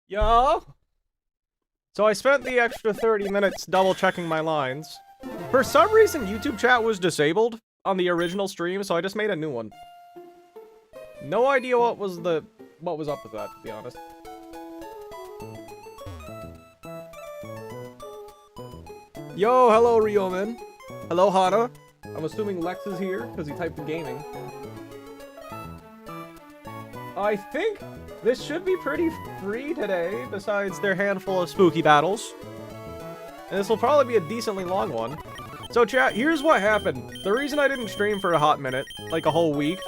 Yo! So I spent the extra 30 minutes double checking my lines. For some reason, YouTube chat was disabled on the original stream, so I just made a new one. No idea what was up with that, to be honest. Yo, hello Ryoman. Hello Hana. I'm assuming Lex is here, because he typed in gaming. I think this should be pretty free today, besides their handful of spooky battles. And this will probably be a decently long one. So chat, here's what happened. The reason I didn't stream for a hot minute, like a whole week,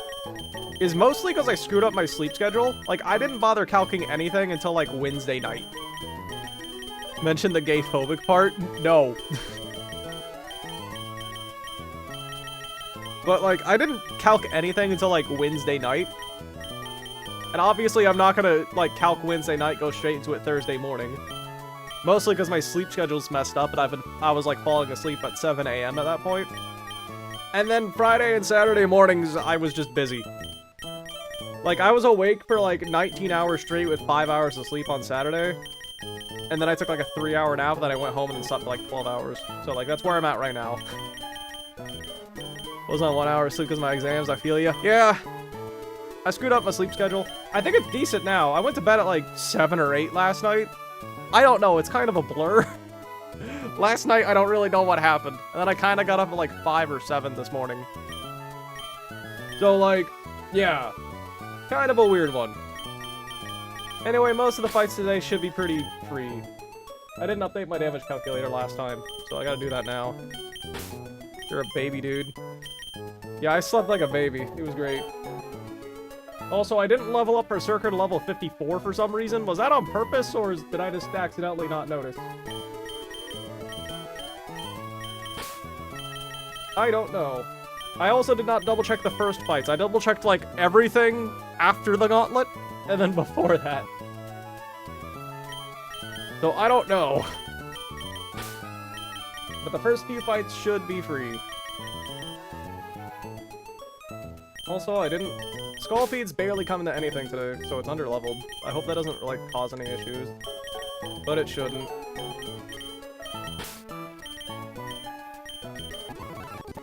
is mostly because I screwed up my sleep schedule. Like, I didn't bother calcing anything until, like, Wednesday night. Mention the gay-phobic part? No. But, like, I didn't calc anything until, like, Wednesday night. And obviously, I'm not gonna, like, calc Wednesday night, go straight into it Thursday morning. Mostly because my sleep schedule's messed up, and I was, like, falling asleep at 7 a.m. at that point. And then Friday and Saturday mornings, I was just busy. Like, I was awake for, like, 19 hours straight with 5 hours of sleep on Saturday. And then I took, like, a 3-hour nap, then I went home and then slept for, like, 12 hours. So, like, that's where I'm at right now. Was on 1 hour of sleep because of my exams, I feel ya. Yeah. I screwed up my sleep schedule. I think it's decent now. I went to bed at, like, 7 or 8 last night. I don't know, it's kind of a blur. Last night, I don't really know what happened. And then I kind of got up at, like, 5 or 7 this morning. So, like, yeah. Kind of a weird one. Anyway, most of the fights today should be pretty free. I didn't update my damage calculator last time, so I gotta do that now. You're a baby, dude. Yeah, I slept like a baby. It was great. Also, I didn't level up Berserker to level 54 for some reason. Was that on purpose, or did I just accidentally not notice? I don't know. I also did not double check the first fights. I double checked, like, everything after the Gauntlet, and then before that. So, I don't know. But the first few fights should be free. Also, I didn't... Skullfeed's barely coming to anything today, so it's underleveled. I hope that doesn't, like, cause any issues. But it shouldn't.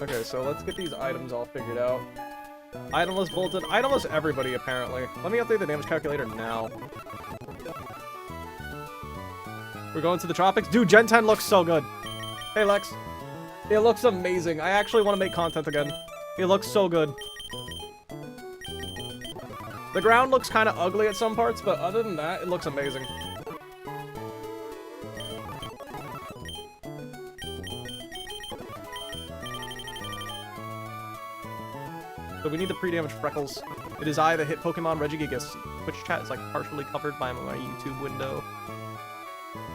Okay, so let's get these items all figured out. Itemless bolted. Itemless everybody, apparently. Let me update the damage calculator now. We're going to the tropics? Dude, Gen 10 looks so good. Hey, Lex. It looks amazing. I actually want to make content again. It looks so good. The ground looks kind of ugly at some parts, but other than that, it looks amazing. So we need the pre-damage freckles. It is I that hit Pokemon Regigigas. Twitch chat is like partially covered by my YouTube window.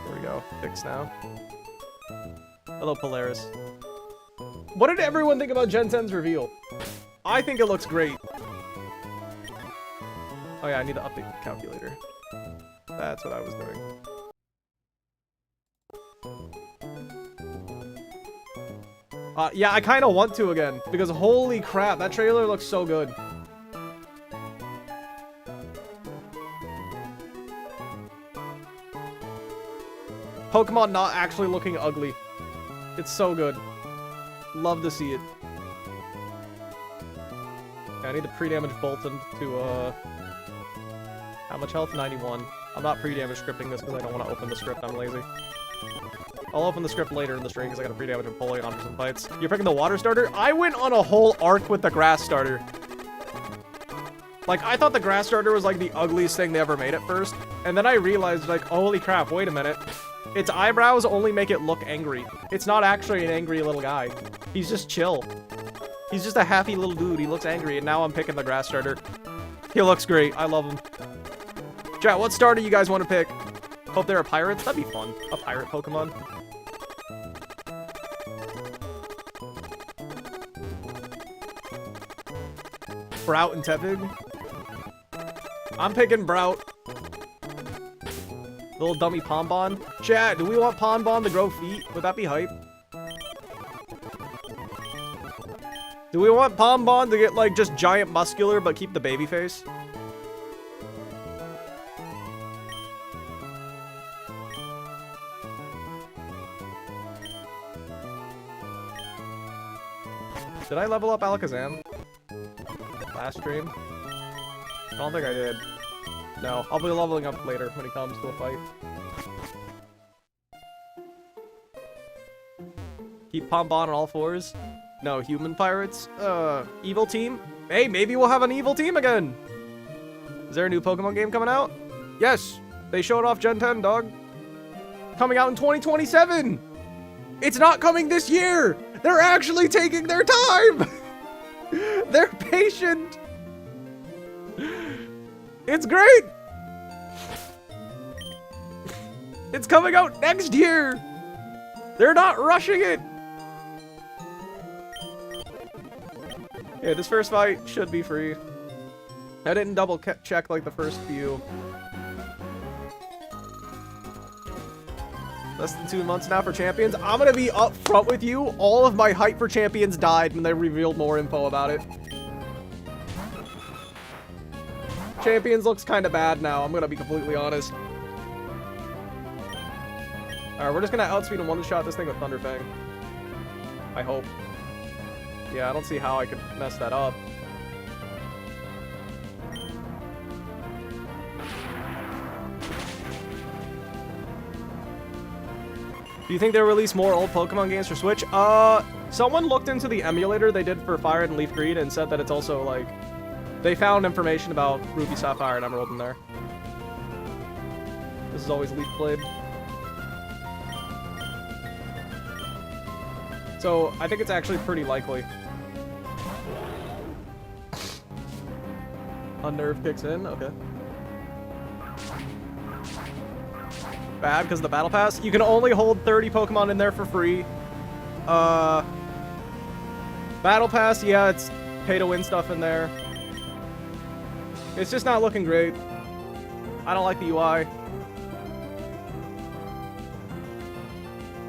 There we go. Fixed now. Hello, Polaris. What did everyone think about Gen 10's reveal? I think it looks great. Oh yeah, I need to update the calculator. That's what I was doing. Yeah, I kind of want to again, because holy crap, that trailer looks so good. Pokemon not actually looking ugly. It's so good. Love to see it. Okay, I need the pre-damage Bolton to, how much health? 91. I'm not pre-damage scripting this because I don't want to open the script, I'm lazy. I'll open the script later in the stream because I got a pre-damage Napoleon on for some fights. You're picking the water starter? I went on a whole arc with the grass starter. Like, I thought the grass starter was like the ugliest thing they ever made at first. And then I realized, like, holy crap, wait a minute. Its eyebrows only make it look angry. It's not actually an angry little guy. He's just chill. He's just a happy little dude. He looks angry, and now I'm picking the grass starter. He looks great. I love him. Chat, what starter you guys want to pick? Hope they're a pirate. That'd be fun. A pirate Pokemon. Brout and Tepig. I'm picking Brout. Little dummy Pombon. Chat, do we want Pombon to grow feet? Would that be hype? Do we want Pombon to get, like, just giant muscular but keep the baby face? Did I level up Alakazam? Last stream? I don't think I did. No, I'll be leveling up later when he comes to a fight. Keep Pombon on all fours. No, human pirates. Evil team? Hey, maybe we'll have an evil team again! Is there a new Pokemon game coming out? Yes! They showed off Gen 10, dog. Coming out in 2027! It's not coming this year! They're actually taking their time! They're patient! It's great! It's coming out next year! They're not rushing it! Yeah, this first fight should be free. I didn't double check like the first few. Less than 2 months now for Champions. I'm gonna be up front with you. All of my hype for Champions died when they revealed more info about it. Champions looks kind of bad now, I'm gonna be completely honest. Alright, we're just gonna outspeed and one-shot this thing with Thunder Fang. I hope. Yeah, I don't see how I could mess that up. Do you think they'll release more old Pokemon games for Switch? Someone looked into the emulator they did for Fire and Leaf Green and said that it's also, like, they found information about Ruby, Sapphire, and Emerald in there. This is always Leaf Blade. So, I think it's actually pretty likely. Unnerve kicks in, okay. Bad because of the Battle Pass. You can only hold 30 Pokemon in there for free. Battle Pass, yeah, it's pay-to-win stuff in there. It's just not looking great. I don't like the UI.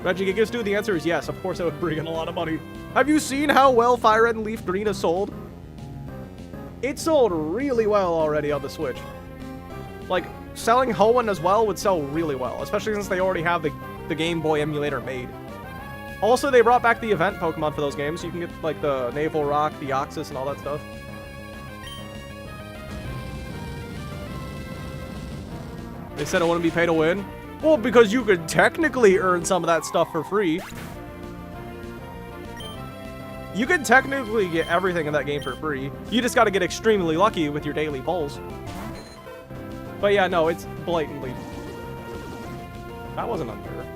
Reggie Gigas, the answer is yes. Of course it would bring in a lot of money. Have you seen how well Fire Red and Leaf Green has sold? It sold really well already on the Switch. Like, selling Hoenn as well would sell really well, especially since they already have the Game Boy emulator made. Also, they brought back the event Pokemon for those games, so you can get, like, the Naval Rock, the Oxus, and all that stuff. They said it wouldn't be pay to win. Well, because you could technically earn some of that stuff for free. You could technically get everything in that game for free. You just gotta get extremely lucky with your daily pulls. But yeah, no, it's blatantly... That wasn't unfair.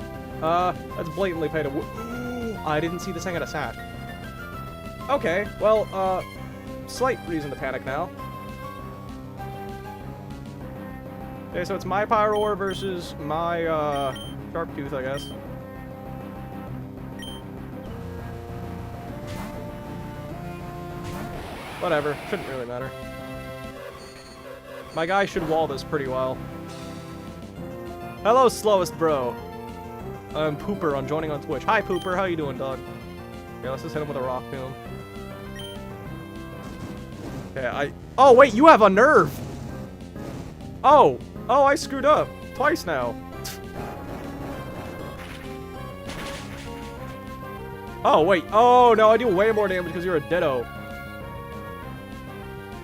That's blatantly pay to win. I didn't see this thing at a sash. Okay, well, slight reason to panic now. Okay, so it's my Pyroar versus my, Sharptooth, I guess. Whatever, shouldn't really matter. My guy should wall this pretty well. Hello, slowest bro. I'm Pooper on joining on Twitch. Hi, Pooper, how you doing, dog? Okay, let's just hit him with a rock tomb. Okay, oh, wait, you have a nerve! Oh! Oh, I screwed up. Twice now. Oh, wait. Oh, no, I do way more damage because you're a Ditto.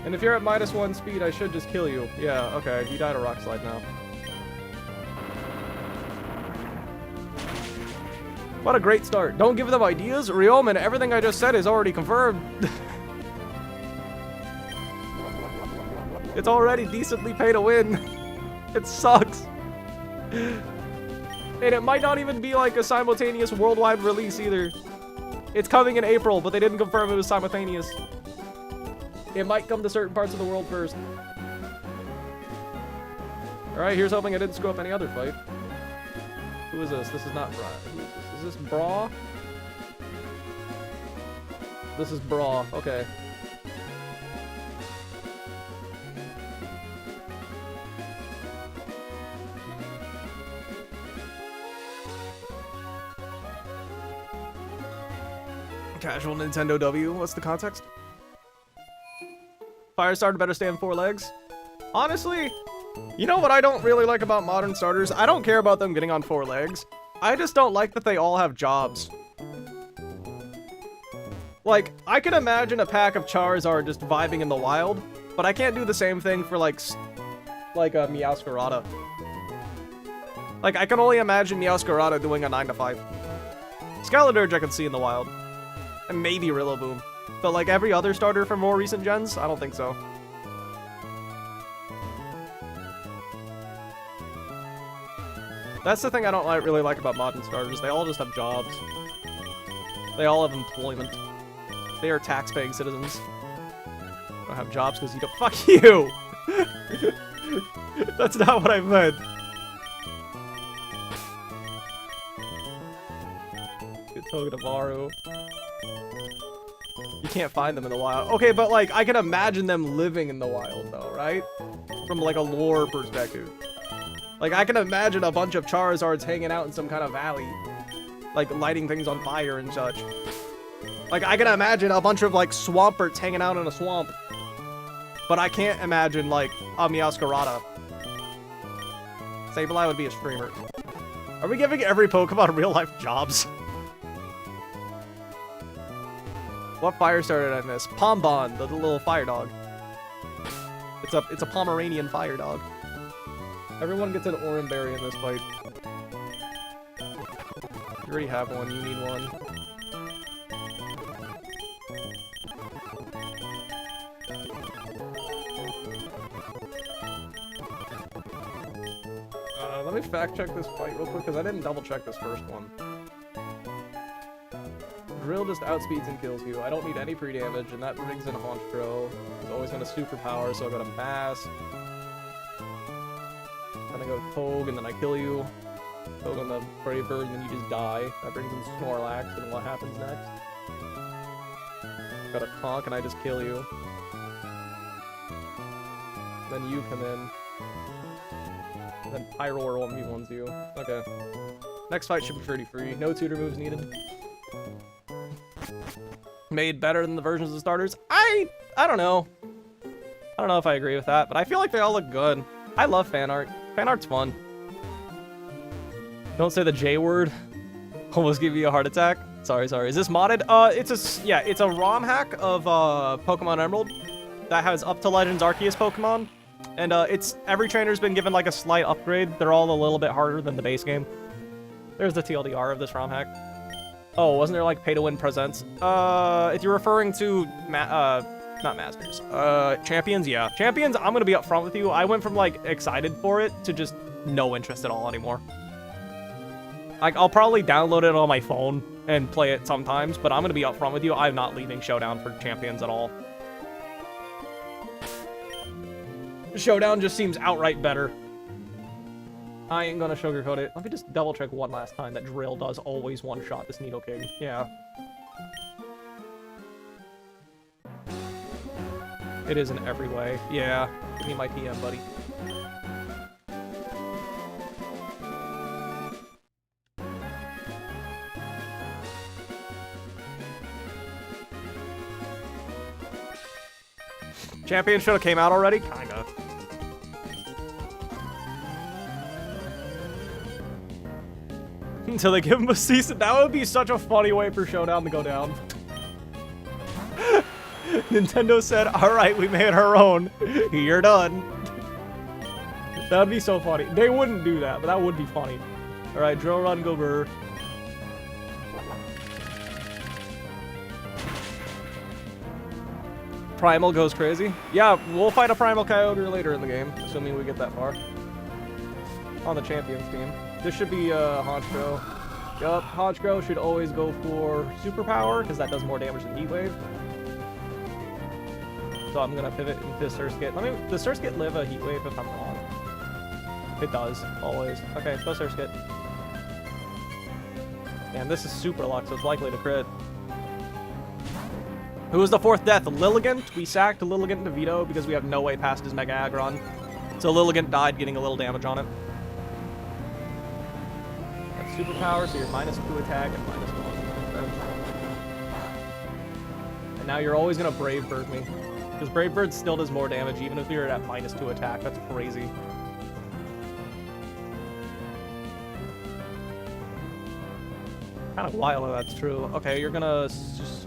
And if you're at -1 speed, I should just kill you. Yeah, okay. You died a Rock Slide now. What a great start. Don't give them ideas. Ryoman, everything I just said is already confirmed. It's already decently pay to win. It sucks. And it might not even be like a simultaneous worldwide release either. It's coming in April, but they didn't confirm it was simultaneous. It might come to certain parts of the world first. Alright, here's hoping I didn't screw up any other fight. Who is this? This is not Bra. Is this Braw? This is Braw. Okay. Casual Nintendo W. What's the context? Fire starter better stay on 4 legs. Honestly, you know what I don't really like about modern starters? I don't care about them getting on 4 legs. I just don't like that they all have jobs. Like, I can imagine a pack of Charizard just vibing in the wild, but I can't do the same thing for, like a Meowscarada. Like, I can only imagine Meowscarada doing a 9-to-5. Skeledirge I can see in the wild. And maybe Rillaboom. But, like, every other starter from more recent gens? I don't think so. That's the thing I don't really like about modern starters. They all just have jobs. They all have employment. They are tax-paying citizens. They don't have jobs because you don't— Fuck you! That's not what I meant. Good Togedemaru. You can't find them in the wild. Okay, but, like, I can imagine them living in the wild, though, right? From, like, a lore perspective. Like, I can imagine a bunch of Charizards hanging out in some kind of valley. Like, lighting things on fire and such. Like, I can imagine a bunch of, like, Swamperts hanging out in a swamp. But I can't imagine, like, a Meowscarada. Sableye would be a streamer. Are we giving every Pokemon real-life jobs? What fire starter did I miss? Pombon, the little fire dog. It's a Pomeranian fire dog. Everyone gets an Oranberry in this fight. You already have one, you need one. Let me fact check this fight real quick, because I didn't double check this first one. Drill just outspeeds and kills you. I don't need any pre-damage, and that brings in Honchkrow. He's always gonna superpower, so I got a Mass. Then I go Togue, and then I kill you. Togue on the Brave Bird, and then you just die. That brings in Snorlax, and what happens next? Got a Conk, and I just kill you. Then you come in. And then Pyroar one-v-1s you. Okay. Next fight should be pretty free. No tutor moves needed. Made better than the versions of the starters? I don't know. I don't know if I agree with that, but I feel like they all look good. I love fan art. Fan art's fun. Don't say the J word. Almost give you a heart attack. Sorry. Is this modded? It's a ROM hack of Pokemon Emerald that has up to Legends Arceus Pokemon. And it's every trainer's been given like a slight upgrade. They're all a little bit harder than the base game. There's the TLDR of this ROM hack. Oh, wasn't there like pay-to-win presents? If you're referring to not Masters, Champions, yeah. Champions, I'm gonna be upfront with you. I went from like excited for it to just no interest at all anymore. Like, I'll probably download it on my phone and play it sometimes, but I'm gonna be upfront with you. I'm not leaving Showdown for Champions at all. Showdown just seems outright better. I ain't gonna sugarcoat it. Let me just double check one last time that Drill does always one-shot this Nidoking. Yeah. It is in every way. Yeah. Give me my TM, buddy. Champion should have came out already? Kinda. Until they give him a season. That would be such a funny way for Showdown to go down. Nintendo said, alright, we made our own. You're done. That would be so funny. They wouldn't do that, but that would be funny. Alright, Drill Run, go Burr. Primal goes crazy. Yeah, we'll fight a Primal Kyogre later in the game, assuming we get that far. On the Champions team. This should be Honchkrow. Yup, Honchkrow should always go for Superpower, because that does more damage than Heat Wave. So I'm gonna pivot into Surskit. Does Surskit live a Heat Wave if I'm wrong? It does, always. Okay, let's go Surskit. And this is Super Luck, so it's likely to crit. Who was the fourth death? Lilligant? We sacked Lilligant to Veto because we have no way past his Mega Aggron. So Lilligant died getting a little damage on it. That's Superpower, so you're -2 attack and -1. And now you're always gonna Brave Bird me. Because Brave Bird still does more damage even if you're at -2 attack. That's crazy. Kind of wild if that's true. Okay, you're gonna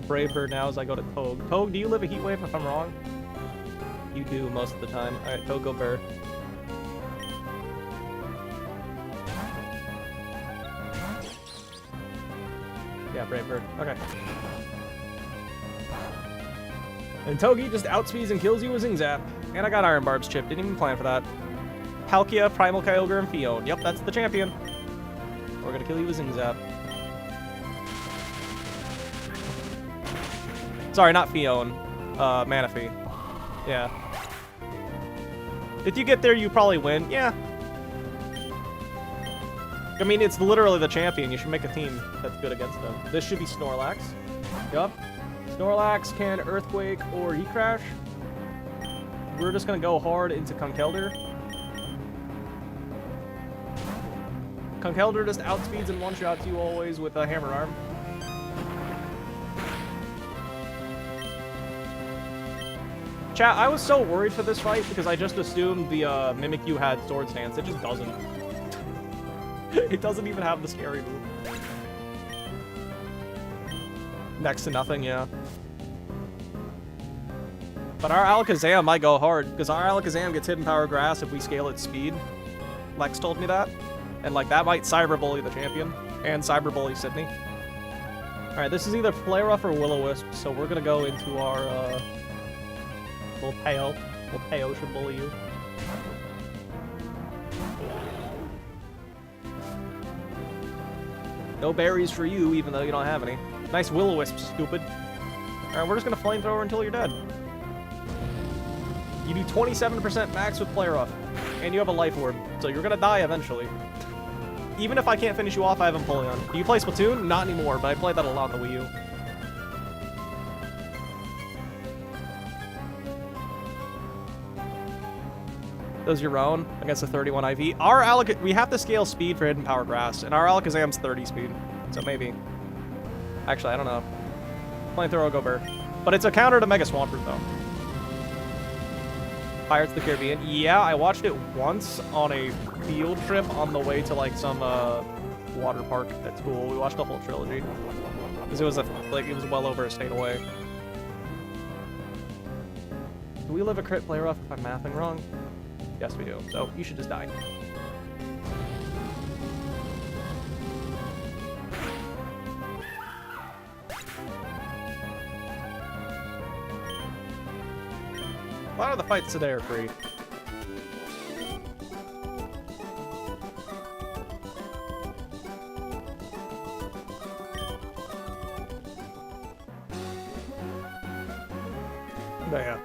Brave Bird now as I go to Togue. Togue, do you live a heat wave if I'm wrong? You do most of the time. Alright, Togue, go Bird. Yeah, Brave Bird. Okay. And Togi just outspeeds and kills you with Zing Zap. And I got Iron Barb's chip. Didn't even plan for that. Palkia, Primal Kyogre, and Fion. Yep, that's the champion. We're gonna kill you with Zing Zap. Sorry, not Fion. Manaphy. Yeah. If you get there, you probably win. Yeah. I mean, it's literally the champion. You should make a team that's good against them. This should be Snorlax. Yup. Snorlax can Earthquake or Heat Crash. We're just gonna go hard into Conkeldurr. Conkeldurr just outspeeds and one-shots you always with a Hammer Arm. Chat, I was so worried for this fight because I just assumed the Mimikyu had Sword Stance. It just doesn't. It doesn't even have the scary move. Next to nothing, yeah. But our Alakazam might go hard, because our Alakazam gets Hidden Power Grass if we scale its speed. Lex told me that. And, like, that might Cyber Bully the champion. And Cyber Bully Sydney. Alright, this is either Flareruff or Will-O-Wisp, so we're gonna go into our, Volteo. Volteo should bully you. No berries for you, even though you don't have any. Nice Will-O-Wisp, stupid. Alright, we're just gonna Flamethrower until you're dead. You do 27% max with Flareruff, and you have a Life Orb, so you're gonna die eventually. Even if I can't finish you off, I have Empoleon. Do you play Splatoon? Not anymore, but I played that a lot on the Wii U. Those your own against a 31 IV. Our we have to scale speed for Hidden Power Grass, and our Alakazam's 30 speed, so maybe. Actually, I don't know. Flamethrower, go Burr. But it's a counter to Mega Swampert, though. Pirates of the Caribbean. Yeah, I watched it once on a field trip on the way to, like, some water park at school. We watched the whole trilogy. Because it was, it was well over a state away. Do we live a crit Flareruff if I'm mathing wrong? Yes, we do. So, you should just die. A lot of the fights today are free. But yeah.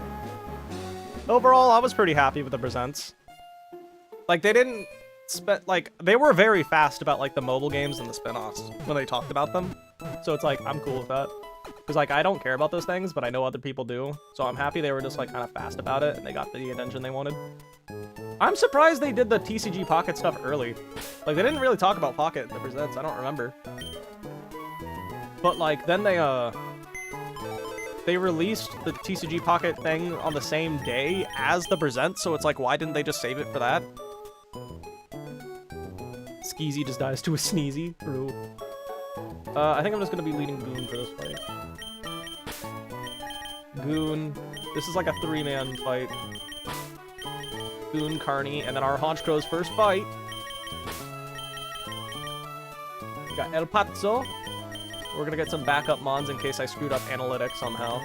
Overall, I was pretty happy with the presents. Like, they didn't like, they were very fast about, like, the mobile games and the spin-offs when they talked about them. So it's like, I'm cool with that. Because, like, I don't care about those things, but I know other people do. So I'm happy they were just, like, kind of fast about it, and they got the attention they wanted. I'm surprised they did the TCG Pocket stuff early. Like, they didn't really talk about Pocket in the presents, I don't remember. But, like, then they released the TCG Pocket thing on the same day as the present, so it's like, why didn't they just save it for that? Skeezy just dies to a Sneezy. True. I think I'm just gonna be leading Goon for this fight. Goon. This is like a 3-man fight. Goon, Carney, and then our Honchcrow's first fight. We got El Pazzo. We're gonna get some backup mons in case I screwed up analytics somehow.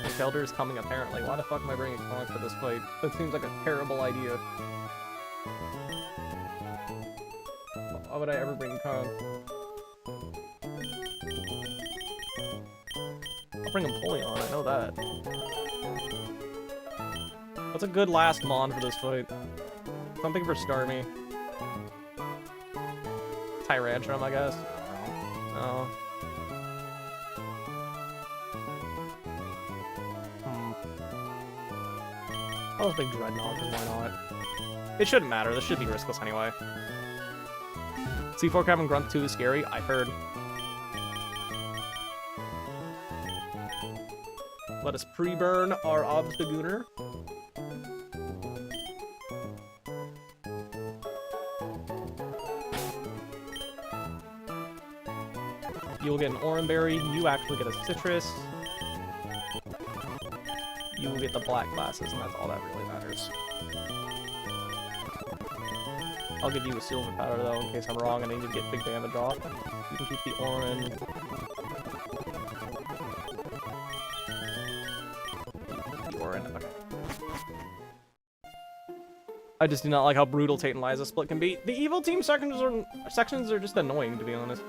Conkeldurr is coming apparently. Why the fuck am I bringing Conk for this fight? That seems like a terrible idea. Why would I ever bring Conk? I'll bring Empoleon, I know that. What's a good last mon for this fight? Something for Starmie. Tyrantrum, I guess. No. I was big Dreadnought, because why not? It shouldn't matter, this should be riskless anyway. C4 Kevin Grunt 2 is scary, I've heard. Let us pre-burn our Obstagooner. You will get an Oranberry. You actually get a Citrus. You will get the black glasses, and that's all that really matters. I'll give you a silver powder, though, in case I'm wrong and I need to get big damage off. You can keep the orange. The orange, okay. I just do not like how brutal Tate and Liza split can be. The evil team sections are just annoying, to be honest.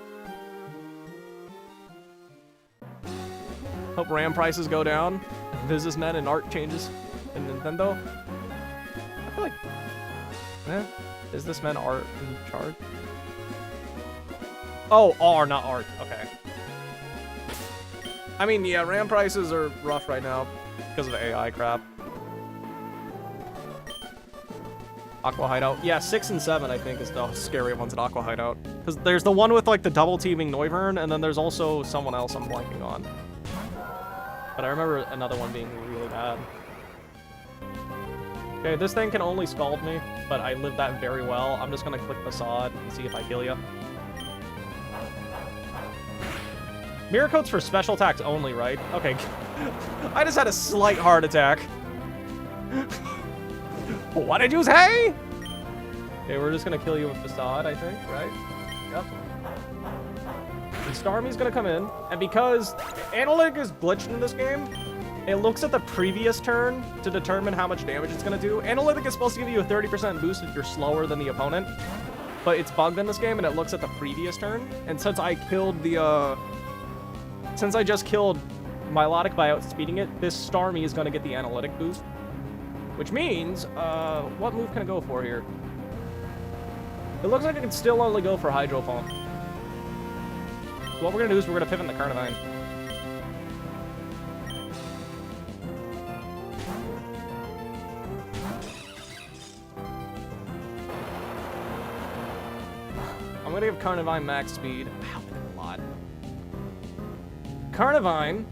Hope RAM prices go down. Businessmen and art changes in Nintendo. I feel like... Businessmen art in charge? Oh, R, not art. Okay. I mean, yeah, RAM prices are rough right now because of the AI crap. Aqua Hideout. Yeah, 6 and 7, I think, is the scary ones at Aqua Hideout. Because there's the one with, like, the double teaming Noivern, and then there's also someone else I'm blanking on. But I remember another one being really bad. Okay, this thing can only scald me, but I lived that very well. I'm just gonna click Facade and see if I kill you. Mirror Coat's for special attacks only, right? Okay. I just had a slight heart attack. What did you say? Okay, we're just gonna kill you with Facade, I think, right? Yep. And Starmie's gonna come in, and because Analytic is glitched in this game, it looks at the previous turn to determine how much damage it's gonna do. Analytic is supposed to give you a 30% boost if you're slower than the opponent, but it's bugged in this game, and it looks at the previous turn. And since I killed the, since I just killed Milotic by outspeeding it, this Starmie is gonna get the Analytic boost. Which means, what move can I go for here? It looks like I can still only go for Hydro Pump. So what we're gonna do is we're gonna pivot in the Carnivine. I'm gonna give Carnivine max speed. Wow, a lot. Carnivine.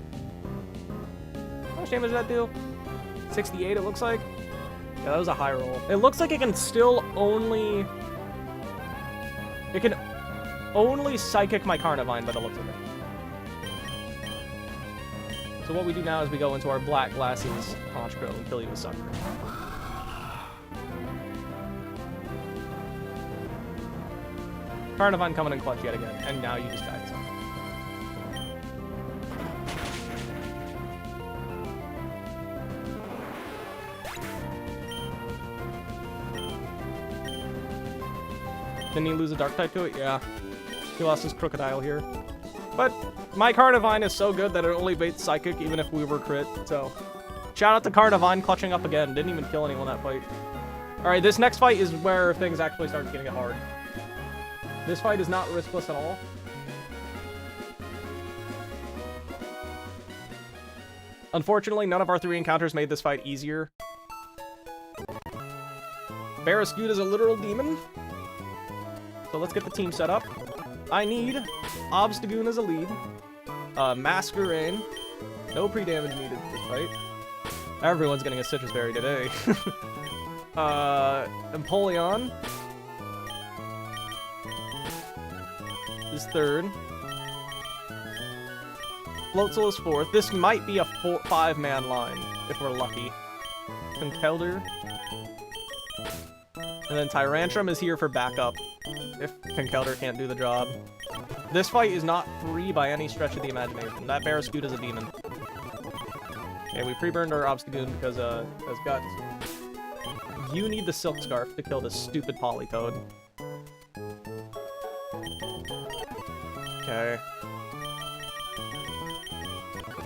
How much damage does that do? 68, it looks like. Yeah, that was a high roll. It looks like it can still only... It can only Psychic my Carnivine by the looks of it. So what we do now is we go into our Black Glasses Honchkrow and kill you with Sucker. Carnivine coming in clutch yet again, and now you just died. Didn't he lose a Dark type to it? Yeah. He lost his Crocodile here. But my Carnivine is so good that it only baits Psychic even if we were crit, so... Shout out to Carnivine clutching up again. Didn't even kill anyone that fight. Alright, this next fight is where things actually start getting hard. This fight is not riskless at all. Unfortunately, none of our 3 encounters made this fight easier. Barraskewda is a literal demon. So let's get the team set up. I need Obstagoon as a lead. Masquerain. No pre-damage needed for this fight. Everyone's getting a Citrus Berry today. Empoleon is third. Floatzel is fourth. This might be a 5-man line, if we're lucky. Conkeldurr. And then Tyrantrum is here for backup, if Conkeldurr can't do the job. This fight is not free by any stretch of the imagination. That Barraskewda is a demon. Okay, we pre-burned our Obstagoon because, has guts. You need the Silk Scarf to kill this stupid Politoed. Okay.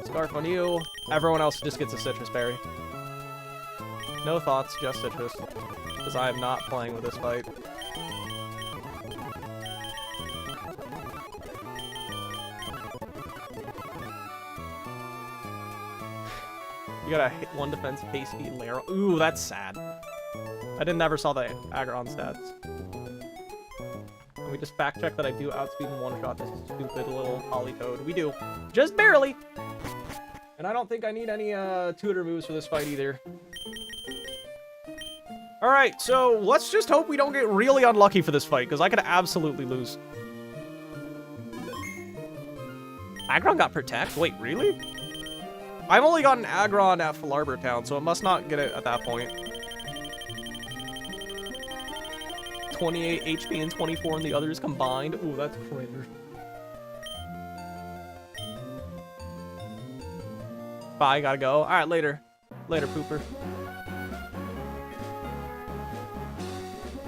Scarf on you. Everyone else just gets a Citrus Berry. No thoughts, just Citrus. Because I am not playing with this fight. You got a hit 1 defense, base speed, layer. Ooh, that's sad. I never saw the Aggron stats. Let me just fact check that I do outspeed and one-shot this stupid little Politoed. We do. Just barely! And I don't think I need any tutor moves for this fight either. Alright, so let's just hope we don't get really unlucky for this fight, because I could absolutely lose. Aggron got Protect? Wait, really? I've only gotten Aggron at Falarbor Town, so it must not get it at that point. 28 HP and 24 in the others combined. Ooh, that's cringe. Bye, gotta go. Alright, later. Later, pooper.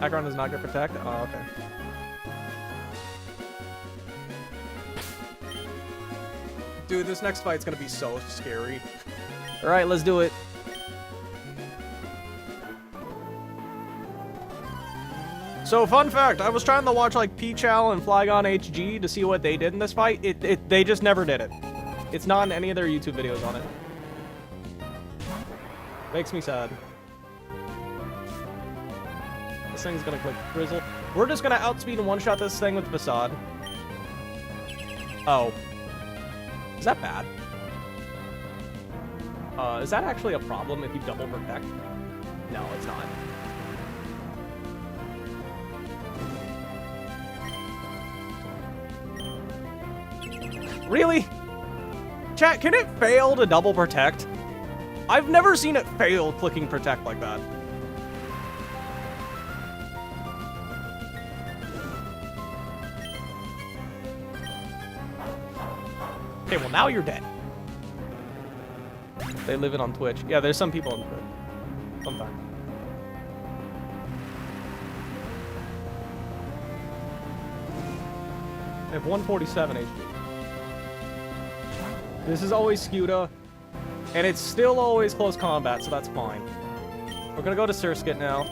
Aggron does not get Protect? Oh, okay. Dude, this next fight's gonna be so scary. Alright, let's do it. So, fun fact, I was trying to watch, like, Pchal and Flygon HG to see what they did in this fight. They just never did it. It's not in any of their YouTube videos on it. Makes me sad. This thing's gonna click Grizzle. We're just gonna outspeed and one-shot this thing with Facade. Oh. Is that bad? Is that actually a problem if you double protect? No, it's not. Really? Chat, can it fail to double protect? I've never seen it fail clicking protect like that. Okay, well now you're dead. They live it on Twitch. Yeah, there's some people on Twitch. Sometimes. They have 147 HP. This is always Scuda, and it's still always close combat, so that's fine. We're gonna go to Surskit now.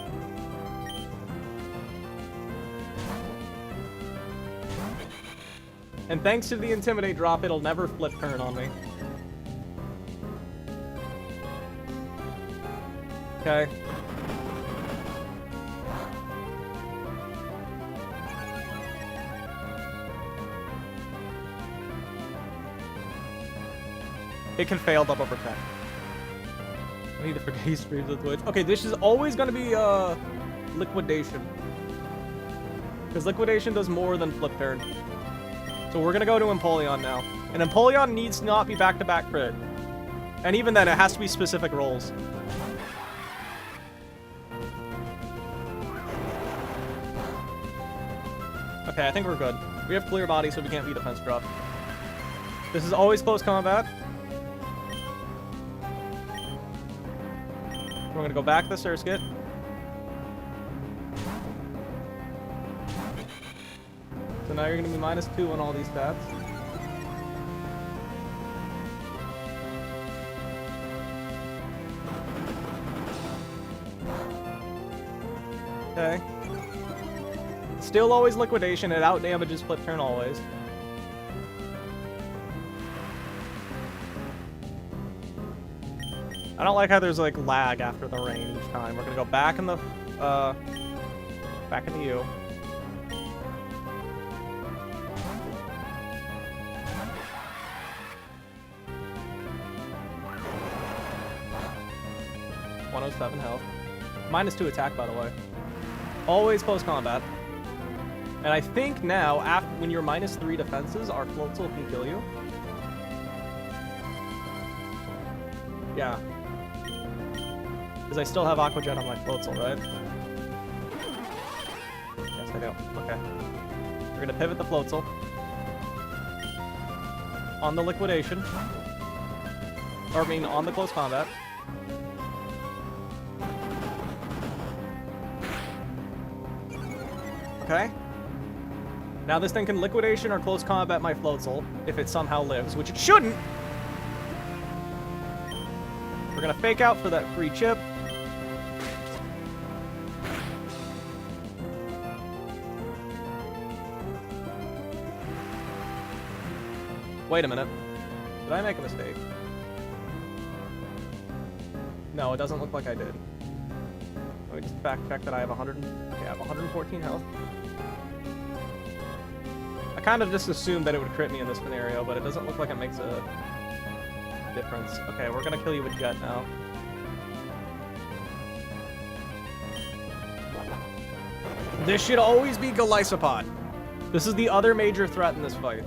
And thanks to the Intimidate drop, it'll never flip turn on me. Okay. It can fail double protect. I need to forget he streams on Twitch. Okay, this is always gonna be Liquidation. Because Liquidation does more than flip turn. So we're gonna go to Empoleon now. And Empoleon needs to not be back-to-back crit. And even then, it has to be specific rolls. Okay, I think we're good. We have clear body, so we can't be defense drop. This is always close combat. We're gonna go back to Surskit. So now you're gonna be -2 on all these stats. Okay. Still always Liquidation. It out damages flip turn always. I don't like how there's like lag after the rain each time. We're gonna go back in the back into you. -107 health. -2 attack, by the way. Always close combat. And I think now, after when you're -3 defenses, our Floatzel can kill you. Yeah. Because I still have Aqua Jet on my Floatzel, right? Yes, I do. Okay. We're gonna pivot the Floatzel. On the Liquidation. Or, I mean, on the close combat. Okay. Now this thing can Liquidation or close combat my Floatzel, if it somehow lives, which it shouldn't! We're gonna fake out for that free chip. Wait a minute. Did I make a mistake? No, it doesn't look like I did. Let me just fact check that I have 100. Okay, I have 114 health. I kind of just assumed that it would crit me in this scenario, but it doesn't look like it makes a difference. Okay, we're gonna kill you with Jet now. This should always be Golisopod. This is the other major threat in this fight.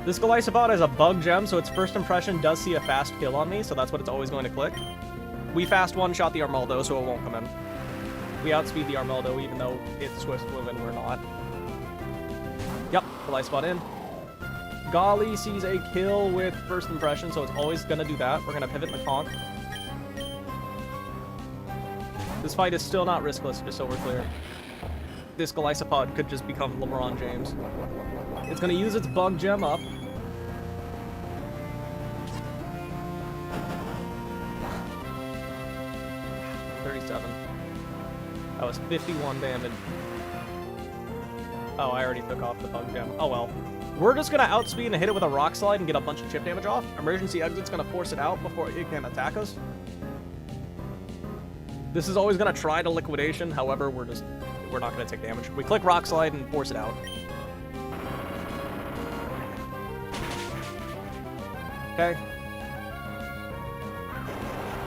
This Golisopod has a bug gem, so its first impression does see a fast kill on me, so that's what it's always going to click. We fast one-shot the Armaldo, so it won't come in. We outspeed the Armaldo, even though it's Swift Swim and we're not. Yep, Golisopod in. Golly sees a kill with first impression, so it's always going to do that. We're going to pivot the conch. This fight is still not riskless, just so we're clear. This Golisopod could just become LeBron James. It's going to use its bug gem up. That was 51 damage. Oh, I already took off the bug gem. Oh well. We're just gonna outspeed and hit it with a rock slide and get a bunch of chip damage off. Emergency exit's gonna force it out before it can attack us. This is always gonna try to liquidation, however, we're not gonna take damage. We click rock slide and force it out. Okay.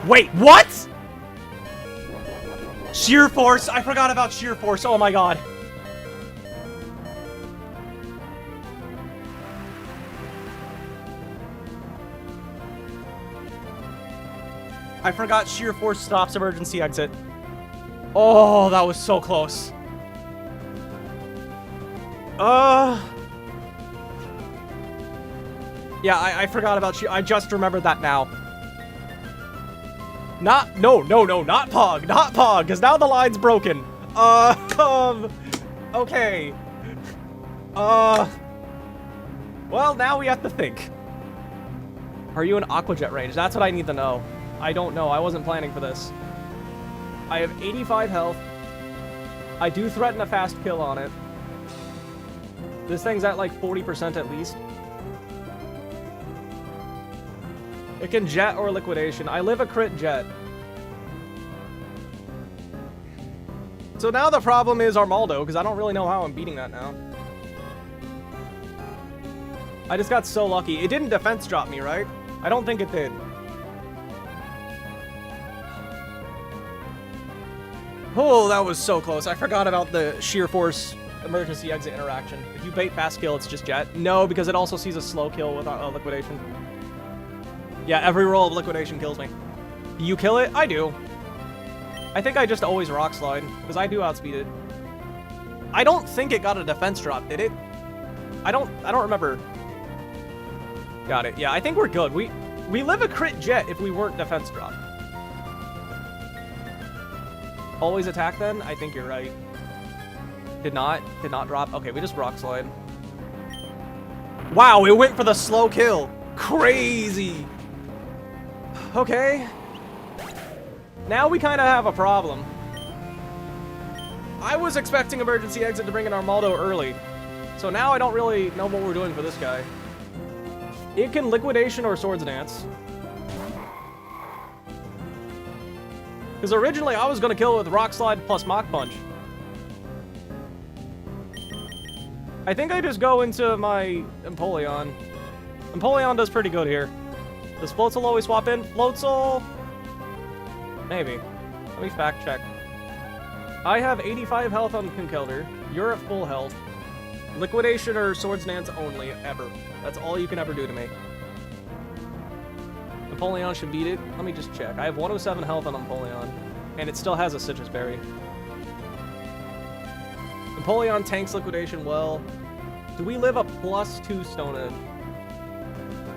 Wait, what? Sheer Force! I forgot about Sheer Force, oh my god. I forgot Sheer Force stops emergency exit. Oh, that was so close. Yeah, I forgot about I just remembered that now. No, not Pog, because now the line's broken. Okay. Well, now we have to think. Are you in Aqua Jet range? That's what I need to know. I don't know, I wasn't planning for this. I have 85 health. I do threaten a fast kill on it. This thing's at like 40% at least. It can jet or liquidation. I live a crit jet. So now the problem is Armaldo, because I don't really know how I'm beating that now. I just got so lucky. It didn't defense drop me, right? I don't think it did. Oh, that was so close. I forgot about the Sheer Force emergency exit interaction. If you bait fast kill, it's just jet. No, because it also sees a slow kill with liquidation. Yeah, every roll of liquidation kills me. Do you kill it? I do. I think I just always rock slide, because I do outspeed it. I don't think it got a defense drop, did it? I don't remember. Got it. Yeah, I think we're good. We live a crit jet if we weren't defense drop. Always attack then? I think you're right. Did not drop. Okay, we just rock slide. Wow, it went for the slow kill. Crazy. Okay. Now we kind of have a problem. I was expecting emergency exit to bring in Armaldo early. So now I don't really know what we're doing for this guy. It can liquidation or swords dance. Because originally I was going to kill it with rock slide plus Mach Punch. I think I just go into my Empoleon. Empoleon does pretty good here. Does Floatzel always swap in? Floatzel? Maybe. Let me fact check. I have 85 health on Conkeldurr. You're at full health. Liquidation or Swords Dance only, ever. That's all you can ever do to me. Empoleon should beat it. Let me just check. I have 107 health on Empoleon, and it still has a Citrus Berry. Empoleon tanks liquidation well. Do we live a +2 Stone Edge?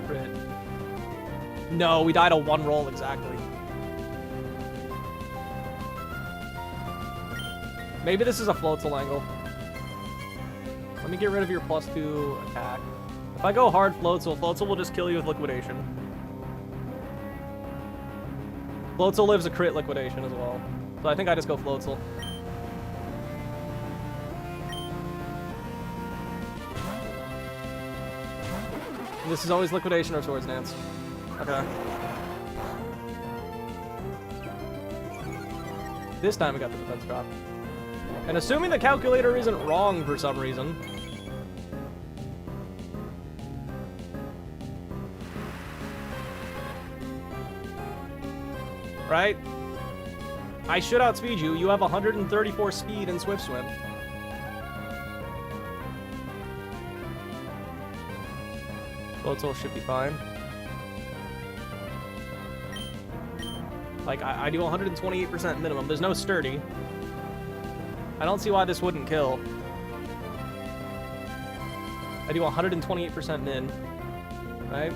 Crit. No, we died a 1 roll exactly. Maybe this is a Floatzel angle. Let me get rid of your +2 attack. If I go hard Floatzel, Floatzel will just kill you with liquidation. Floatzel lives a crit liquidation as well. So I think I just go Floatzel. This is always liquidation or Swords Dance. Okay. This time we got the defense drop. And assuming the calculator isn't wrong for some reason. Right? I should outspeed you. You have 134 speed in Swift Swim. Floatzel should be fine. Like, I do 128% minimum. There's no sturdy. I don't see why this wouldn't kill. I do 128% min. Right?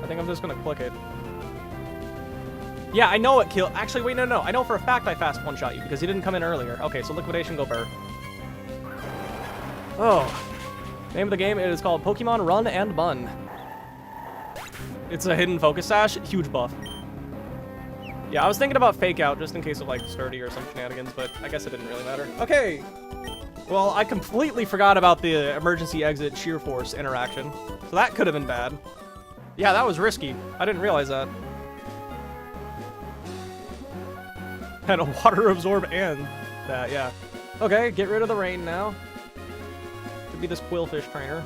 I think I'm just gonna click it. Yeah, I know it killed. Actually, wait, no. I know for a fact I fast one-shot you because he didn't come in earlier. Okay, so liquidation, go burr. Oh. Name of the game, it is called Pokemon Run and Bun. It's a hidden focus sash, huge buff. Yeah, I was thinking about fake out just in case of like sturdy or some shenanigans, but I guess it didn't really matter. Okay. Well, I completely forgot about the emergency exit sheer force interaction. So that could have been bad. Yeah, that was risky. I didn't realize that. Had a water absorb and that, yeah. Okay, get rid of the rain now. Could be this quillfish trainer.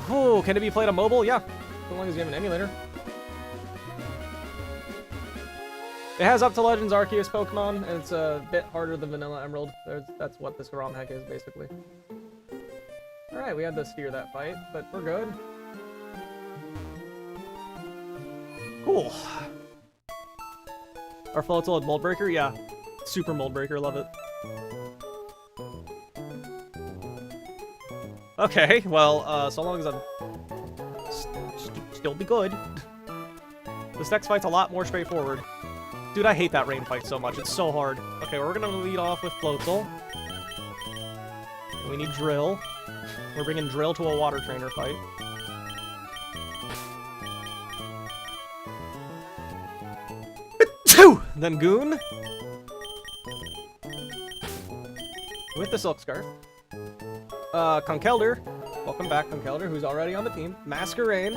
Oh, can it be played on mobile? Yeah, as long as you have an emulator. It has up to Legends Arceus Pokemon, and it's a bit harder than Vanilla Emerald. That's what this ROM hack is, basically. Alright, we had to steer that fight, but we're good. Cool. Our Floatzel had Mold Breaker? Yeah. Super Mold Breaker, love it. Okay, well, so long as I'm still be good. This next fight's a lot more straightforward. Dude, I hate that rain fight so much. It's so hard. Okay, we're gonna lead off with Floatzel. We need Drill. We're bringing Drill to a water trainer fight. Then Goon. With the Silk Scarf. Conkeldurr. Welcome back, Conkeldurr, who's already on the team. Masquerain.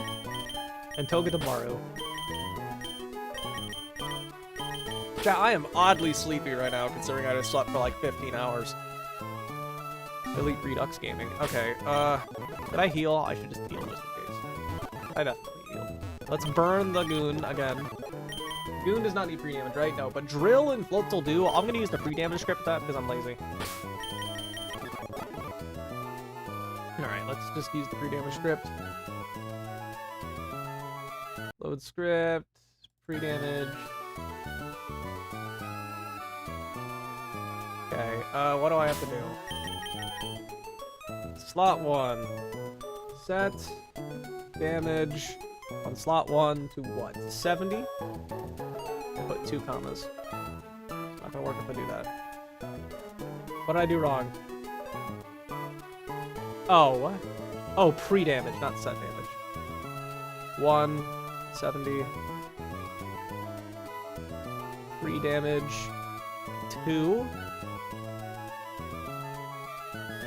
And Togedemaru. Yeah, I am oddly sleepy right now, considering I just slept for like 15 hours. Elite Redux Gaming. Okay, did I heal? I should just heal just in case. I definitely heal. Let's burn the Goon again. Goon does not need free damage, right? No, but Drill and Floatzel do. I'm gonna use the free damage script for that because I'm lazy. Alright, let's just use the free damage script. Load script, free damage. Okay, what do I have to do? Slot 1. Set damage on slot 1 to what? 70? Put 2 commas. It's not gonna work if I do that. What did I do wrong? Oh, what? Oh, pre-damage, not set damage. 1, 70. Pre-damage. 2.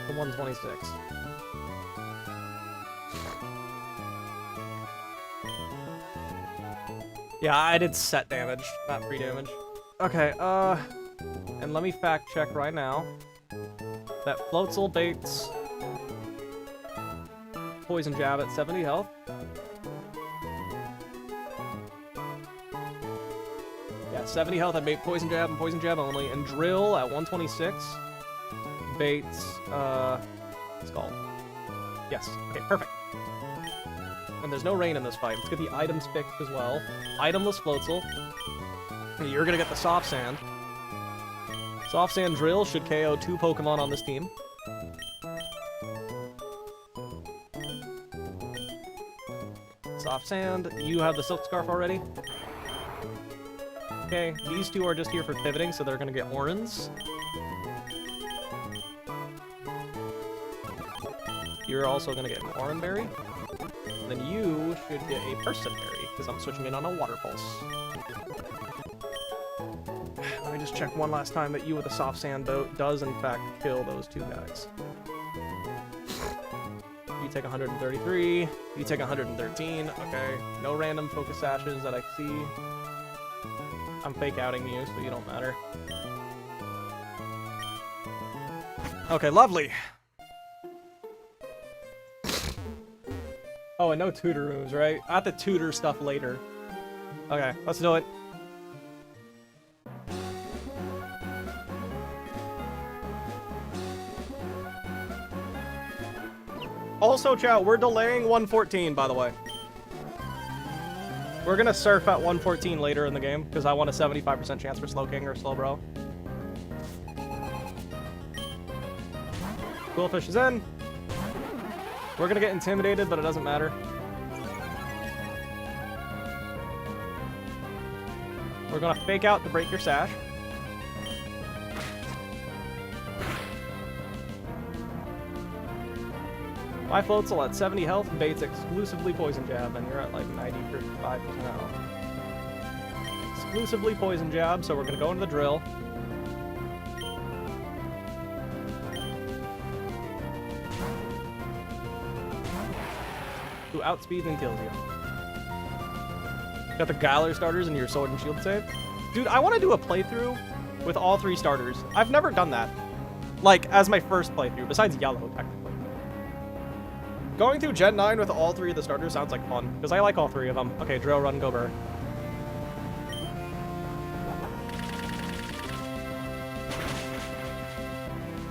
The 126. Yeah, I did set damage, not free damage. Okay, and let me fact check right now that Floatzel baits Poison Jab at 70 health. Yeah, 70 health, I bait Poison Jab and Poison Jab only, and Drill at 126 baits, what's it called? Yes, okay, perfect. And there's no rain in this fight. Let's get the items fixed as well. Itemless Floatzel. You're gonna get the Soft Sand. Soft Sand Drill should KO 2 Pokemon on this team. Soft Sand, you have the Silk Scarf already. Okay, these two are just here for pivoting, so they're gonna get Orans. You're also gonna get an Oranberry. Then you should get a Personberry, because I'm switching in on a Waterfall. Let me just check one last time that you with a Soft Sand boat does in fact kill those 2 guys. You take 133, you take 113, okay. No random focus sashes that I see. I'm fake outing you, so you don't matter. Okay, lovely. Oh, and no tutor moves, right? I have to tutor stuff later. Okay, let's do it. Also, chat, we're delaying 114, by the way. We're gonna surf at 114 later in the game, because I want a 75% chance for Slow King or Slow Bro. Quillfish is in. We're gonna get intimidated, but it doesn't matter. We're gonna fake out to break your sash. My Floatzel at 70 health, baits exclusively Poison Jab, and you're at like 95% health. Exclusively Poison Jab, so we're gonna go into the drill. Who outspeeds and kills you. Got the Gyler starters in your Sword and Shield save. Dude, I want to do a playthrough with all 3 starters. I've never done that. Like, as my first playthrough, besides Yellow, technically. Going through Gen 9 with all 3 of the starters sounds like fun, because I like all 3 of them. Okay, Drill, Run, Go, Burr.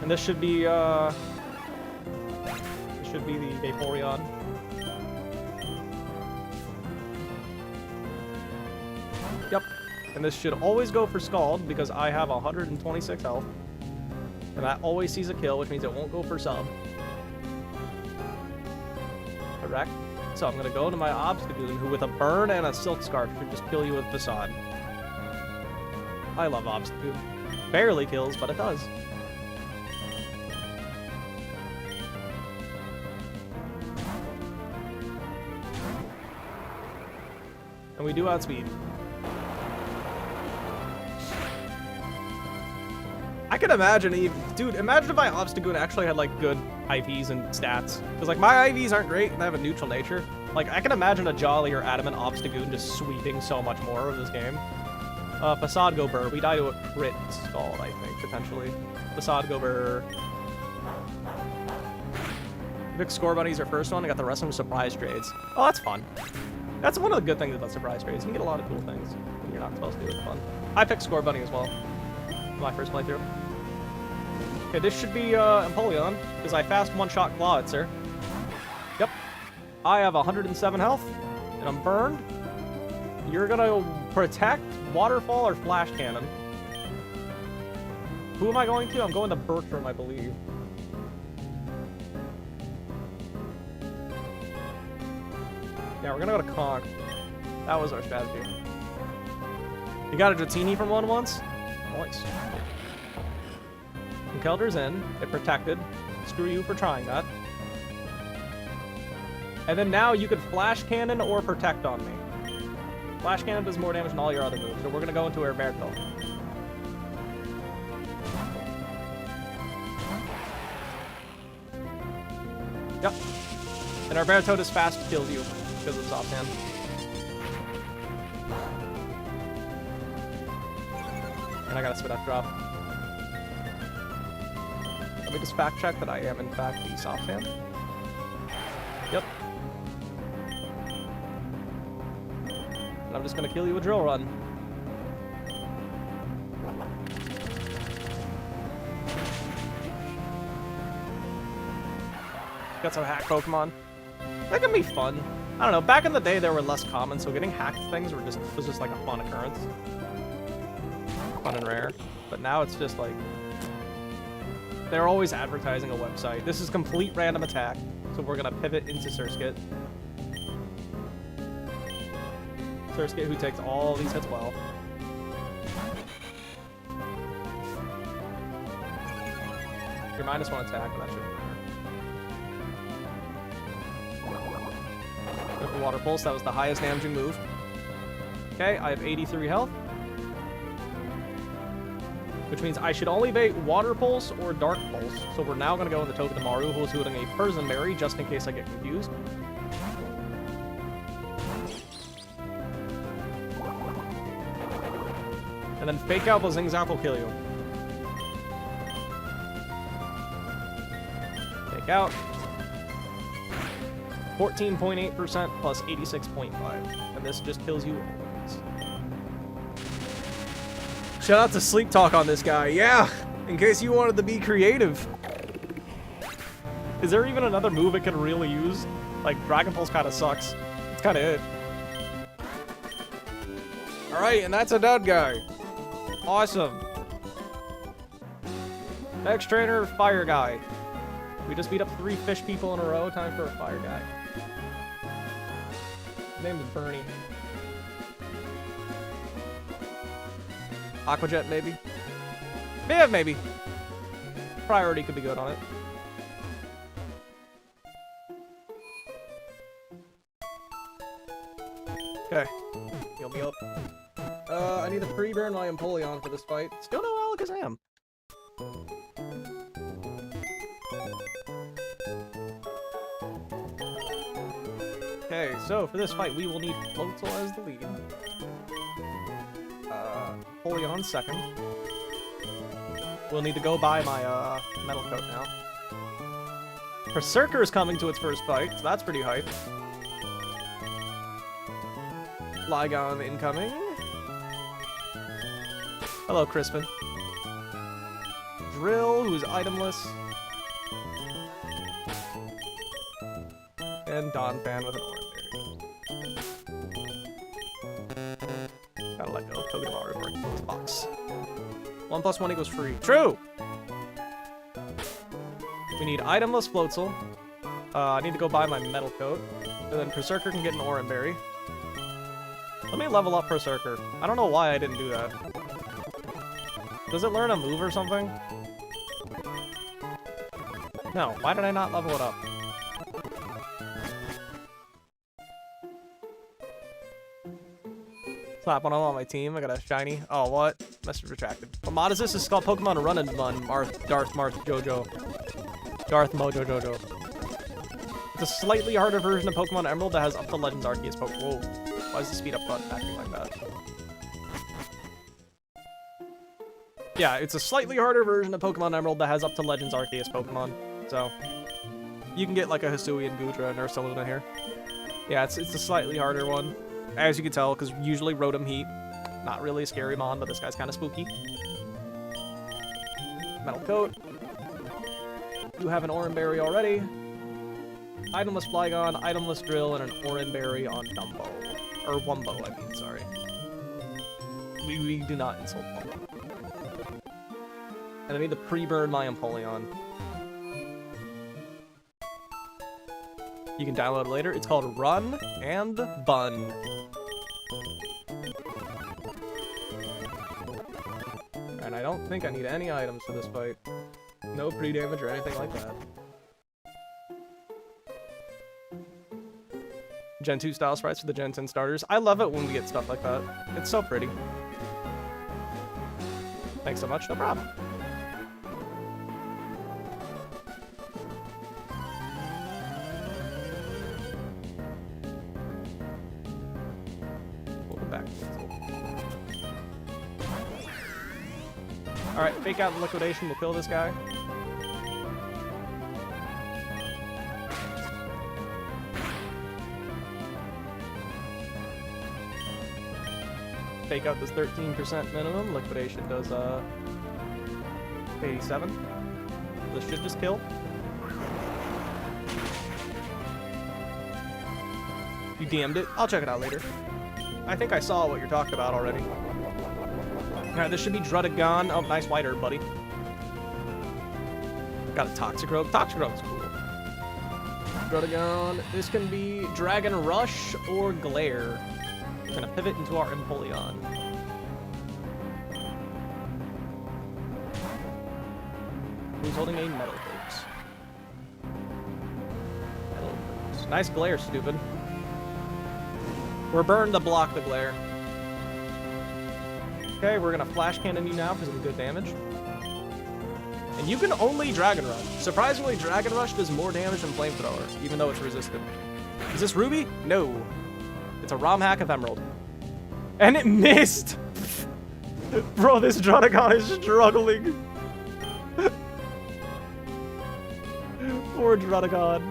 And this should be, the Vaporeon. Yep. And this should always go for Scald, because I have 126 health. And that always sees a kill, which means it won't go for sub. Correct. So I'm gonna go to my Obstagoon, who with a burn and a Silk Scarf should just kill you with Facade. I love Obstagoon. Barely kills, but it does. And we do outspeed. I can imagine, dude, imagine if my Obstagoon actually had, like, good IVs and stats. Because, like, my IVs aren't great, and I have a neutral nature. Like, I can imagine a Jolly or Adamant Obstagoon just sweeping so much more of this game. Facade Go Burr. We die to a crit Scald, I think, potentially. Facade Go Burr. Vic Score Bunny's our first one. I got the rest of them surprise trades. Oh, that's fun. That's one of the good things about surprise trades. You can get a lot of cool things when you're not supposed to. It's fun. I picked Score Bunny as well. My first playthrough. Okay, this should be Empoleon, because I fast one-shot Claw it, sir. Yep. I have 107 health, and I'm burned. You're gonna protect, Waterfall, or Flash Cannon. Who am I going to? I'm going to Bertram, I believe. Yeah, we're gonna go to Conk. That was our strategy. You got a Dratini from one once? Nice. Kelder's in. It protected. Screw you for trying that. And then now you could Flash Cannon or Protect on me. Flash Cannon does more damage than all your other moves, so we're gonna go into our Berto. Yep. And our Berto does fast kills you because of soft hand. And I got a spit up drop. Let me just fact check that I am in fact the soft hand. Yep. And I'm just gonna kill you with Drill Run. Got some hack Pokemon. That can be fun. I don't know, back in the day they were less common, so getting hacked things was just like a fun occurrence. Fun and rare. But now it's just like they're always advertising a website. This is complete random attack, so we're gonna pivot into Surskit. Surskit, who takes all these hits well. Your -1 attack, but that shouldn't matter. Go for Water Pulse, that was the highest damaging move. Okay, I have 83 health. Which means I should only bait Water Pulse or Dark Pulse. So we're now going to go in the Togedemaru, who is doing a Persianberry, just in case I get confused. And then Fake Out Blazingzap will kill you. Fake Out. 14.8% plus 86.5. And this just kills you. Shout out to Sleep Talk on this guy. Yeah, in case you wanted to be creative. Is there even another move it can really use? Like, Dragon Pulse kind of sucks. It's kind of it. Alright, and that's a dead guy. Awesome. Next trainer, Fire Guy. We just beat up 3 fish people in a row. Time for a Fire Guy. His name is Bernie. Aqua Jet, maybe? Yeah, maybe. Priority could be good on it. Okay. Heal me up. I need to pre-burn my Empoleon for this fight. Still no Alakazam. Okay, so for this fight, we will need Floatzel as the lead. Empoleon second. We'll need to go buy my Metal Coat now. Berserker is coming to its first fight, so that's pretty hype. Flygon incoming. Hello, Crispin. Drill, who's itemless. And Donphan with an Oranberry. Gotta let go of Togedemaru before he fills the box. 1 + 1 equals free. True! We need itemless Floatzel. I need to go buy my Metal Coat. And then Berserker can get an Oranberry. Let me level up Berserker. I don't know why I didn't do that. Does it learn a move or something? No, why did I not level it up? Slap one on my team. I got a shiny. Oh, what? Message retracted. What mod is this? This is called Pokemon Run and Run. Darth Mojo Jojo. It's a slightly harder version of Pokemon Emerald that has up to Legends Arceus Pokemon. Whoa. Why is the speed up button acting like that? Yeah, it's a slightly harder version of Pokemon Emerald that has up to Legends Arceus Pokemon. So, you can get like a Hisuian Goodra and Ursaluna here. Yeah, it's a slightly harder one. As you can tell, because usually Rotom Heat. Not really a scary mon, but this guy's kind of spooky. Metal Coat. You have an Oranberry already. Itemless Flygon, itemless Drill, and an Oranberry on Dumbo. Or Wumbo, I mean, sorry. We do not insult Wumbo. And I need to pre-burn my Empoleon. You can download it later. It's called Run and Bun. And I don't think I need any items for this fight. No pre-damage or anything like that. Gen 2 style sprites for the Gen 10 starters. I love it when we get stuff like that. It's so pretty. Thanks so much. No problem. Welcome back. Alright, fake out and liquidation will kill this guy. Fake out does 13% minimum. Liquidation does 87. This should just kill. You DM'd it? I'll check it out later. I think I saw what you're talking about already. Alright, this should be Druddigon. Oh, nice white herb, buddy. Got a Toxicroak. Toxicroak's cool. Druddigon. This can be Dragon Rush or Glare. We're gonna pivot into our Empoleon. Who's holding a Metal Coat? Metal Coat. Nice Glare, stupid. We're burned to block the Glare. Okay, we're gonna Flash Cannon you now for some good damage. And you can only Dragon Rush. Surprisingly, Dragon Rush does more damage than Flamethrower, even though it's resistant. Is this Ruby? No. It's a ROM hack of Emerald. And it missed! Bro, this Druddigon is struggling. Poor Druddigon.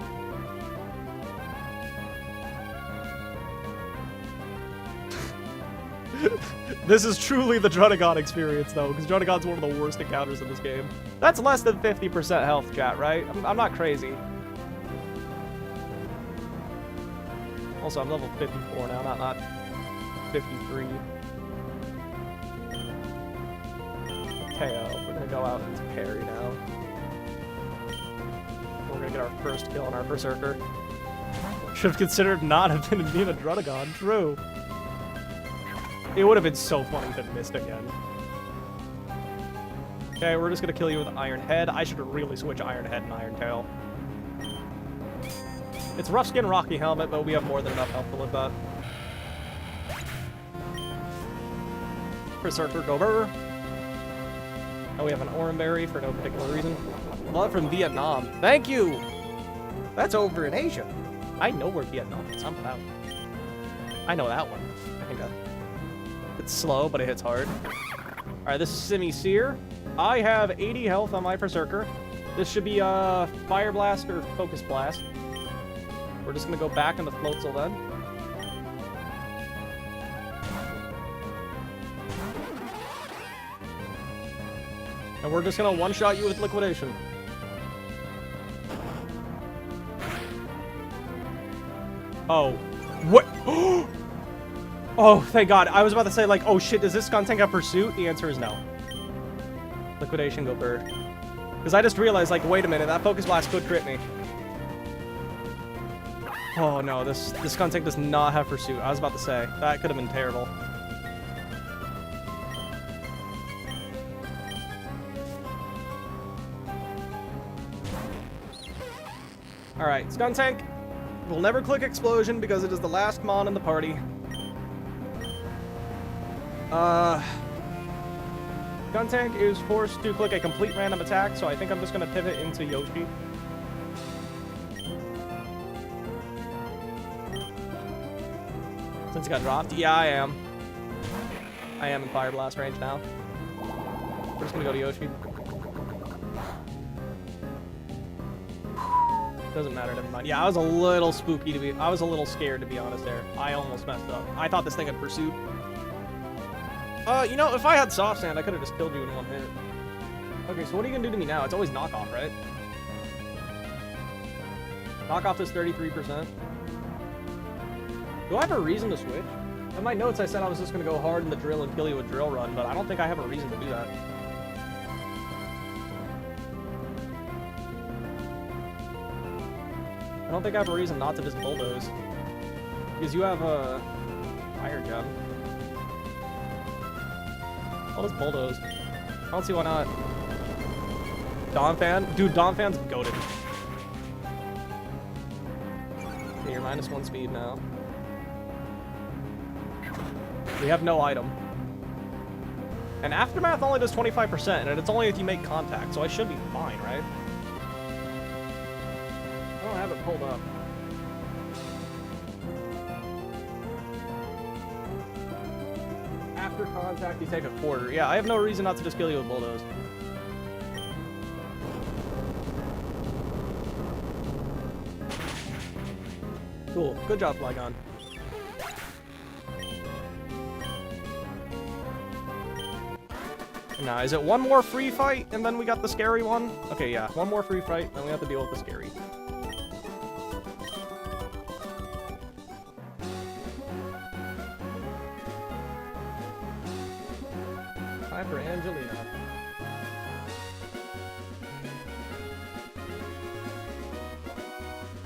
This is truly the Druddigon experience, though, because Druddigon's one of the worst encounters in this game. That's less than 50% health, chat, right? I'm not crazy. Also, I'm level 54 now, not 53. KO. We're gonna go out into parry now. We're gonna get our first kill on our Berserker. Should have considered not have been being a Drudagon. True. It would have been so funny if it missed again. Okay, we're just gonna kill you with Iron Head. I should really switch Iron Head and Iron Tail. It's Rough Skin, Rocky Helmet, but we have more than enough health to live that. Berserker, go burr. And we have an Oranberry for no particular reason. Love from Vietnam. Thank you! That's over in Asia. I know where Vietnam is. I'm proud. I know that one. It's slow, but it hits hard. Alright, this is Semi-Seer. I have 80 health on my Berserker. This should be Fire Blast or Focus Blast. We're just gonna go back in the Floatzel then. And we're just gonna one-shot you with Liquidation. Oh. What? Oh, thank God. I was about to say, like, oh shit, does this Skuntank have Pursuit? The answer is no. Liquidation, go burr. Because I just realized, like, wait a minute, that Focus Blast could crit me. Oh no, this Skuntank does not have Pursuit. I was about to say, that could have been terrible. Alright, Skuntank will never click Explosion because it is the last Mon in the party. Skuntank is forced to click a complete random attack, so I think I'm just going to pivot into Yoshi. Since it got dropped? Yeah, I am. I am in Fire Blast range now. We're just going to go to Yoshi. Doesn't matter, never mind. Yeah, I was a little spooky to be... I was a little scared, to be honest, there. I almost messed up. I thought this thing had Pursuit. You know, if I had Soft Sand, I could have just killed you in one hit. Okay, so what are you gonna do to me now? It's always Knockoff, right? Knockoff is 33%. Do I have a reason to switch? In my notes, I said I was just gonna go hard in the drill and kill you with Drill Run, but I don't think I have a reason to do that. I don't think I have a reason not to just Bulldoze. Because you have a Fire Gem. I'll just Bulldoze. I don't see why not. Donphan? Dude, Donphan's goated. Okay, you're -1 speed now. We have no item. And Aftermath only does 25%, and it's only if you make contact, so I should be fine, right? I don't have it pulled up. After contact, you take a quarter. Yeah, I have no reason not to just kill you with Bulldoze. Cool. Good job, Flygon. Now, is it one more free fight, and then we got the scary one? Okay, yeah. One more free fight, then we have to deal with the scary. Time for Angelina.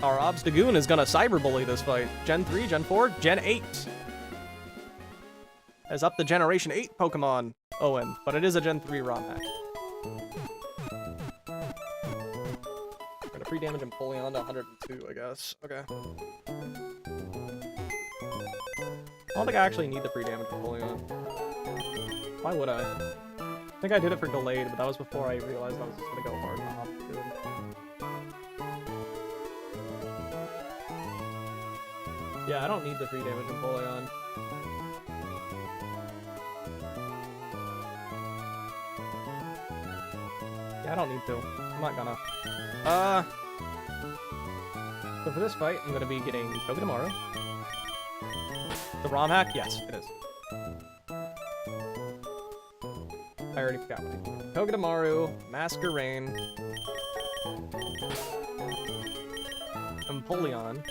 Our Obstagoon is gonna cyberbully this fight. Gen 3, Gen 4, Gen 8. As up the Generation 8 Pokemon. Owen, but it is a Gen 3 ROM hack. We're gonna free damage Empoleon to 102, I guess. Okay. I don't think I actually need the free damage Empoleon. Why would I? I think I did it for delayed, but that was before I realized I was just gonna go hard on Obstagoon. Yeah, I don't need the free damage Empoleon. I don't need to. I'm not gonna. So for this fight, I'm gonna be getting Togedemaru. The ROM hack? Yes, it is. I already forgot one. Togedemaru, Masquerain, Empoleon,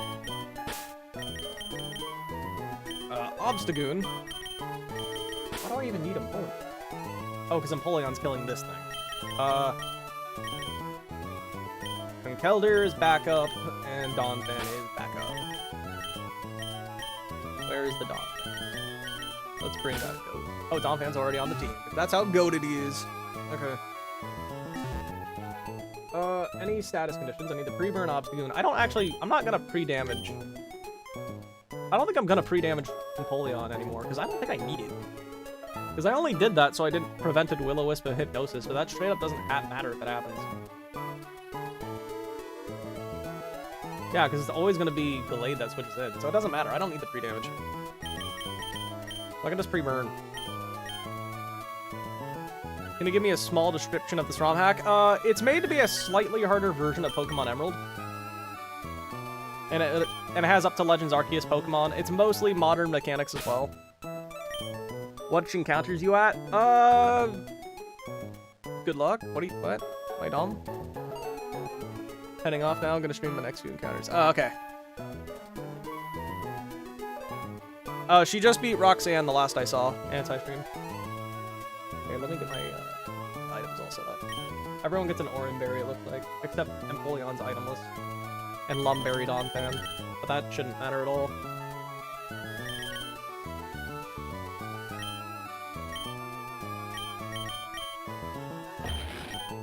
Obstagoon. Why do I even need Empoleon? Oh, because Empoleon's killing this thing. Conkeldurr is back up, and Donphan is back up. Where is the Donphan? Let's bring that goat. Oh, Donphan's already on the team. That's how goated he is. Okay. Any status conditions? I need the pre-burn Obstagoon. I'm not gonna pre-damage. I don't think I'm gonna pre-damage Empoleon anymore, because I don't think I need it. Because I only did that so I didn't prevented Will-O-Wisp and Hypnosis, so that straight up doesn't matter if it happens. Yeah, because it's always gonna be Gallade that switches in, so it doesn't matter. I don't need the pre-damage. So I can just pre-burn. Can you give me a small description of this ROM hack? It's made to be a slightly harder version of Pokemon Emerald. And it has up to Legends Arceus Pokemon. It's mostly modern mechanics as well. What encounters you at? Good luck. What? Am I dumb? Heading off now. I'm gonna stream the next few encounters. Oh, okay. She just beat Roxanne the last I saw. Anti-stream. Okay, let me get my items all set up. Everyone gets an Oran Berry, it looks like. Except Empoleon's itemless. And Lumberry Donphan. But that shouldn't matter at all.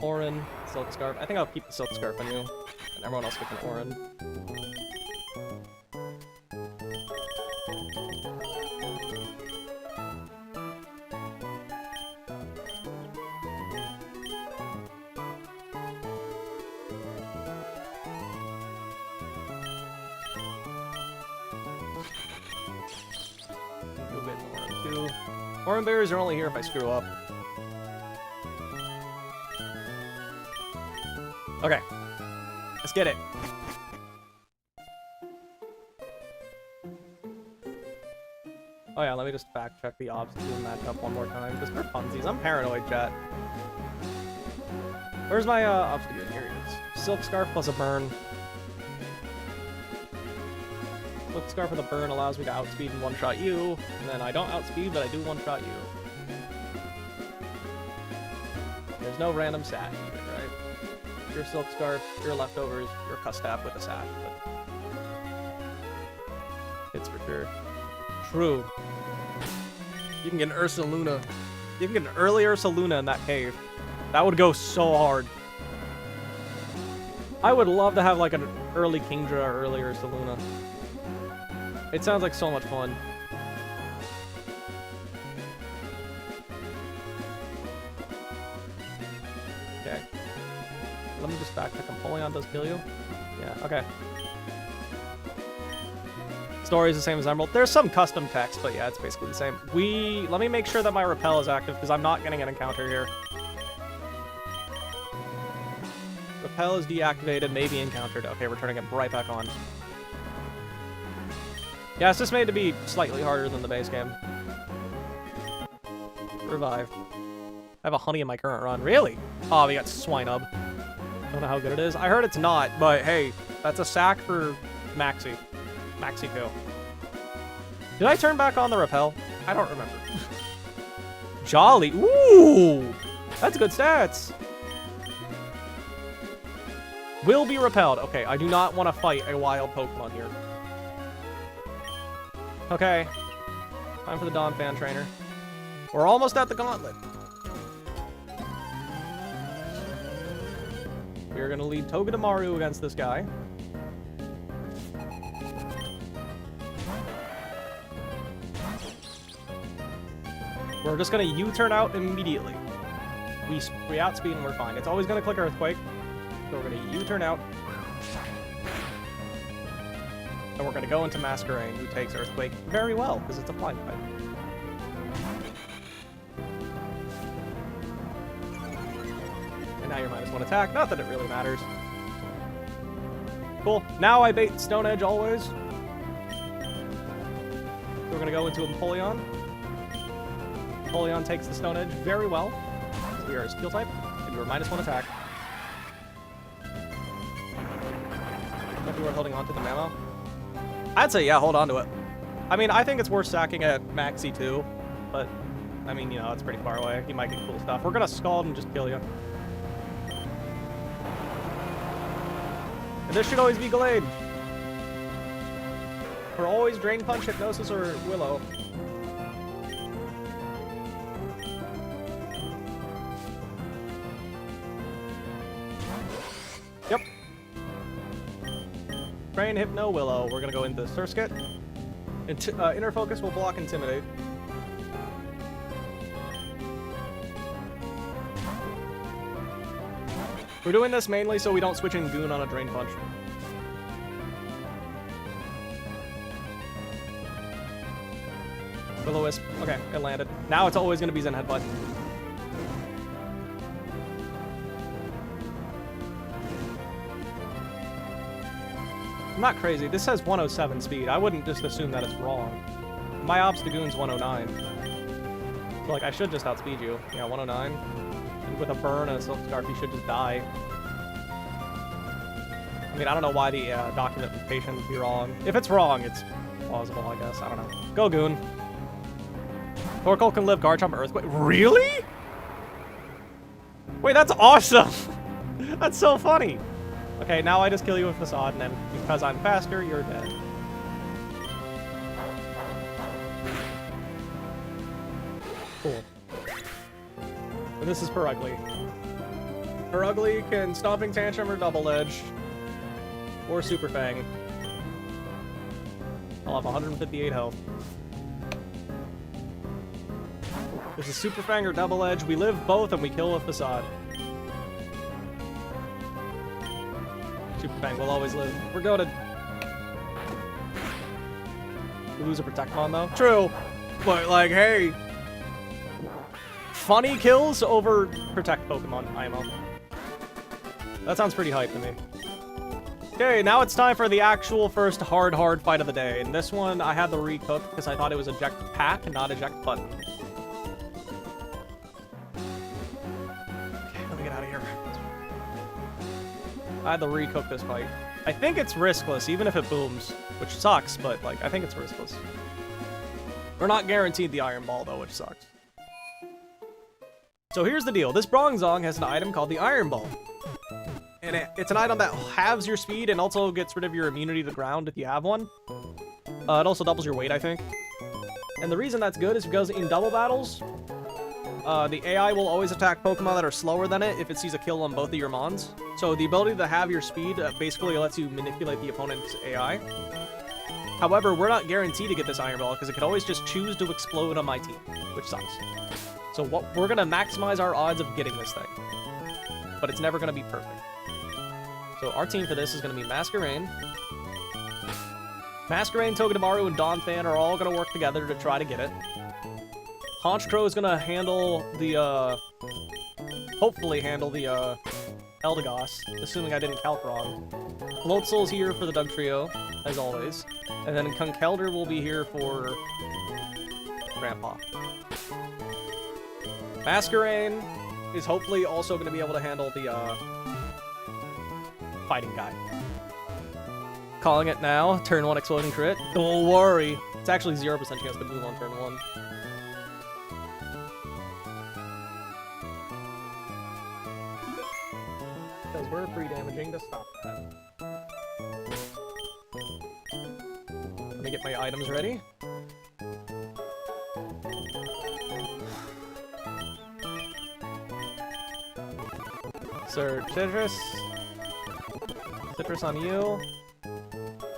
Oran, Silk Scarf. I think I'll keep the Silk Scarf on you. And everyone else gets an Oran. Oran Berries are only here if I screw up. Okay. Let's get it. Oh yeah, let me just fact check the Obstagoon matchup one more time, just for funsies. I'm paranoid, chat. Where's my Obstagoon? Here it is. Silk Scarf plus a burn. Silk Scarf with a burn allows me to outspeed and one-shot you, and then I don't outspeed, but I do one-shot you. There's no random sash, right? Your Silk Scarf, your leftovers, your Custap with a sash, but it's for sure. True. You can get an Ursaluna. You can get an early Ursaluna in that cave. That would go so hard. I would love to have like an early Kingdra or early Ursaluna. It sounds like so much fun. Okay. Let me just backtrack. Empoleon does kill you? Yeah, okay. Story is the same as Emerald. There's some custom text, but yeah, it's basically the same. Let me make sure that my Repel is active, because I'm not getting an encounter here. Repel is deactivated, maybe encountered. Okay, we're turning it right back on. Yeah, it's just made to be slightly harder than the base game. Revive. I have a honey in my current run. Really? Oh, we got Swinub. Don't know how good it is. I heard it's not, but hey, that's a sack for Maxi. Maxi kill. Did I turn back on the Repel? I don't remember. Jolly. Ooh! That's good stats. Will be repelled. Okay, I do not want to fight a wild Pokemon here. Okay. Time for the Donphan trainer. We're almost at the Gauntlet. We're going to lead Togedemaru against this guy. We're just going to U-turn out immediately. We outspeed and we're fine. It's always going to click Earthquake. So we're going to U-turn out. And we're going to go into Masquerain, who takes Earthquake very well, because it's a flying type. And now you're -1 attack. Not that it really matters. Cool. Now I bait Stone Edge always. So we're going to go into Empoleon. Empoleon takes the Stone Edge very well. So we are a Steel type, and we're -1 attack. If you were holding on to the Mamo, I'd say yeah, hold on to it. I mean, I think it's worth sacking at Maxi too, but I mean, you know, it's pretty far away. You might get cool stuff. We're gonna scald and just kill you. And this should always be Gallade. We're always Drain Punch, Hypnosis, or Willow. Yep. Drain, Hypno, Willow. We're gonna go into Surskit. Inner Focus will block Intimidate. We're doing this mainly so we don't switch in Goon on a Drain Punch. Will-O-Wisp. Okay, it landed. Now it's always going to be Zen Headbutt. I'm not crazy. This says 107 speed. I wouldn't just assume that it's wrong. My Obstagoon's 109. So, like, I should just outspeed you. Yeah, 109. And with a burn and a Silk Scarf, you should just die. I mean, I don't know why the documentation would be wrong. If it's wrong, it's plausible, I guess. I don't know. Go, Goon. Torkoal can live Garchomp Earthquake. Really? Wait, that's awesome! That's so funny. Okay, now I just kill you with Facade, and then because I'm faster, you're dead. Cool. And this is Perugly. Perugly can Stomping Tantrum or Double Edge. Or Super Fang. I'll have 158 health. There's a Super Fang or Double Edge. We live both and we kill with Facade. Super Fang will always live. We're goated. We lose a Protectmon though. True. But like, hey. Funny kills over Protect Pokemon IMO. That sounds pretty hype to me. Okay, now it's time for the actual first hard fight of the day. And this one, I had the recook because I thought it was eject pack, not eject button. Okay, let me get out of here. I had to recook this fight. I think it's riskless, even if it booms, which sucks, but like, I think it's riskless. We're not guaranteed the Iron Ball though, which sucks. So here's the deal. This Bronzong has an item called the Iron Ball. And it's an item that halves your speed and also gets rid of your immunity to the ground if you have one. It also doubles your weight, I think. And the reason that's good is because in double battles, the AI will always attack Pokemon that are slower than it if it sees a kill on both of your Mons. So the ability to have your speed basically lets you manipulate the opponent's AI. However, we're not guaranteed to get this Iron Ball because it could always just choose to explode on my team, which sucks. So we're going to maximize our odds of getting this thing. But it's never going to be perfect. So our team for this is going to be Masquerain. Masquerain, Togedemaru, and Donphan are all going to work together to try to get it. Honchkrow is going to handle the, hopefully handle the, Eldegoss, assuming I didn't calc wrong. Floatzel's here for the Dugtrio, as always. And then Conkeldurr will be here for Grandpa. Masquerain is hopefully also going to be able to handle the, fighting guy. Calling it now. Turn 1 exploding crit. Don't worry. It's actually 0% chance to move on turn 1. Because we're free damaging to stop that. Let me get my items ready. Sir Citrus. Citrus on you.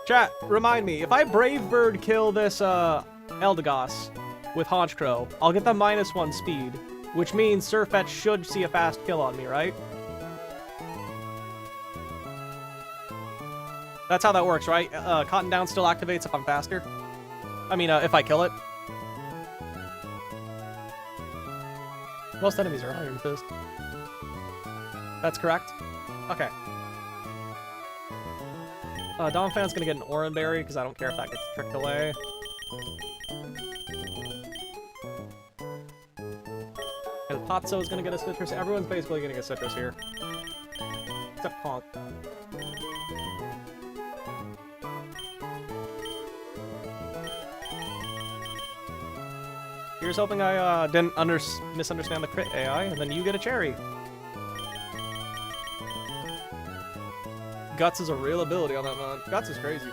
Chat, remind me, if I Brave Bird kill this Eldegoss with Honchkrow, I'll get the -1 speed, which means Surfetch should see a fast kill on me, right? That's how that works, right? Cotton Down still activates if I'm faster. I mean, if I kill it. Most enemies are Iron Fist. That's correct. Okay. Donphan's gonna get an Oran Berry, because I don't care if that gets tricked away. And Patso's gonna get a Citrus. Everyone's basically getting a Citrus here. Except Conk. Here's hoping I didn't misunderstand the crit AI, and then you get a cherry. Guts is a real ability on that mon. Guts is crazy.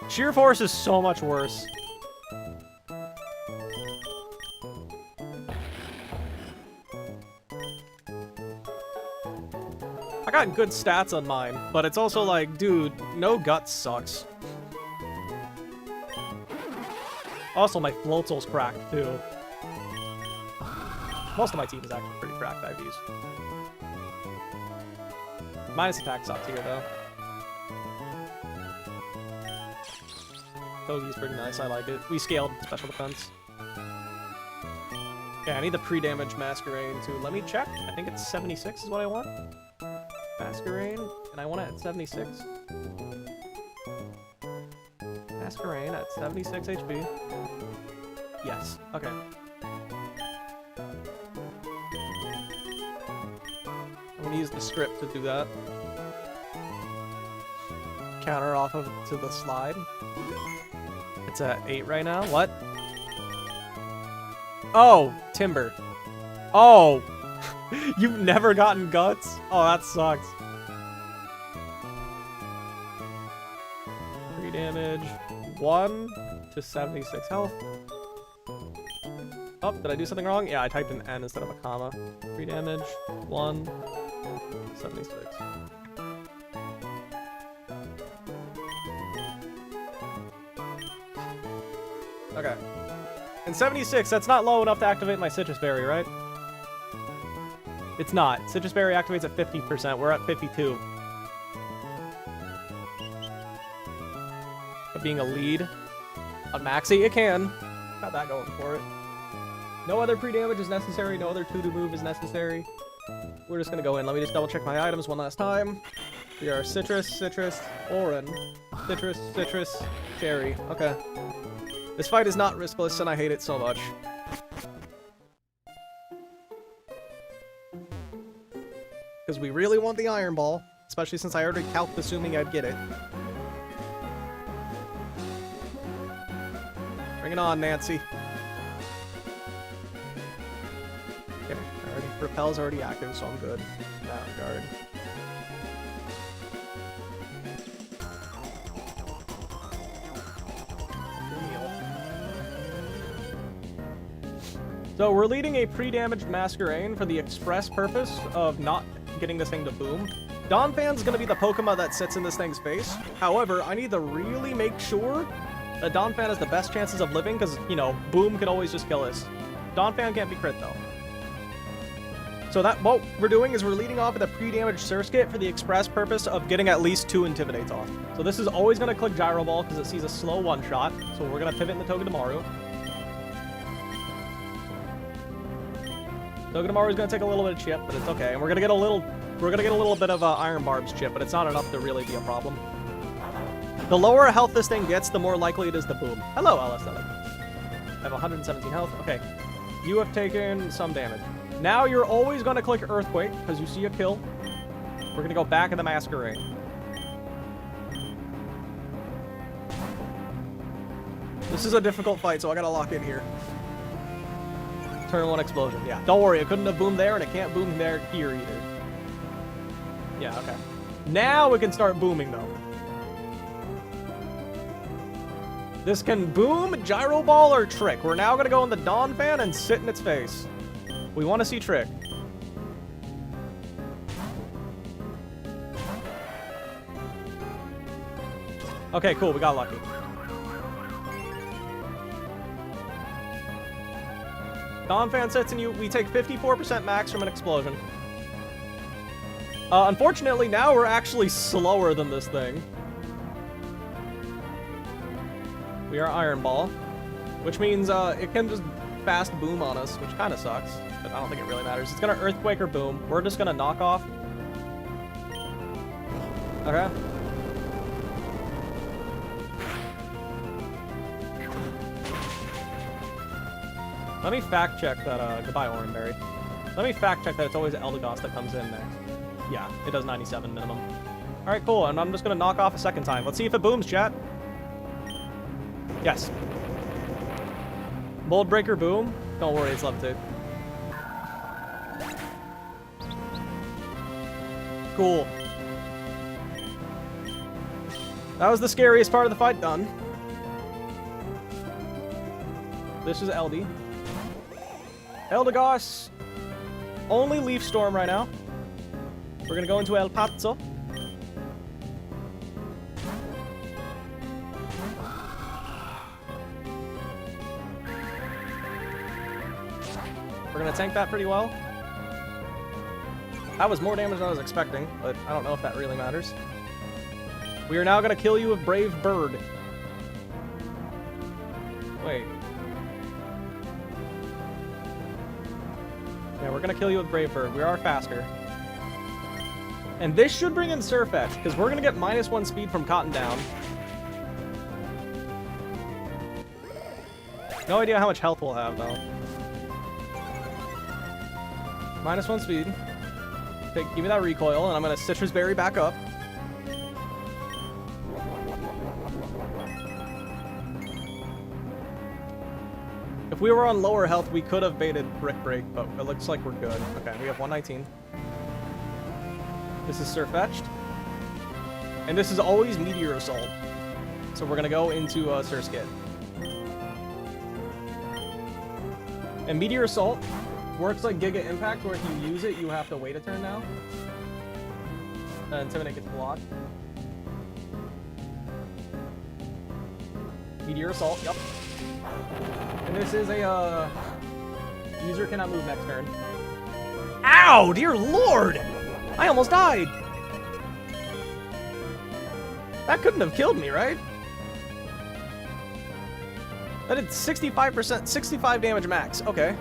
Sheer Force is so much worse. I got good stats on mine, but it's also like, dude, no Guts sucks. Also, my Floatzel's cracked, too. Most of my team is actually pretty cracked IVs. Minus attack top tier, though. Toge's pretty nice, I like it. We scaled special defense. Yeah, I need the pre-damage Masquerain, too. Let me check. I think it's 76 is what I want. Masquerain, and I want it at 76. Masquerain at 76 HP. Yes, okay. I'm gonna use the script to do that. Counter off of to the slide. It's at 8 right now. What? Oh, Timber. Oh! You've never gotten Guts? Oh, that sucks. Free damage. 1 to 76 health. Oh, did I do something wrong? Yeah, I typed an N instead of a comma. Free damage. 1. 76. Okay. And 76, that's not low enough to activate my Citrus Berry, right? It's not. Citrus Berry activates at 50%. We're at 52. But being a lead on Maxi, it can. Got that going for it. No other pre-damage is necessary. No other 2-2 move is necessary. We're just gonna go in. Let me just double check my items one last time. We are Citrus, Citrus, Oran. Citrus, Citrus, Cherry. Okay. This fight is not riskless, and I hate it so much. Because we really want the Iron Ball, especially since I already calced assuming I'd get it. Bring it on, Nancy. Okay, already. Repel's already active, so I'm good. Guard. So we're leading a pre-damaged Masquerain for the express purpose of not getting this thing to boom. Donphan's gonna be the Pokemon that sits in this thing's face. However, I need to really make sure that Donphan has the best chances of living, because, you know, boom could always just kill us. Donphan can't be crit, though. So that what we're doing is we're leading off with a pre-damaged Surskit for the express purpose of getting at least 2 Intimidates off. So this is always gonna click Gyro Ball because it sees a slow one-shot. So we're gonna pivot in the Togedemaru. Togedemaru is gonna take a little bit of chip, but it's okay. And we're gonna get a little bit of Iron Barb's chip, but it's not enough to really be a problem. The lower health this thing gets, the more likely it is to boom. Hello, LSL. I have 117 health. Okay, you have taken some damage. Now you're always gonna click Earthquake because you see a kill. We're gonna go back in the Masquerain. This is a difficult fight, so I gotta lock in here. Turn 1 explosion. Yeah, don't worry, it couldn't have boomed there, and it can't boom there here either. Yeah, okay. Now we can start booming, though. This can boom, Gyro Ball, or Trick. We're now going to go in the Donphan and sit in its face. We want to see Trick. Okay, cool, we got lucky. Donphan sits in you. We take 54% max from an explosion. Unfortunately, now we're actually slower than this thing. We are Iron Ball, which means it can just fast boom on us, which kind of sucks, but I don't think it really matters. It's gonna Earthquake or boom. We're just gonna knock off. Okay. Let me fact check that, goodbye Oranberry. Let me fact check that it's always Eldegoss that comes in next. Yeah, it does 97 minimum. Alright, cool, and I'm just gonna knock off a second time. Let's see if it booms, chat. Yes. Mold Breaker, boom. Don't worry, it's level 2. Cool. That was the scariest part of the fight done. This is LD. Eldegoss. Only Leaf Storm right now. We're gonna go into El Pazzo. We're gonna tank that pretty well. That was more damage than I was expecting, but I don't know if that really matters. We are now gonna kill you with Brave Bird. Wait. Yeah, we're gonna kill you with Brave Bird. We are faster. And this should bring in Surf Edge, because we're gonna get -1 speed from Cotton Down. No idea how much health we'll have, though. -1 speed. Okay, give me that recoil, and I'm gonna Citrus Berry back up. If we were on lower health, we could have baited Brick Break, but it looks like we're good. Okay, we have 119. This is Surfetched. And this is always Meteor Assault. So we're gonna go into Surskit. And Meteor Assault works like Giga Impact, where if you use it, you have to wait a turn now. Intimidate gets blocked. Meteor Assault, yep. And this is a, user cannot move next turn. Ow! Dear Lord! I almost died! That couldn't have killed me, right? That did 65%, 65 damage max. Okay.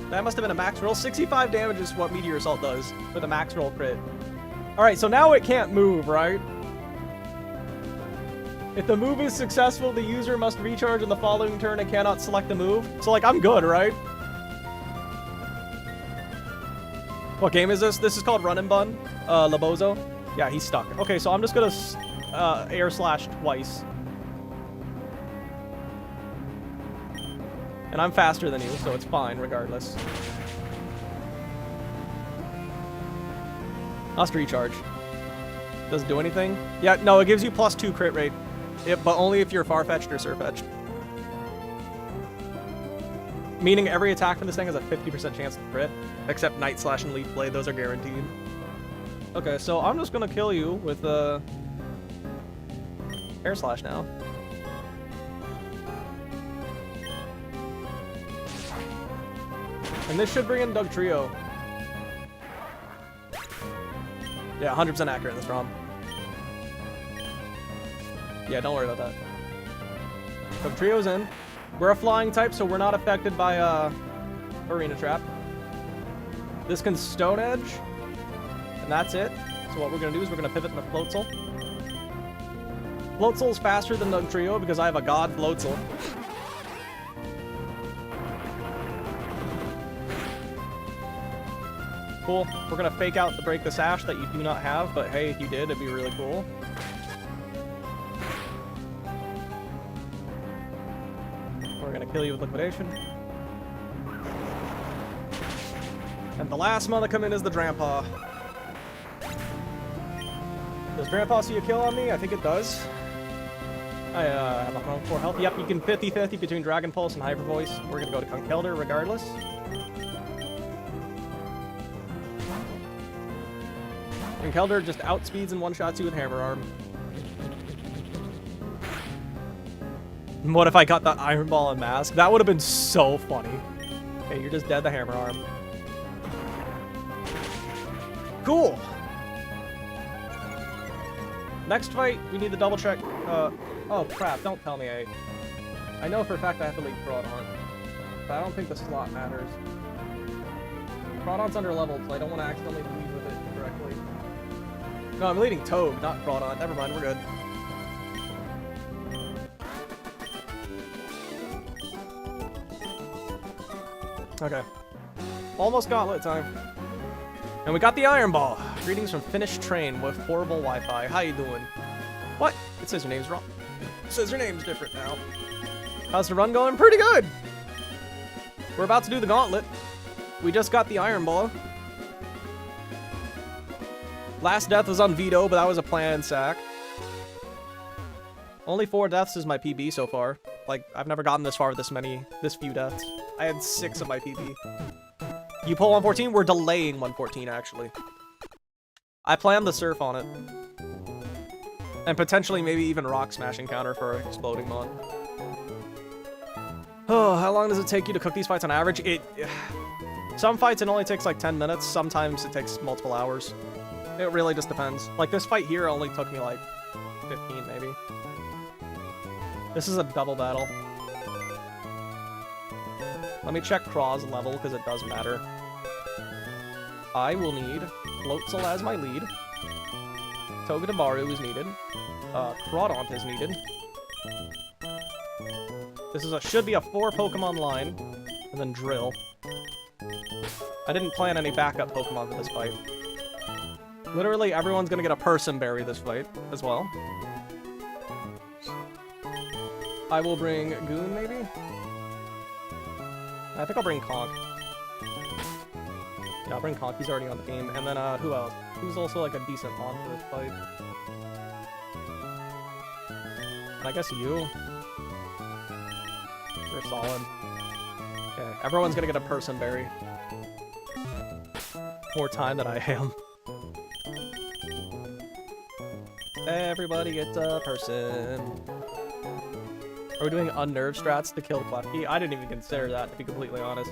That must have been a max roll. 65 damage is what Meteor Assault does with a max roll crit. Alright, so now it can't move, right? If the move is successful, the user must recharge in the following turn and cannot select the move. So, like, I'm good, right? What game is this? This is called Run and Bun. Labozo. Yeah, he's stuck. Okay, so I'm just gonna air slash twice. And I'm faster than you, so it's fine regardless. Must recharge. Does it do anything? Yeah, no, it gives you +2 crit rate. But only if you're Farfetch'd or Surfetch'd. Meaning every attack from this thing has a 50% chance to crit. Except Night Slash and Leaf Blade, those are guaranteed. Okay, so I'm just gonna kill you with Air Slash now. And this should bring in Doug Trio. Yeah, 100% accurate in this ROM. Yeah, don't worry about that. Doug Trio's in. We're a flying type, so we're not affected by Arena Trap. This can Stone Edge, and that's it. So what we're gonna do is we're gonna pivot into Floatzel. Floatzel's faster than Doug Trio because I have a God Floatzel. Cool. We're gonna fake out the Break the Sash that you do not have, but hey, if you did, it'd be really cool. We're gonna kill you with Liquidation. And the last one to come in is the Drampa. Does Drampa see a kill on me? I think it does. I have 104 health. Yep, you can 50-50 between Dragon Pulse and Hyper Voice. We're gonna go to Conkeldurr regardless. Conkeldurr just outspeeds and one-shots you with Hammer Arm. What if I got the Iron Ball and Mask? That would have been so funny. Okay, you're just dead the Hammer Arm. Cool! Next fight, we need to double check, oh crap, don't tell me I know for a fact I have to lead Crawdaunt, but I don't think the slot matters. Crawdaunt's under leveled, so I don't want to accidentally lead with it correctly. No, I'm leading Toad, not Crawdaunt. Never mind, we're good. Okay. Almost Gauntlet time. And we got the Iron Ball. Greetings from Finnish train with horrible Wi-Fi. How you doing? What? It says your name's wrong. It says your name's different now. How's the run going? Pretty good. We're about to do the gauntlet. We just got the Iron Ball. Last death was on Vito, but that was a planned sack. Only 4 deaths is my PB so far. Like, I've never gotten this far with this few deaths. I had 6 of my PB. You pull 114? We're delaying 114, actually. I plan to surf on it. And potentially maybe even rock smash encounter for exploding mon. Oh, how long does it take you to cook these fights on average? Some fights it only takes like 10 minutes. Sometimes it takes multiple hours. It really just depends. Like this fight here only took me like 15 maybe. This is a double battle. Let me check Craw's level because it does matter. I will need Floatzel as my lead. Togedemaru is needed. Crawdaunt is needed. This is should be a 4 Pokemon line, and then Drill. I didn't plan any backup Pokemon for this fight. Literally everyone's gonna get a Person Berry this fight as well. I will bring Goon maybe. I think I'll bring Conk. Yeah, I'll bring Conk. He's already on the game. And then who else? Who's also like a decent mon for this fight? I guess you. You're solid. Okay, everyone's gonna get a Person Berry. More time than I am. Everybody gets a person. Are we doing unnerve strats to kill Klefki? I didn't even consider that, to be completely honest.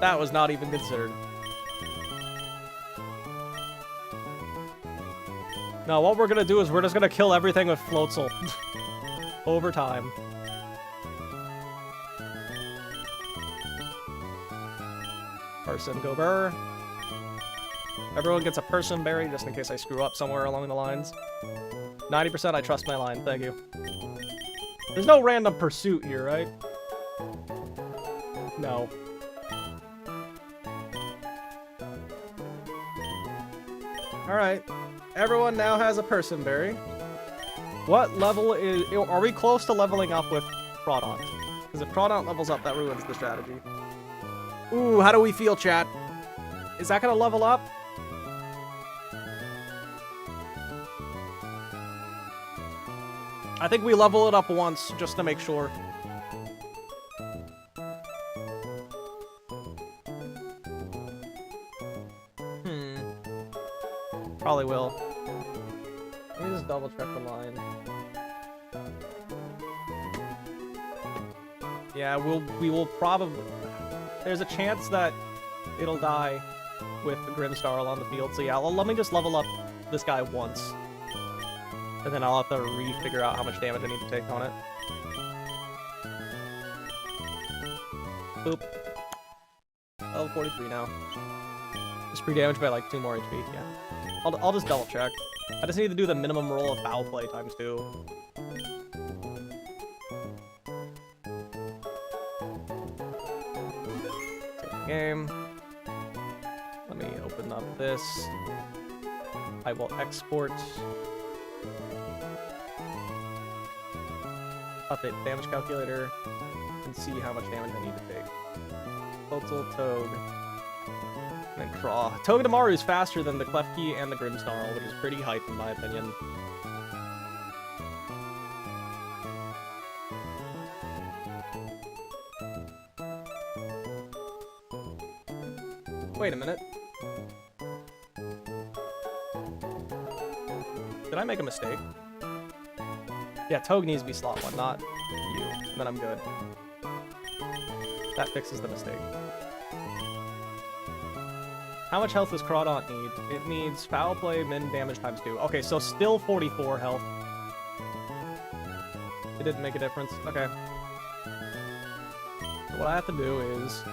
That was not even considered. No, what we're gonna do is we're just gonna kill everything with Floatzel. Over time. Person go burr. Everyone gets a Person Berry just in case I screw up somewhere along the lines. 90% I trust my line, thank you. There's no random pursuit here, right? No. Alright. Everyone now has a Person Berry. What level is... Are we close to leveling up with Crawdaunt? Because if Crawdaunt levels up, that ruins the strategy. Ooh, how do we feel, chat? Is that gonna level up? I think we level it up once, just to make sure. Probably will. Let me just double check the line. Yeah, we will probably... There's a chance that it'll die with the Grimmsnarl on the field, so yeah, let me just level up this guy once. And then I'll have to re-figure out how much damage I need to take on it. Boop. Level 43 now. Just pre-damaged by like 2 more HP, yeah. I'll just double check. I just need to do the minimum roll of foul play times 2. Take the game. Let me open up this. I will export. Update the damage calculator and see how much damage I need to take. Floatzel, Toad, and then Craw. Togedemaru is faster than the Klefki and the Grimmsnarl, which is pretty hype in my opinion. Wait a minute. Did I make a mistake? Yeah, Toad needs to be slot 1, not you. And then I'm good. That fixes the mistake. How much health does Crawdaunt need? It needs foul play, min damage times 2. Okay, so still 44 health. It didn't make a difference. Okay. So what I have to do is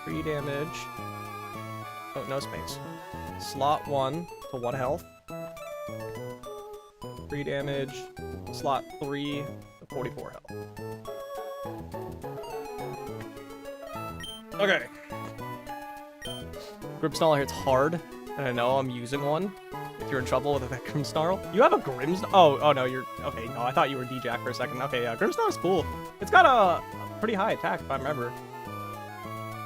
3 damage. Oh, no space. Slot 1 to 1 health. 3 damage. Slot 3 to 44 health. Okay. Grimmsnarl hits hard, and I know I'm using one. If you're in trouble with a Grimmsnarl. You have a Grimmsnarl? Oh, no, you're... Okay, no, I thought you were D-Jack for a second. Okay, yeah, Grimmsnarl's cool. It's got a pretty high attack, if I remember.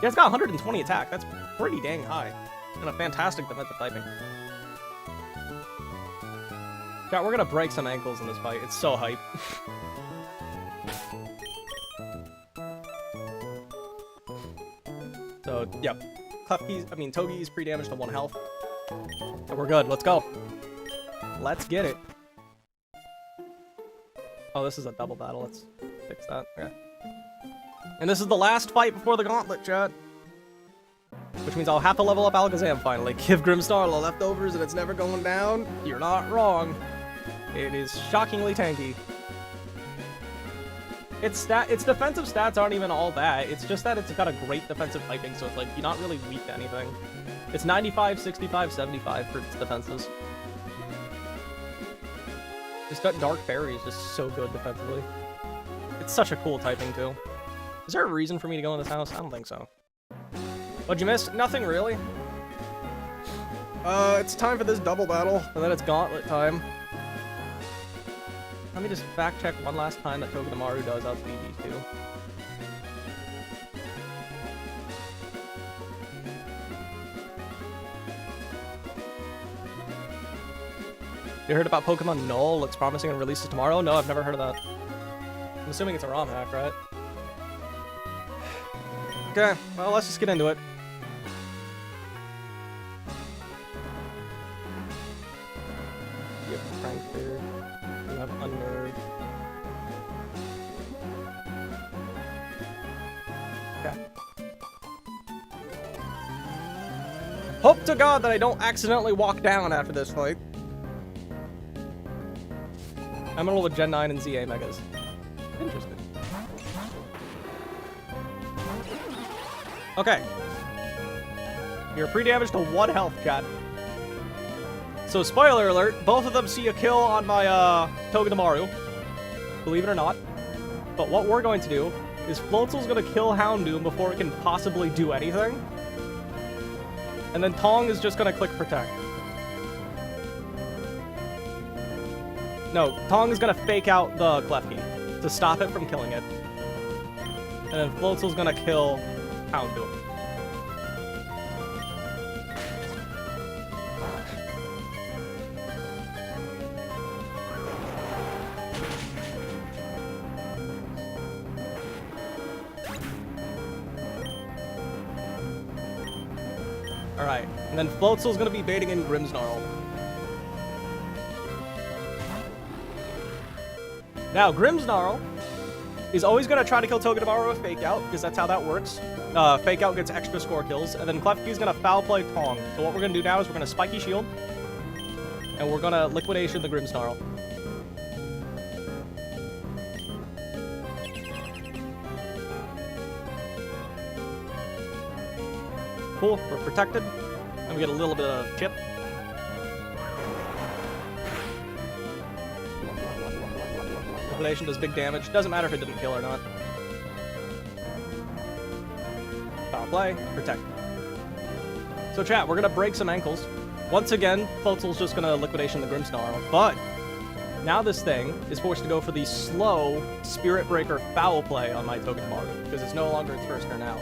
Yeah, it's got 120 attack. That's pretty dang high. And a fantastic defensive typing. Yeah, we're gonna break some ankles in this fight. It's so hype. So, yep. Toge's pre-damage to 1 health. And we're good. Let's go. Let's get it. Oh, this is a double battle. Let's fix that. Okay. And this is the last fight before the Gauntlet, chat. Which means I'll have to level up Alakazam finally. Give Grimmsnarl leftovers and it's never going down. You're not wrong. It is shockingly tanky. Its defensive stats aren't even all that. It's just that it's got a great defensive typing, so it's like you're not really weak to anything. It's 95, 65, 75 for its defenses. Just got Dark Fairy is just so good defensively. It's such a cool typing too. Is there a reason for me to go in this house? I don't think so. What'd you miss? Nothing really. It's time for this double battle, and then it's Gauntlet time. Let me just fact check one last time that Togedemaru does outspeed these two. You heard about Pokemon Null? Looks promising and releases tomorrow? No, I've never heard of that. I'm assuming it's a ROM hack, right? Okay, well, let's just get into it. You have Prankster. You have Unnerved. Okay. Hope to God that I don't accidentally walk down after this fight. I'm gonna roll with Gen 9 and ZA Megas. Interesting. Okay. You're pre-damaged to 1 health, chat. So, spoiler alert, both of them see a kill on my, Togedemaru. Believe it or not. But what we're going to do is Floatzel's gonna kill Houndoom before it can possibly do anything. And then Tong is just gonna click Protect. No, Tong is gonna fake out the Klefki to stop it from killing it. And then Floatzel's gonna kill Houndoom. Alright, and then Floatzel's gonna be baiting in Grimmsnarl. Now, Grimmsnarl is always going to try to kill Togedemaru with Fake Out, because that's how that works. Fake Out gets extra score kills, and then Klefki's going to Foul Play Tong. So what we're going to do now is we're going to Spiky Shield, and we're going to Liquidation the Grimmsnarl. Cool, we're protected, and we get a little bit of chip. Liquidation does big damage. Doesn't matter if it didn't kill or not. Foul play, protect. So chat, we're gonna break some ankles. Once again, Floatzel's just gonna Liquidation the Grimmsnarl, but now this thing is forced to go for the slow Spirit Breaker Foul Play on my Togedemaru, because it's no longer its first turn out.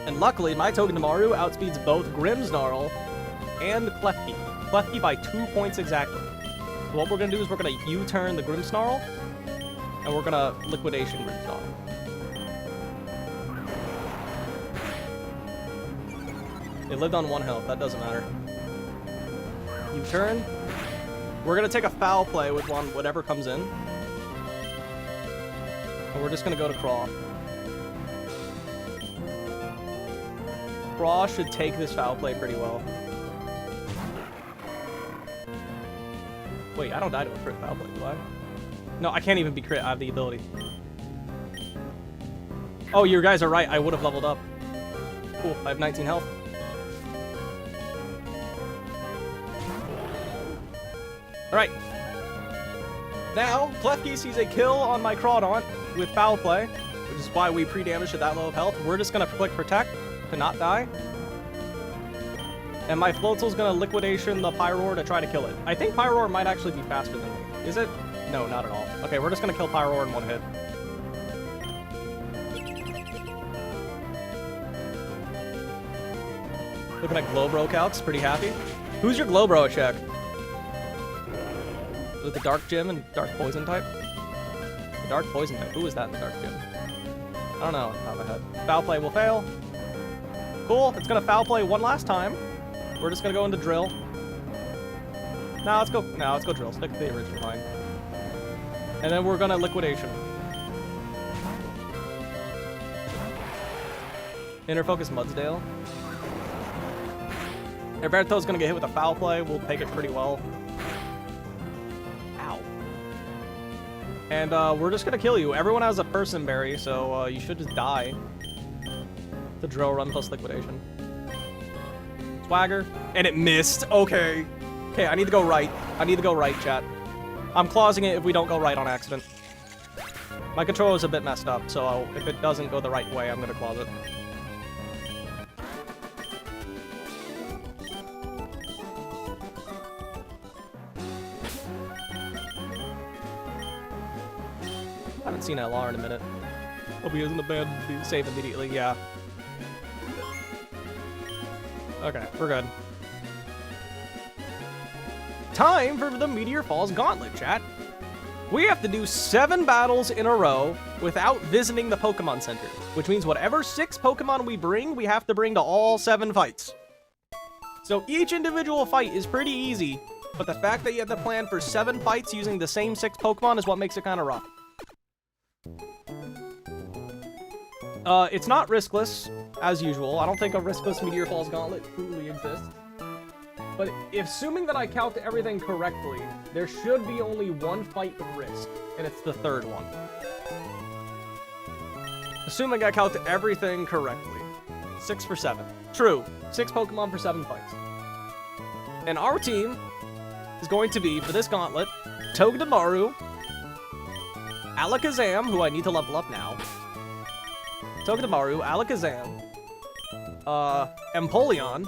And luckily, my Togedemaru outspeeds both Grimmsnarl and Klefki. Klefki by 2 points exactly. So what we're gonna do is we're gonna U-turn the Grimmsnarl, and we're gonna Liquidation Grimmsnarl. They lived on 1 health, that doesn't matter. U-turn. We're gonna take a Foul Play with whatever comes in. And we're just gonna go to Craw. Craw should take this Foul Play pretty well. Wait, I don't die to a crit Foul Play, do I? No, I can't even be crit. I have the ability. Oh, you guys are right. I would have leveled up. Cool. I have 19 health. Alright. Now, Klefki sees a kill on my Crawdaunt with Foul Play, which is why we pre-damaged at that low of health. We're just going to click Protect to not die. And my Floatzel's gonna liquidation the Pyroar to try to kill it. I think Pyroar might actually be faster than me. Is it? No, not at all. Okay, we're just gonna kill Pyroar in one hit. Looking at Glowbro calcs, pretty happy. Who's your Glowbro check? With the Dark Gym and Dark Poison type? The Dark Poison type. Who is that in the Dark Gym? I don't know off the top of my head. Foul Play will fail. Cool. It's gonna Foul Play one last time. We're just gonna go into Drill. No, let's go Drill. Stick to the original line. And then we're gonna Liquidation. Inner Focus Mudsdale. Herberto's gonna get hit with a Foul Play. We'll take it pretty well. Ow. And we're just gonna kill you. Everyone has a Person Berry, so you should just die. The Drill Run plus Liquidation. Swagger. And it missed. Okay. Okay, I need to go right. I need to go right, chat. I'm clausing it if we don't go right on accident. My controller's a bit messed up, so if it doesn't go the right way, I'm gonna clause it. I haven't seen LR in a minute. Hope he isn't a bad save immediately. Yeah. Okay, we're good. Time for the Meteor Falls Gauntlet, chat. We have to do 7 battles in a row without visiting the Pokemon Center, which means whatever 6 Pokemon we bring, we have to bring to all 7 fights. So each individual fight is pretty easy, but the fact that you have to plan for 7 fights using the same 6 Pokemon is what makes it kind of rough. It's not riskless, as usual. I don't think a riskless Meteor Falls Gauntlet truly exists. But assuming that I count everything correctly, there should be only 1 fight with risk, and it's the 3rd one. Assuming I count everything correctly. 6 for 7. True. 6 Pokemon for 7 fights. And our team is going to be, for this gauntlet, Togedemaru, Alakazam, who I need to level up now, Togedemaru, Alakazam, Empoleon,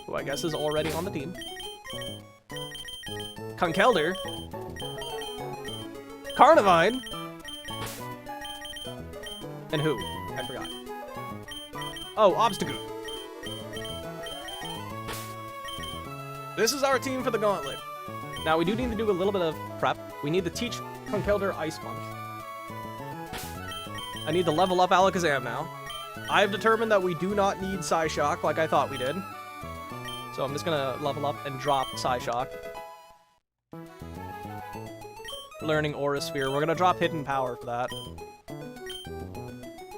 who I guess is already on the team, Conkeldurr, Carnivine, and who? I forgot. Oh, Obstagoon. This is our team for the gauntlet. Now, we do need to do a little bit of prep. We need to teach Conkeldurr Ice Punch. I need to level up Alakazam now. I've determined that we do not need Psyshock like I thought we did. So I'm just gonna level up and drop Psyshock. Learning Aura Sphere. We're gonna drop Hidden Power for that.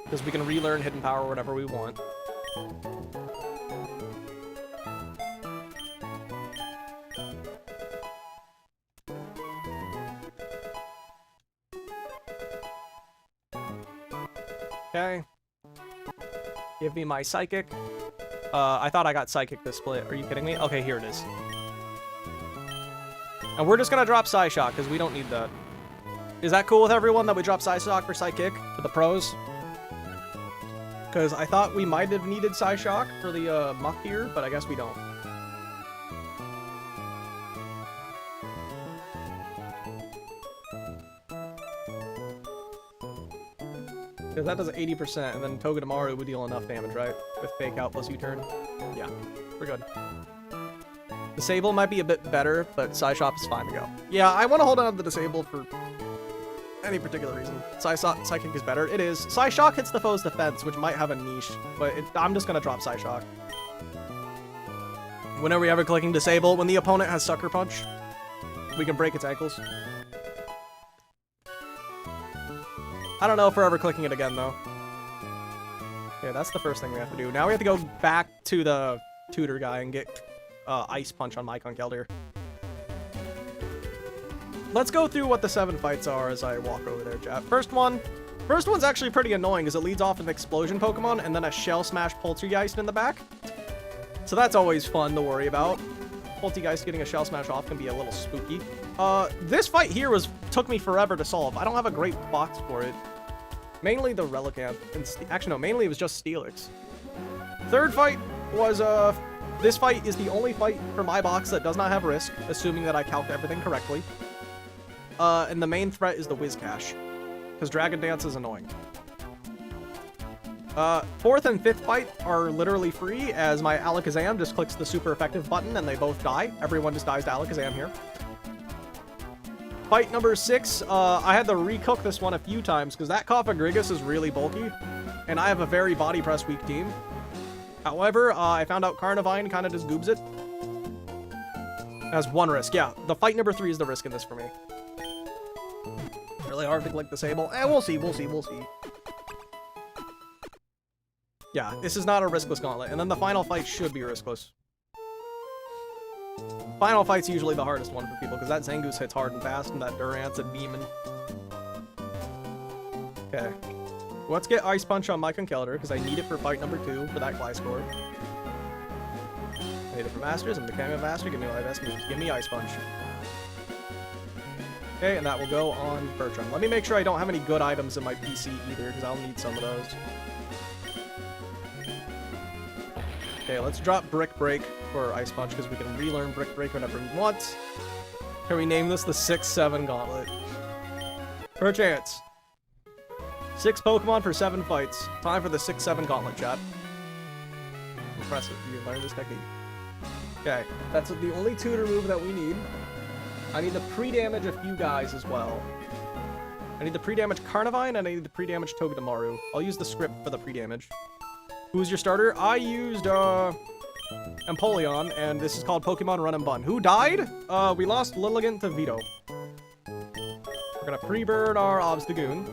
Because we can relearn Hidden Power whenever we want. Okay. Give me my Psychic. I thought I got Psychic this split. Are you kidding me? Okay, here it is. And we're just gonna drop Psyshock, because we don't need that. Is that cool with everyone that we drop Psyshock for Psychic for the pros? Because I thought we might have needed Psyshock for the Muck here, but I guess we don't. Because that does 80%, and then Togedemaru would deal enough damage, right? With Fake Out plus U-turn. Yeah, we're good. Disable might be a bit better, but Psyshock is fine to go. Yeah, I want to hold on to the Disable for any particular reason. Psychic is better. It is. Psyshock hits the foe's defense, which might have a niche, but I'm just going to drop Psyshock. Whenever we ever clicking Disable, when the opponent has Sucker Punch, we can break its ankles. I don't know if we're ever clicking it again, though. Yeah, that's the first thing we have to do. Now we have to go back to the tutor guy and get Ice Punch on my Conkeldurr. Let's go through what the 7 fights are as I walk over there, chat. First one's actually pretty annoying because it leads off an Explosion Pokemon and then a Shell Smash Poltergeist in the back. So that's always fun to worry about. Poltergeist getting a Shell Smash off can be a little spooky. This fight here took me forever to solve. I don't have a great box for it. Mainly the Relicanth. Actually, no, mainly it was just Steelix. Third fight was This fight is the only fight for my box that does not have risk, assuming that I calc everything correctly. And the main threat is the Whiscash, because Dragon Dance is annoying. 4th and 5th fight are literally free, as my Alakazam just clicks the super effective button and they both die. Everyone just dies to Alakazam here. Fight number 6, I had to recook this one a few times because that Cofagrigus is really bulky, and I have a very body press weak team. However, I found out Carnivine kind of just goobs it. It has 1 risk. Yeah, the fight number 3 is the risk in this for me. Really hard to click disable. We'll see. Yeah, this is not a riskless gauntlet. And then the final fight should be riskless. Final fight's usually the hardest one for people, because that Zangoose hits hard and fast, and that Durant's a demon. Okay. Let's get Ice Punch on my Conkeldurr, because I need it for fight number 2 for that Gliscor. I need it for Masters. I'm becoming a Master. Give me Live S. Give me Ice Punch. Okay, and that will go on Bertram. Let me make sure I don't have any good items in my PC either, because I'll need some of those. Okay, let's drop Brick Break for Ice Punch, because we can relearn Brick Break whenever we want. Can we name this the 6-7 Gauntlet? Perchance. 6 Pokemon for 7 fights. Time for the 6-7 Gauntlet, chat. Impressive. You learned this technique. Okay, that's the only tutor move that we need. I need to pre-damage a few guys as well. I need to pre-damage Carnivine, and I need to pre-damage Togedemaru. I'll use the script for the pre-damage. Who's your starter? I used, Empoleon, and this is called Pokemon Run and Bun. Who died? We lost Lilligant to Vito. We're gonna pre-burn our Obstagoon.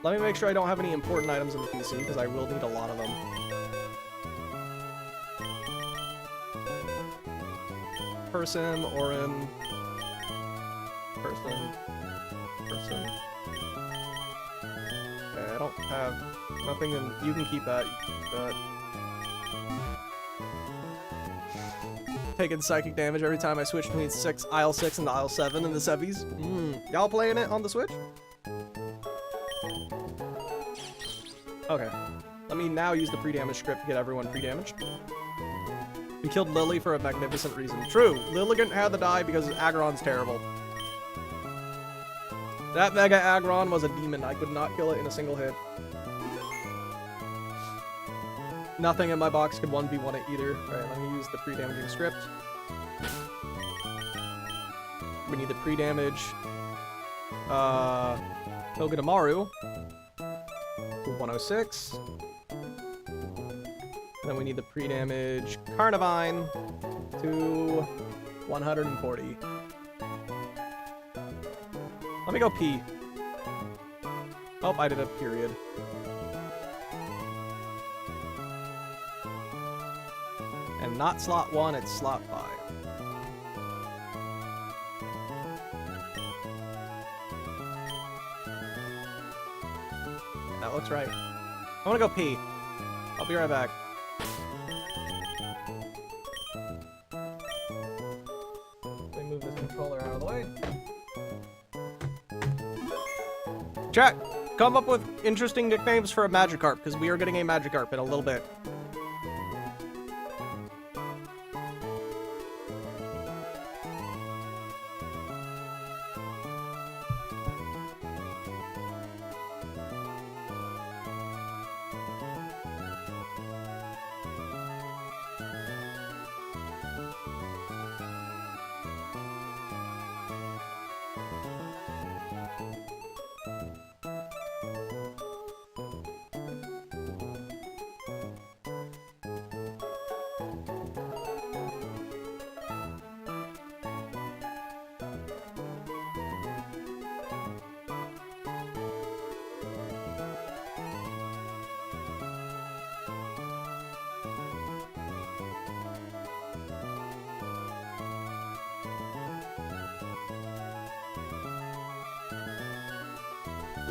Let me make sure I don't have any important items in the PC, because I will need a lot of them. Person, Orin. Person. Okay, I don't have nothing in. You can keep that. You can keep that. Taking psychic damage every time I switch between aisle 6 and aisle 7 in the Sevies. Y'all playing it on the Switch? Okay. Let me now use the pre-damage script to get everyone pre-damaged. We killed Lily for a magnificent reason. True, Lilligant had to die because Aggron's terrible. That Mega Aggron was a demon. I could not kill it in a single hit. Nothing in my box could 1v1 it either. Alright, let me use the pre-damaging script. We need the pre-damage Togedemaru to 106. Then we need the pre-damage Carnivine to 140. Let me go pee. Oh, I did a period. And not slot 1, it's slot 5. That looks right. I wanna go pee. I'll be right back. Let me move this controller out of the way. Chat, come up with interesting nicknames for a Magikarp, because we are getting a Magikarp in a little bit.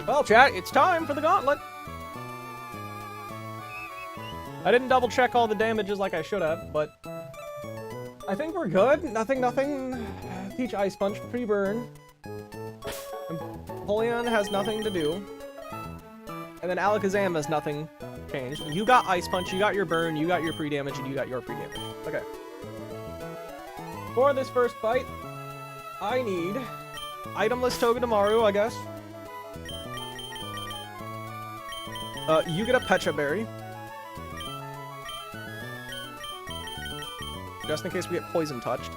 Well, chat, it's time for the Gauntlet. I didn't double check all the damages like I should have, but I think we're good. Nothing. Teach Ice Punch, pre-burn. Empoleon has nothing to do. And then Alakazam has nothing changed. You got Ice Punch, you got your Burn, you got your pre-damage, and you got your pre-damage. Okay. For this first fight, I need itemless Togedemaru, I guess. You get a Pecha Berry. Just in case we get poison touched.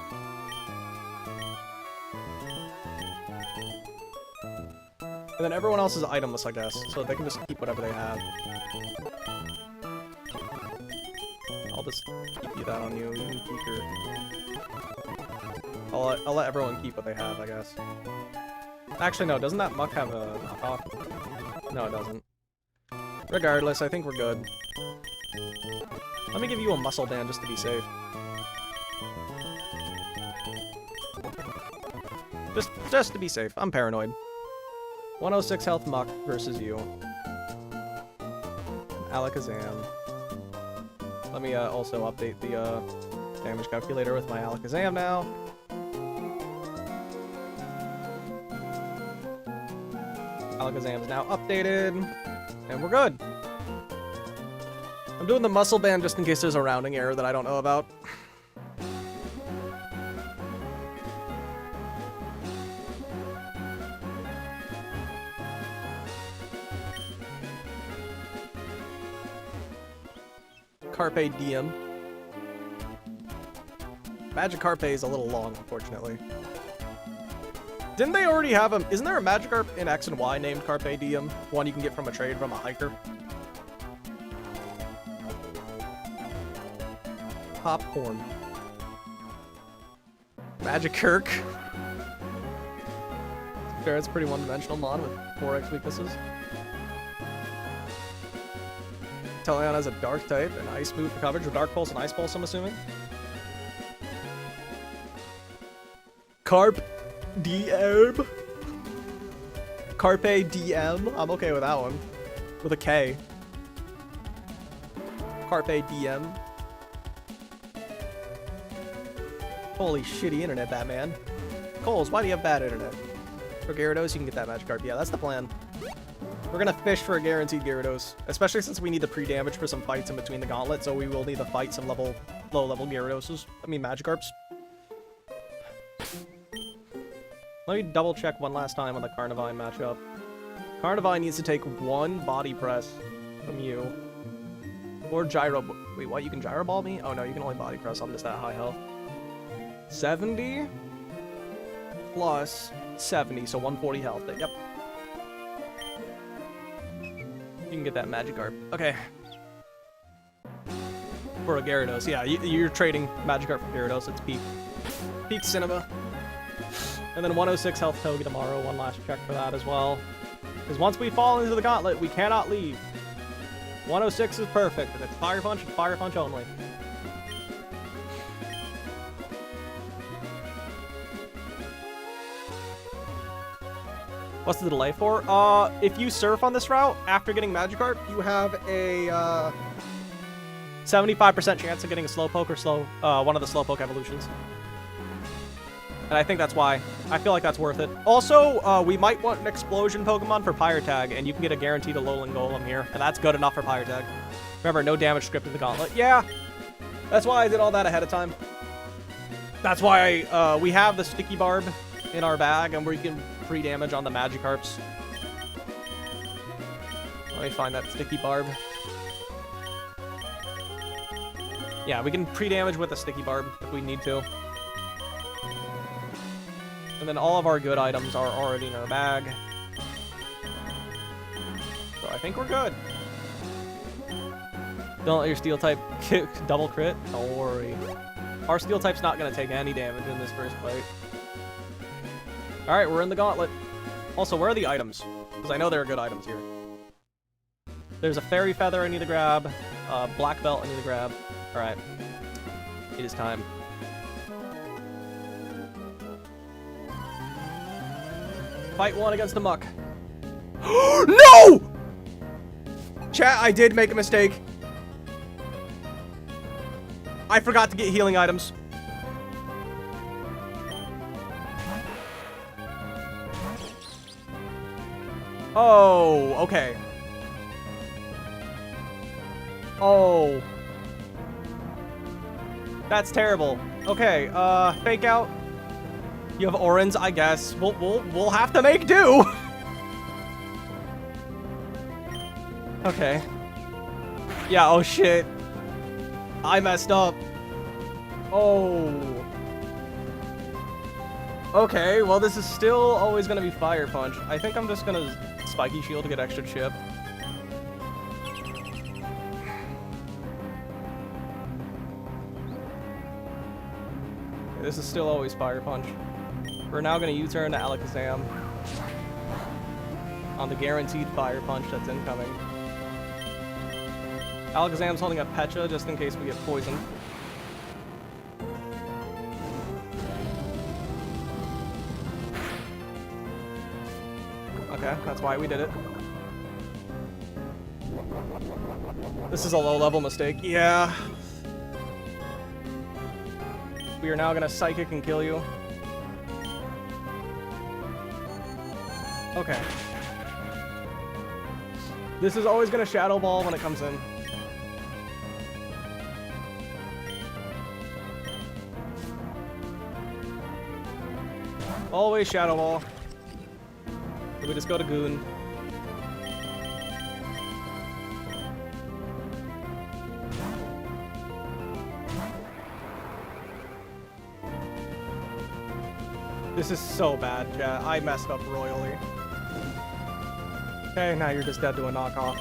And then everyone else is itemless, I guess, so they can just keep whatever they have. I'll just keep you that on you. You can keep your... I'll let everyone keep what they have, I guess. Actually, no, doesn't that Muck have a knockoff? No, it doesn't. Regardless, I think we're good. Let me give you a muscle band just to be safe. Just to be safe. I'm paranoid. 106 health Muck versus you. Alakazam. Let me also update the damage calculator with my Alakazam now. Alakazam is now updated. And we're good. I'm doing the muscle band just in case there's a rounding error that I don't know about. Carpe Diem. Magikarp is a little long, unfortunately. Didn't they already have a... Isn't there a Magikarp in X and Y named Carpe Diem? One you can get from a trade from a hiker. Popcorn. Magikarp. Fair, it's a pretty one-dimensional mod with 4x weaknesses. Teleon has a Dark type, and Ice Boot for coverage, with Dark Pulse and Ice Pulse, I'm assuming. Carp DM. Carpe DM. I'm okay with that one. With a K. Carpe DM. Holy shitty internet, Batman. Coles, why do you have bad internet? For Gyarados, you can get that Magikarp. Yeah, that's the plan. We're gonna fish for a guaranteed Gyarados, especially since we need the pre-damage for some fights in between the Gauntlet, so we will need to fight some low-level Gyarados. I mean, Magikarps. Let me double-check one last time on the Carnivine matchup. Carnivine needs to take one body press from you. Or Gyro... Wait, what? You can Gyro Ball me? Oh, no, you can only body press. I'm just that high health. 70 plus 70, so 140 health. Yep. You can get that Magikarp. Okay. For a Gyarados. Yeah, you're trading Magikarp for Gyarados. It's peak. Peak Cinema. And then 106 health Togedemaru. One last check for that as well. Because once we fall into the Gauntlet, we cannot leave. 106 is perfect. And it's Fire Punch and Fire Punch only. What's the delay for? If you surf on this route, after getting Magikarp, you have a 75% chance of getting a Slowpoke or one of the Slowpoke evolutions. And I think that's why. I feel like that's worth it. Also, we might want an Explosion Pokemon for Fire Tag, and you can get a guaranteed Alolan Golem here, and that's good enough for Fire Tag. Remember, no damage script in the Gauntlet. Yeah, that's why I did all that ahead of time. That's why we have the Sticky Barb in our bag, and we can pre-damage on the Magikarps. Let me find that Sticky Barb. Yeah, we can pre-damage with a Sticky Barb if we need to. And then all of our good items are already in our bag. So I think we're good. Don't let your Steel type kick double crit. Don't worry. Our Steel type's not going to take any damage in this first fight. Alright, we're in the Gauntlet. Also, where are the items? Because I know there are good items here. There's a Fairy Feather I need to grab. Black Belt I need to grab. Alright. It is time. Fight one against the Muck. No! Chat, I did make a mistake. I forgot to get healing items. Oh, okay. Oh. That's terrible. Okay, fake out. You have Orans, I guess. We'll have to make do. Okay. Yeah, oh shit. I messed up. Oh. Okay, well this is still always gonna be Fire Punch. I think I'm just gonna Spiky Shield to get extra chip. This is still always Fire Punch. We're now gonna U-turn to Alakazam on the guaranteed Fire Punch that's incoming. Alakazam's holding up Pchal just in case we get poisoned. Okay, that's why we did it. This is a low-level mistake. Yeah. We are now gonna Psychic and kill you. Okay. This is always gonna Shadow Ball when it comes in. Always Shadow Ball. We just go to Goon. This is so bad, chat. I messed up royally. Okay, now you're just dead to a knockoff.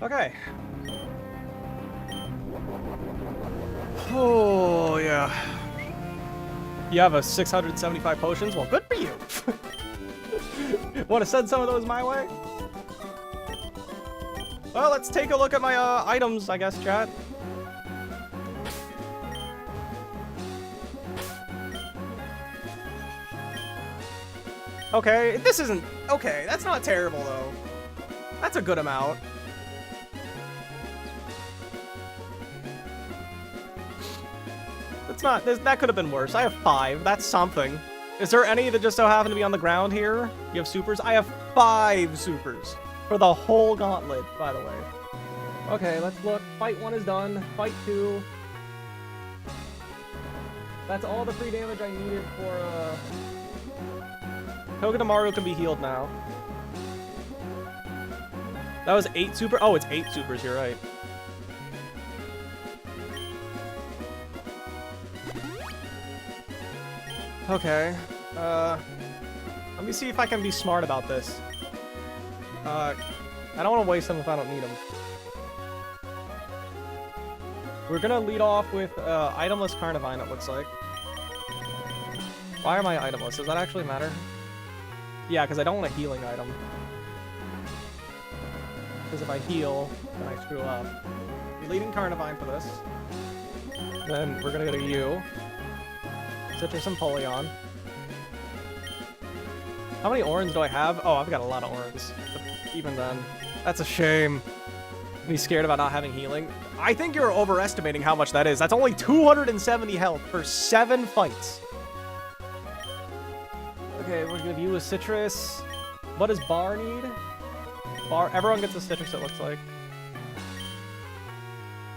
Okay. Oh, yeah. You have a 675 potions? Well, good for you. Want to send some of those my way? Well, let's take a look at my items, I guess, chat. Okay, this isn't... Okay, that's not terrible, though. That's a good amount. It's not... That could have been worse. I have 5. That's something. Is there any that just so happen to be on the ground here? You have supers? I have 5 supers. For the whole gauntlet, by the way. Okay, let's look. Fight 1 is done. Fight 2. That's all the free damage I needed for, Togedemaru can be healed now. That was 8 super? Oh, it's 8 supers, you're right. Okay. Let me see if I can be smart about this. I don't want to waste them if I don't need them. We're gonna lead off with itemless Carnivine, it looks like. Why am I itemless? Does that actually matter? Yeah, because I don't want a healing item. Because if I heal, then I screw up. We're leading Carnivine for this. Then we're gonna go to U. Citrus and Polion. How many Orans do I have? Oh, I've got a lot of Orans. But even then, that's a shame. Be scared about not having healing. I think you're overestimating how much that is. That's only 270 health for 7 fights. Okay, we're gonna view a Citrus. What does Bar need? Bar. Everyone gets a Citrus, it looks like.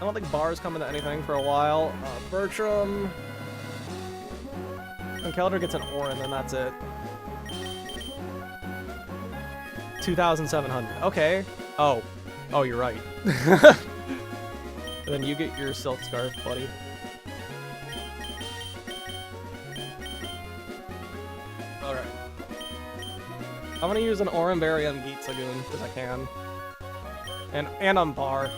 I don't think Bar's coming to anything for a while. Bertram. And Keldra gets an Oran, then that's it. 2,700. Okay. Oh. Oh, you're right. Then you get your Silk Scarf, buddy. Alright. I'm gonna use an Oran Berry on Geetsagoon, because I can. And on Bar.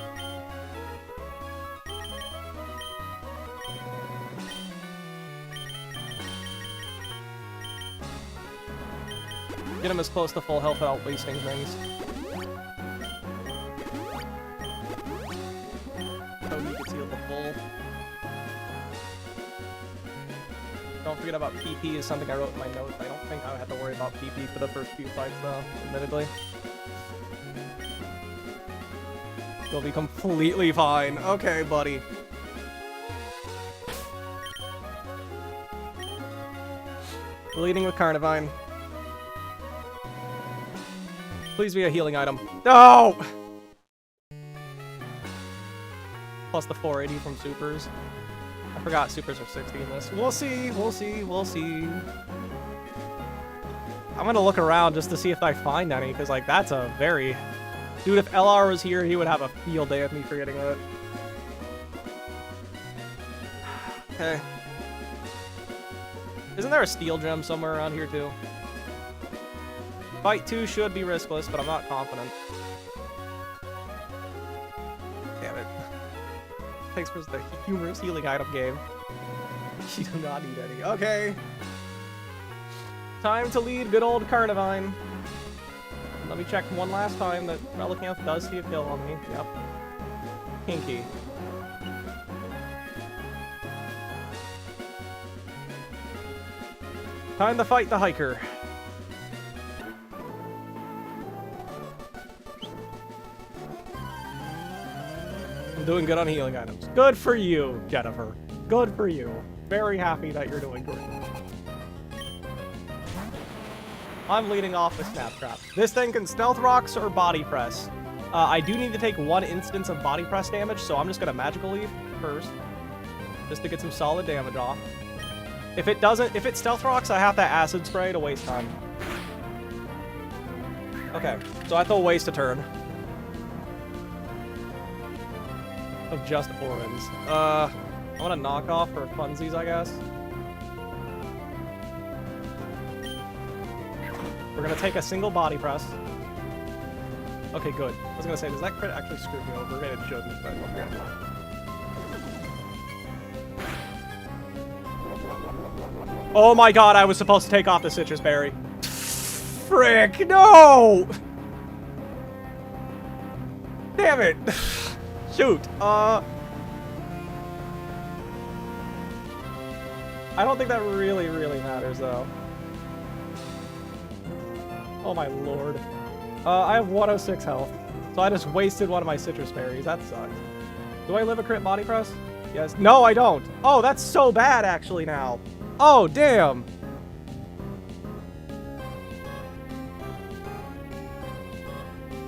Get him as close to full health without wasting things. So he gets healed to full. Don't forget about PP is something I wrote in my notes. I don't think I would have to worry about PP for the first few fights though, admittedly. You'll be completely fine. Okay, buddy. Leading with Carnivine. Please be a healing item. No! Plus the 480 from supers. I forgot supers are 60 in this. We'll see, we'll see, we'll see. I'm gonna look around just to see if I find any, because, like, that's a very... Dude, if LR was here, he would have a field day of me forgetting it. Okay. Isn't there a steel gem somewhere around here, too? Fight 2 should be riskless, but I'm not confident. Damn it. Thanks for the humorous healing item game. You do not need any. Okay. Time to lead good old Carnivine. Let me check one last time that Relicanth does see a kill on me. Yep. Kinky. Time to fight the hiker. I'm doing good on healing items. Good for you, Jennifer. Good for you. Very happy that you're doing great. I'm leading off with Snap Trap. This thing can Stealth Rocks or Body Press. I do need to take one instance of Body Press damage, so I'm just gonna Magical Leaf first. Just to get some solid damage off. If it Stealth Rocks, I have to Acid Spray to waste time. Okay, so I have to waste a turn. Of just Orans. I want to knock off for funsies, I guess. We're gonna take a single Body Press. Okay, good. I was gonna say, does that crit actually screw me over? It shouldn't, but okay. Oh my god, I was supposed to take off the Citrus Berry. Frick, no! Damn it! Shoot, I don't think that really matters, though. Oh my lord. I have 106 health, so I just wasted one of my Citrus Berries. That sucks. Do I live a crit Body Press? Yes. No, I don't. Oh, that's so bad, actually, now. Oh, damn.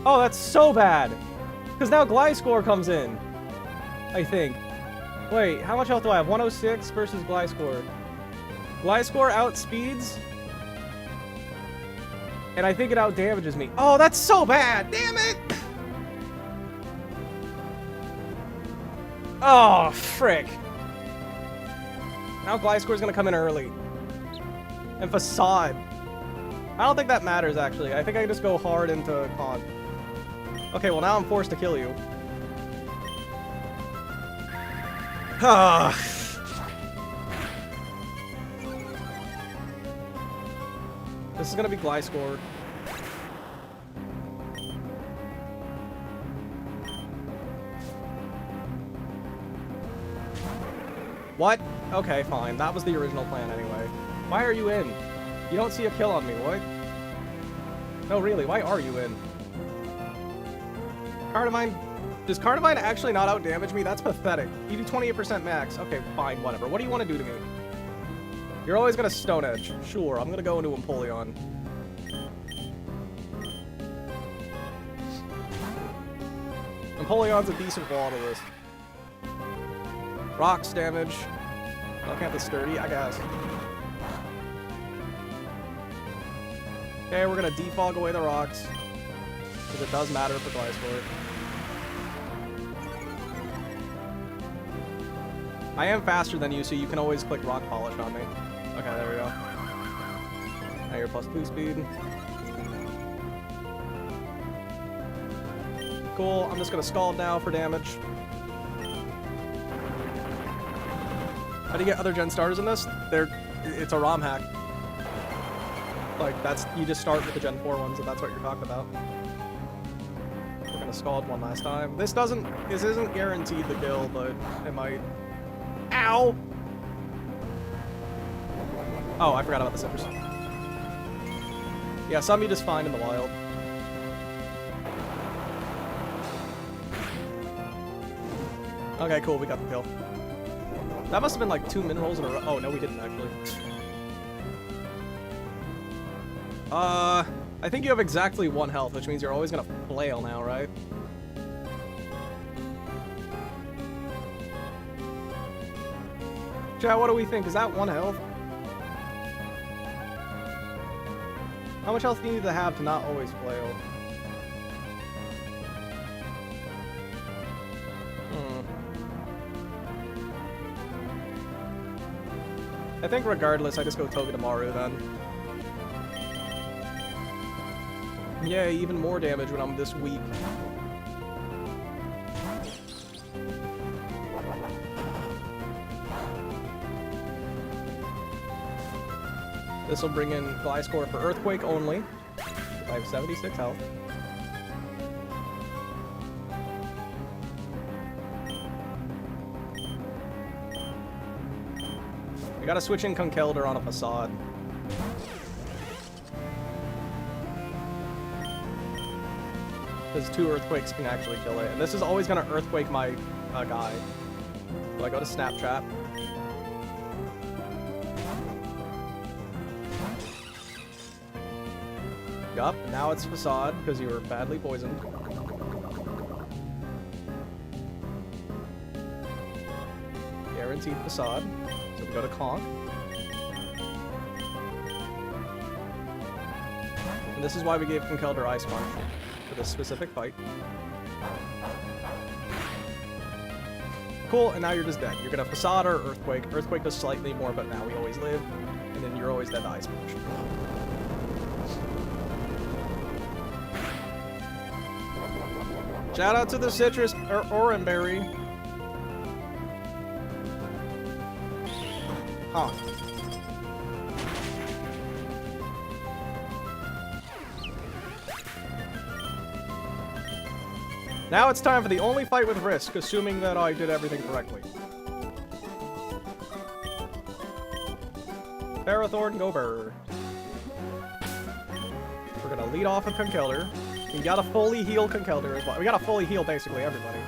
Oh, that's so bad. Because now Gliscor comes in, I think. Wait, how much health do I have? 106 versus Gliscor. Gliscor outspeeds. And I think it outdamages me. Oh, that's so bad. Damn it. Oh, frick. Now Gliscor's gonna come in early. And Facade. I don't think that matters, actually. I think I can just go hard into Con. Okay, well now I'm forced to kill you. Ah. This is gonna be Gliscor. What? Okay, fine. That was the original plan anyway. Why are you in? You don't see a kill on me, what? No, really, why are you in? Carnivine... Does Carnivine actually not outdamage me? That's pathetic. You do 28% max. Okay, fine, whatever. What do you want to do to me? You're always gonna Stone Edge. Sure, I'm gonna go into Empoleon. Empoleon's a decent wall to this. Rocks damage. Relicanth is sturdy, I guess. Okay, we're gonna defog away the rocks. Because it does matter for Gliscor. I am faster than you, so you can always click Rock Polish on me. Okay, there we go. Now you're plus 2 speed. Cool, I'm just gonna Scald now for damage. How do you get other gen starters in this? It's a ROM hack. Like, you just start with the Gen 4 ones, if that's what you're talking about. We're gonna Scald one last time. This isn't guaranteed the kill, but it might. Ow! Oh, I forgot about the citrus. Yeah, some you just find in the wild. Okay, cool, we got the kill. That must have been like 2 minerals in a row. Oh, no, we didn't actually. I think you have exactly 1 health, which means you're always gonna flail now, right? Chat, what do we think? Is that 1 health? How much health do you need to have to not always flail? I think regardless, I just go Togedemaru then. Yay, even more damage when I'm this weak. This will bring in Gliscor for Earthquake only. I have 76 health. We gotta switch in Conkeldurr on a Facade. Because 2 Earthquakes can actually kill it. And this is always gonna Earthquake my guy. So I go to Snap Trap. Yup, now it's Facade, because you were badly poisoned. Guaranteed Facade. So we go to Conk. And this is why we gave Conkeldurr Ice Punch, for this specific fight. Cool, and now you're just dead. You're gonna Facade or Earthquake. Earthquake does slightly more, but now we always live. And then you're always dead to Ice Punch. Shout out to the Citrus or Oranberry. Huh. Now it's time for the only fight with risk, assuming that I did everything correctly. Ferrothorn, go Burr. We're gonna lead off with Conkeldurr. We gotta fully heal Conkeldurr as well. We gotta fully heal basically everybody.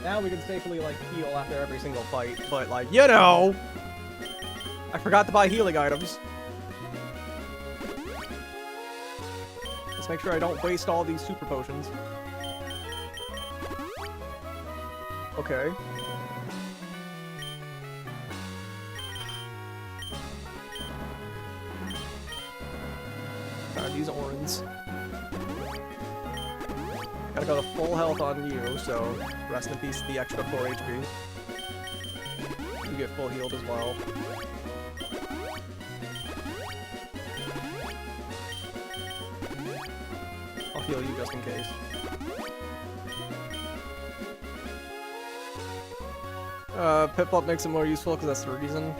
Now we can safely, like, heal after every single fight, but, like, you know! I forgot to buy healing items. Let's make sure I don't waste all these super potions. Okay. These oranges. Gotta go to full health on you, so rest in peace the extra 4 HP. You get full healed as well. I'll heal you just in case. Piplup makes it more useful because that's the reason.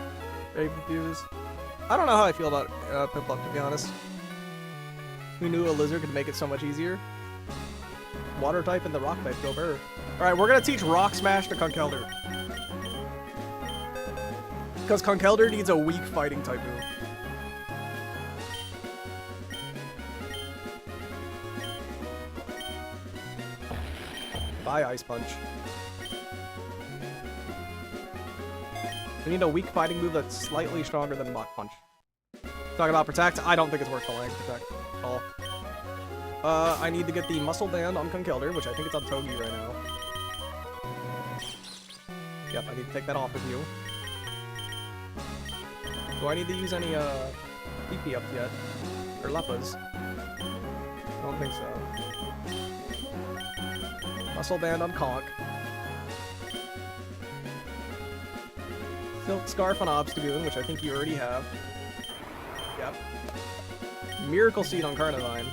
Very confused. I don't know how I feel about Piplup, to be honest. Who knew a lizard could make it so much easier? Water type and the rock type go Burr. Alright, we're gonna teach Rock Smash to Conkeldurr. Because Conkeldurr needs a weak fighting type move. Bye, Ice Punch. We need a weak fighting move that's slightly stronger than Mach Punch. Talking about Protect, I don't think it's worth calling Protect at all. I need to get the Muscle Band on Conkeldurr, which I think it's on Togi right now. Yep, I need to take that off of you. Do I need to use any, PP ups yet? Or Leppas? I don't think so. Muscle Band on Conk. Silk Scarf on Obstagoon, which I think you already have. Yep. Miracle Seed on Carnivine.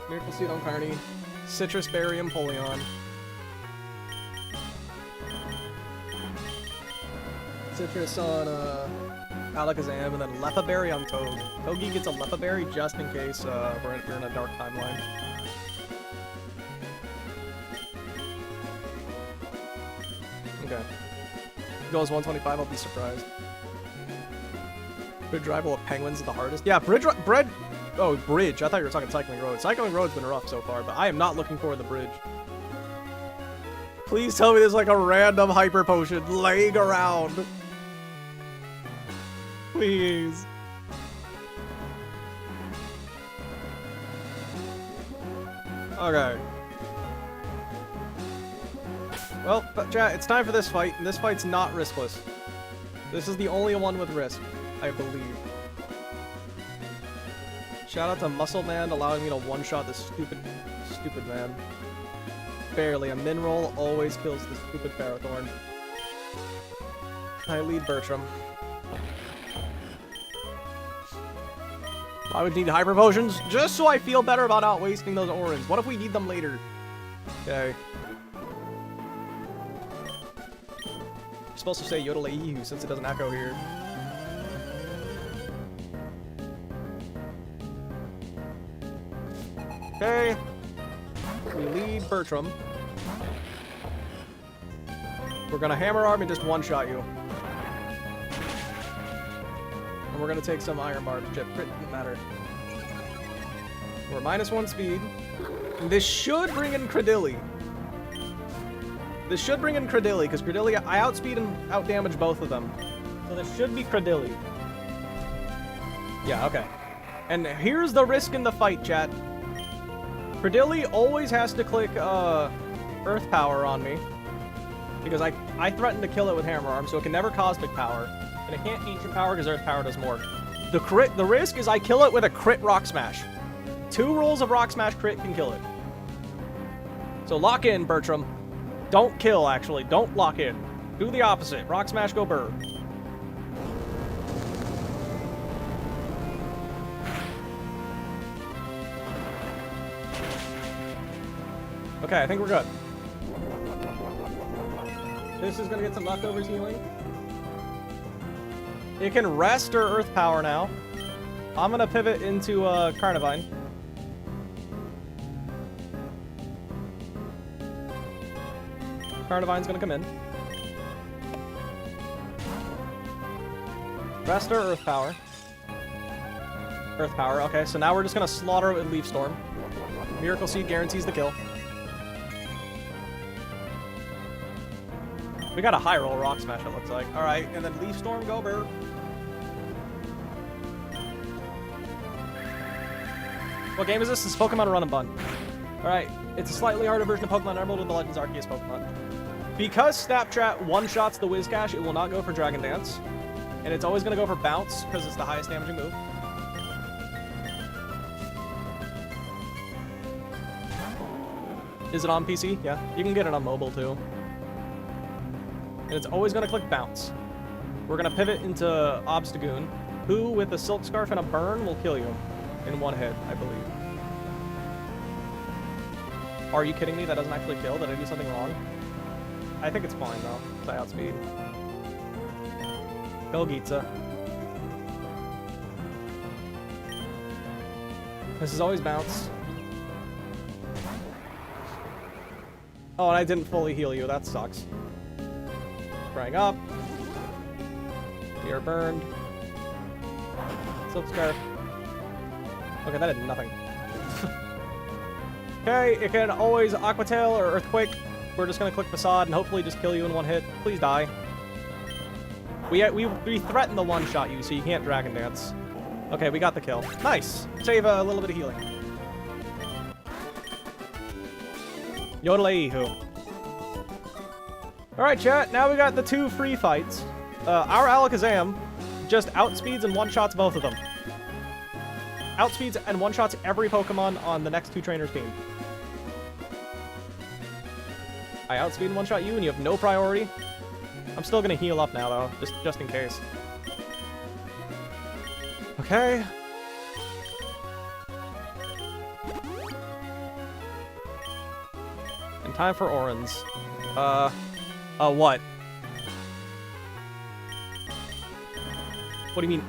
Miracle Seed on Carney. Citrus Berry and Empoleon. Citrus on Alakazam, and then Leppa Berry on Toad. Togi gets a Leppa Berry just in case we're in a dark timeline. Okay. If it goes 125, I'll be surprised. Bridge rival of Penguins is the hardest. Yeah, Bridge Oh, bridge. I thought you were talking cycling road. Cycling road's been rough so far, but I am not looking for the bridge. Please tell me there's like a random hyper potion laying around. Please. Okay. Well, chat, it's time for this fight, and this fight's not riskless. This is the only one with risk, I believe. Shout out to Muscle Man allowing me to one-shot this stupid man. Barely. A min roll always kills the stupid Ferrothorn. I lead Bertram. I would need hyper potions just so I feel better about not wasting those Orans. What if we need them later? Okay. You're supposed to say Yodelaihu since it doesn't echo here. Okay. We lead Bertram. We're gonna hammer arm and just one-shot you. And we're gonna take some Iron Barb chip. It doesn't matter. We're -1 speed. And this should bring in Credilli. This should bring in Credilli, because Credilli, I outspeed and outdamage both of them. So this should be Credilli. Yeah, okay. And here's the risk in the fight, chat. Credilli always has to click Earth Power on me. Because I threaten to kill it with Hammer Arm, so it can never Cosmic Power. And it can't Ancient Power because Earth Power does more. The risk is I kill it with a crit Rock Smash. 2 rolls of Rock Smash crit can kill it. So lock in, Bertram. Don't kill, actually. Don't lock in. Do the opposite. Rock Smash, go Burr. Okay, I think we're good. This is gonna get some leftovers healing. It can rest or Earth Power now. I'm gonna pivot into Carnivine. Carnivine's gonna come in. Rest or Earth Power? Earth Power, okay, so now we're just gonna slaughter it with Leaf Storm. Miracle Seed guarantees the kill. We got a high roll Rock Smash, it looks like. Alright, and then Leaf Storm, go Burr. What game is this? This is Pokemon Run and Bun. Alright, it's a slightly harder version of Pokemon Emerald with the Legends Arceus Pokemon. Because Snapchat one-shots the Whiscash, it will not go for Dragon Dance. And it's always going to go for Bounce, because it's the highest damaging move. Is it on PC? Yeah. You can get it on mobile, too. And it's always going to click Bounce. We're going to pivot into Obstagoon, who, with a Silk Scarf and a Burn, will kill you in one hit, I believe. Are you kidding me? That doesn't actually kill? Did I do something wrong? I think it's fine, though, because I outspeed. Go Gitza. This is always Bounce. Oh, and I didn't fully heal you. That sucks. Sprang up. We are burned. Silk Scarf. Okay, that did nothing. Okay, it can always Aqua Tail or Earthquake. We're just gonna click Facade and hopefully just kill you in one hit. Please die. We threaten the one-shot you, so you can't Dragon Dance. Okay, we got the kill. Nice! Save a little bit of healing. Yodelaihu. Alright, chat, now we got the 2 free fights. Our Alakazam just outspeeds and one-shots both of them. Outspeeds and one-shots every Pokemon on the next 2 trainers' team. I outspeed and one-shot you, and you have no priority. I'm still gonna heal up now, though, just in case. Okay. And time for Orans. What? What do you mean,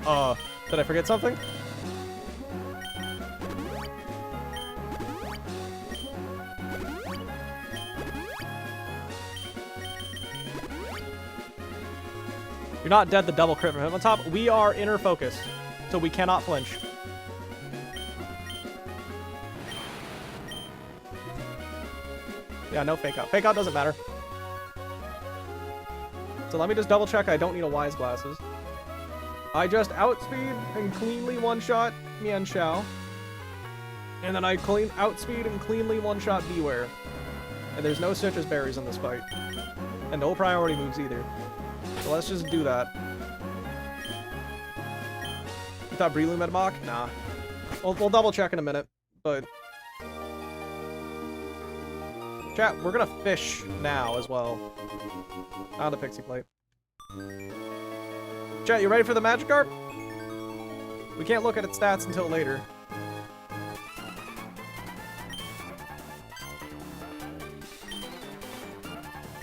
Did I forget something? You're not dead, the double crit from him on top. We are inner focus, so we cannot flinch. Yeah, no fake out. Fake out doesn't matter. So let me just double check I don't need a Wise Glasses. I just outspeed and cleanly one-shot Mienshao. And then I outspeed and cleanly one-shot Beware. And there's no citrus berries in this fight. And no priority moves either. So let's just do that. You thought Breloom had mock? Nah. We'll double check in a minute, but... Chat, we're gonna fish now as well. On the Pixie Plate. Chat, you ready for the Magikarp? We can't look at its stats until later.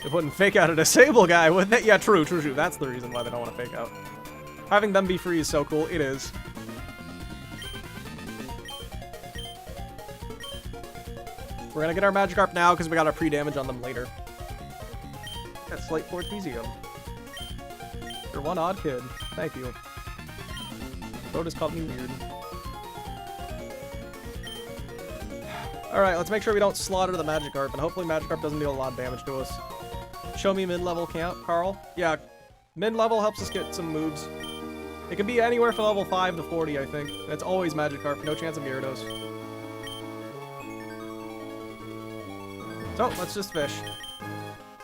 They wouldn't fake out a disable guy, wouldn't they? Yeah, true. That's the reason why they don't want to fake out. Having them be free is so cool. It is. We're gonna get our Magikarp now because we got our pre-damage on them later. That's Slate Fort Museum. You're one odd kid. Thank you. Bro just called me weird. Alright, let's make sure we don't slaughter the Magikarp, and hopefully Magikarp doesn't deal a lot of damage to us. Show me mid-level count, Carl. Yeah, mid-level helps us get some moves. It can be anywhere from level 5 to 40, I think. And it's always Magikarp, no chance of Gyarados. So, let's just fish.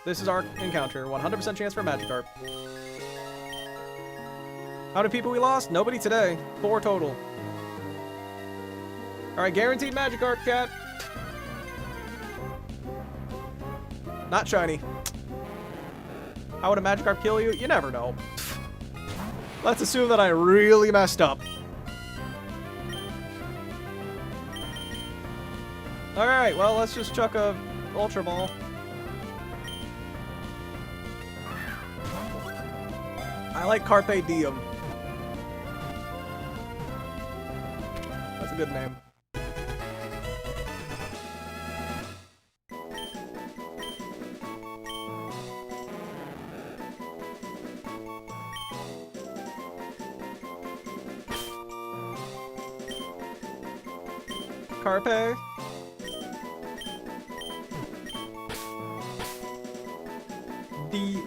This is our encounter. 100% chance for Magikarp. How many people we lost? Nobody today. 4 total. Alright, guaranteed Magikarp, chat. Not shiny. How would a Magikarp kill you? You never know. Let's assume that I really messed up. Alright, well, let's just chuck a Ultra Ball. I like Carpe Diem. That's a good name. Carpe. D.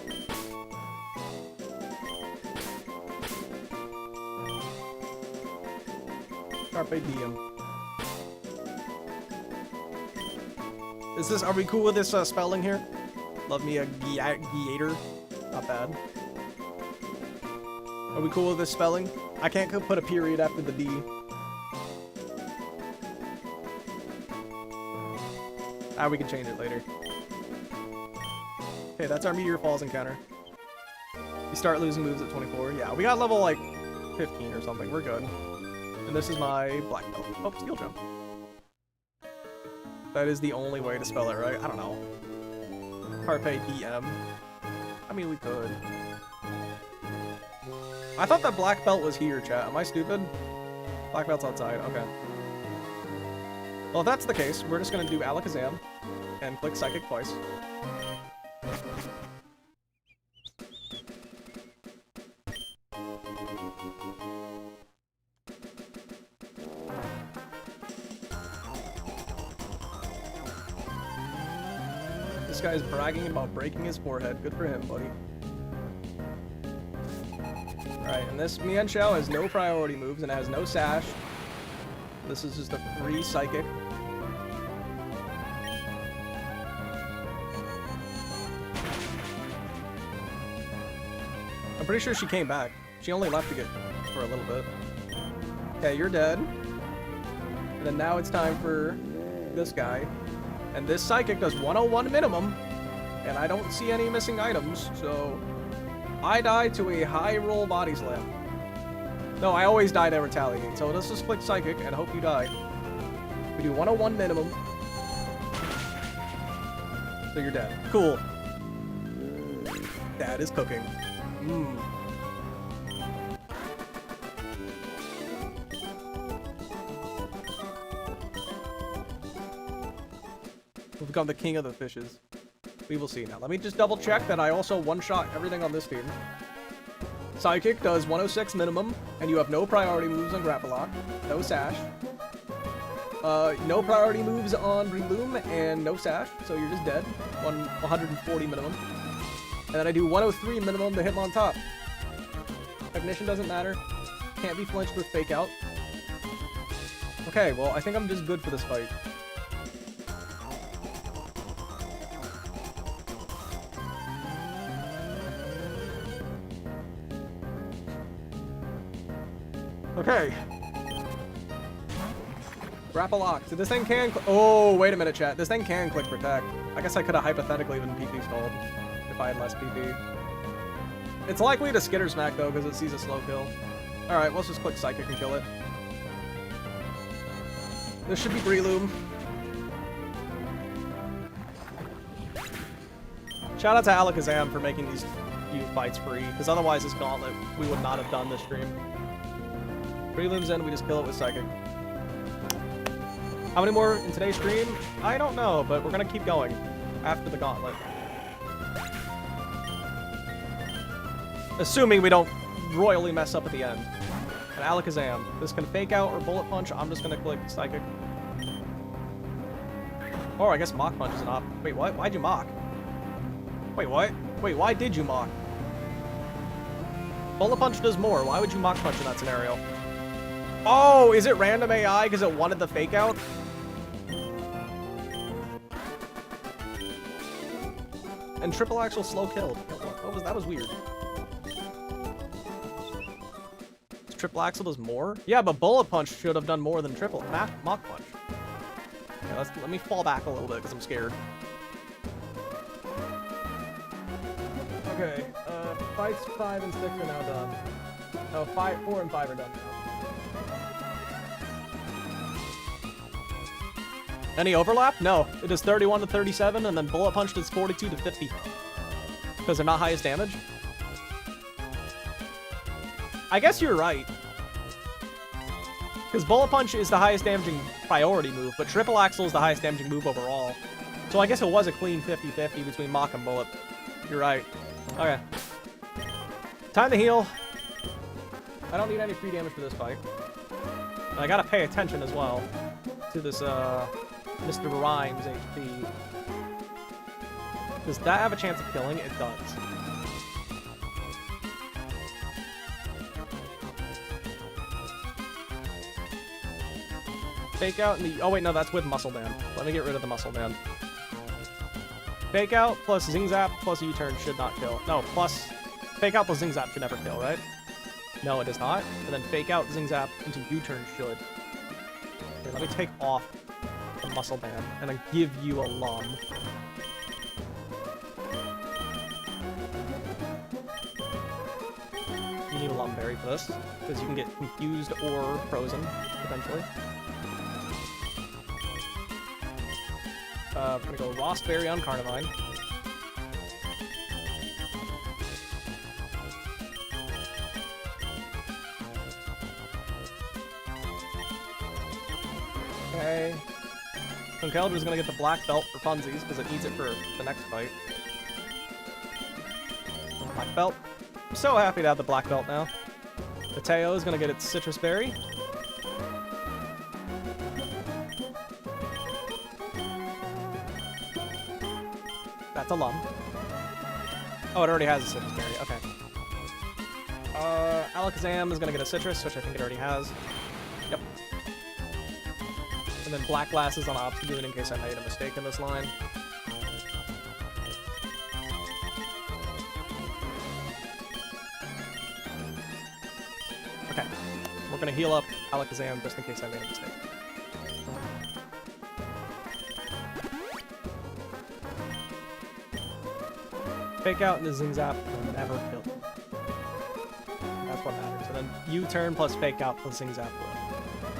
Carpe Diem. Is this, are we cool with this spelling here? Love me a Gator. Not bad. Are we cool with this spelling? I can't put a period after the D. Ah, we can change it later. Okay, that's our Meteor Falls encounter. We start losing moves at 24. Yeah, we got level, like, 15 or something. We're good. And this is my black belt. Oh, Steel Jump. That is the only way to spell it, right? I don't know. Carpe Diem. I mean, we could. I thought that black belt was here, chat. Am I stupid? Black belt's outside. Okay. Well, if that's the case, we're just gonna do Alakazam and click Psychic twice. This guy's bragging about breaking his forehead. Good for him, buddy. Alright, and this Mienshao has no priority moves and has no sash. This is just a free Psychic. I'm pretty sure she came back. She only left to get for a little bit. Okay, you're dead. And then now it's time for this guy. And this Psychic does 101 minimum. And I don't see any missing items, so I die to a high roll body slam. No, I always die to retaliate, so let's just click Psychic and hope you die. We do 101 minimum. So you're dead. Cool. That is cooking. Mmm. We'll become the king of the fishes. We will see. Now, let me just double check that I also one-shot everything on this team. Psychic does 106 minimum, and you have no priority moves on Grapple Lock. No sash. No priority moves on Breloom and no sash, so you're just dead. 140 minimum. And then I do 103 minimum to hit him on top. Technician doesn't matter. Can't be flinched with Fake Out. Okay, well, I think I'm just good for this fight. Okay. Grapple lock. So this thing can... Oh, wait a minute, chat. This thing can click Protect. I guess I could have hypothetically been PP stalled if I had less PP. It's likely to Skitter Smack, though, because it sees a slow kill. Alright, let's just click Psychic and kill it. This should be Breloom. Shout out to Alakazam for making these few fights free, because otherwise this Gauntlet, we would not have done this stream. Breloom's in, we just kill it with Psychic. How many more in today's stream? I don't know, but we're gonna keep going after the Gauntlet. Assuming we don't royally mess up at the end. And Alakazam. This can Fake Out or Bullet Punch. I'm just gonna click Psychic. Or I guess Mach Punch is an op. Wait, what? Why'd you Mach? Wait, what? Wait, why did you Mach? Bullet Punch does more. Why would you Mach Punch in that scenario? Oh, is it random AI because it wanted the Fake Out? And Triple Axel slow killed. That was weird. Triple Axel does more? Yeah, but Bullet Punch should have done more than Triple Mach Punch. Okay, let me fall back a little bit because I'm scared. Okay, fights 5 and 6 are now done. No, 4 and 5 are done now. Any overlap? No. It is 31 to 37, and then Bullet Punch does 42 to 50. Because they're not highest damage? I guess you're right. Because Bullet Punch is the highest damaging priority move, but Triple Axel is the highest damaging move overall. So I guess it was a clean 50-50 between Mach and Bullet. You're right. Okay. Time to heal. I don't need any free damage for this fight. And I gotta pay attention as well to this, Mr. Rhymes HP. Does that have a chance of killing? It does. Fake Out and the... Oh, wait, no, that's with Muscle Band. Let me get rid of the Muscle Band. Fake Out plus Zing Zap plus U-Turn should not kill. No, plus... Fake Out plus Zing Zap should never kill, right? No, it does not. And then Fake Out, Zing Zap into U-Turn should. Okay, let me take off the Muscle Band and then give you a Lum. You need a Lum Berry for this, because you can get confused or frozen, potentially. I'm gonna go Lost Berry on Carnivine. Okay. Conkeldur's gonna get the black belt for funsies, because it needs it for the next fight. Black belt. I'm so happy to have the black belt now. Mateo is gonna get its Citrus Berry. That's a Lum. Oh, it already has a Citrus Berry. Okay. Alakazam is gonna get a Citrus, which I think it already has. Yep. And then Black Glasses on Obstagoon in case I made a mistake in this line. Okay. We're gonna heal up Alakazam just in case I made a mistake. Fake Out and the Zing Zap will never kill. That's what matters. And then U-Turn plus Fake Out plus Zing Zap will.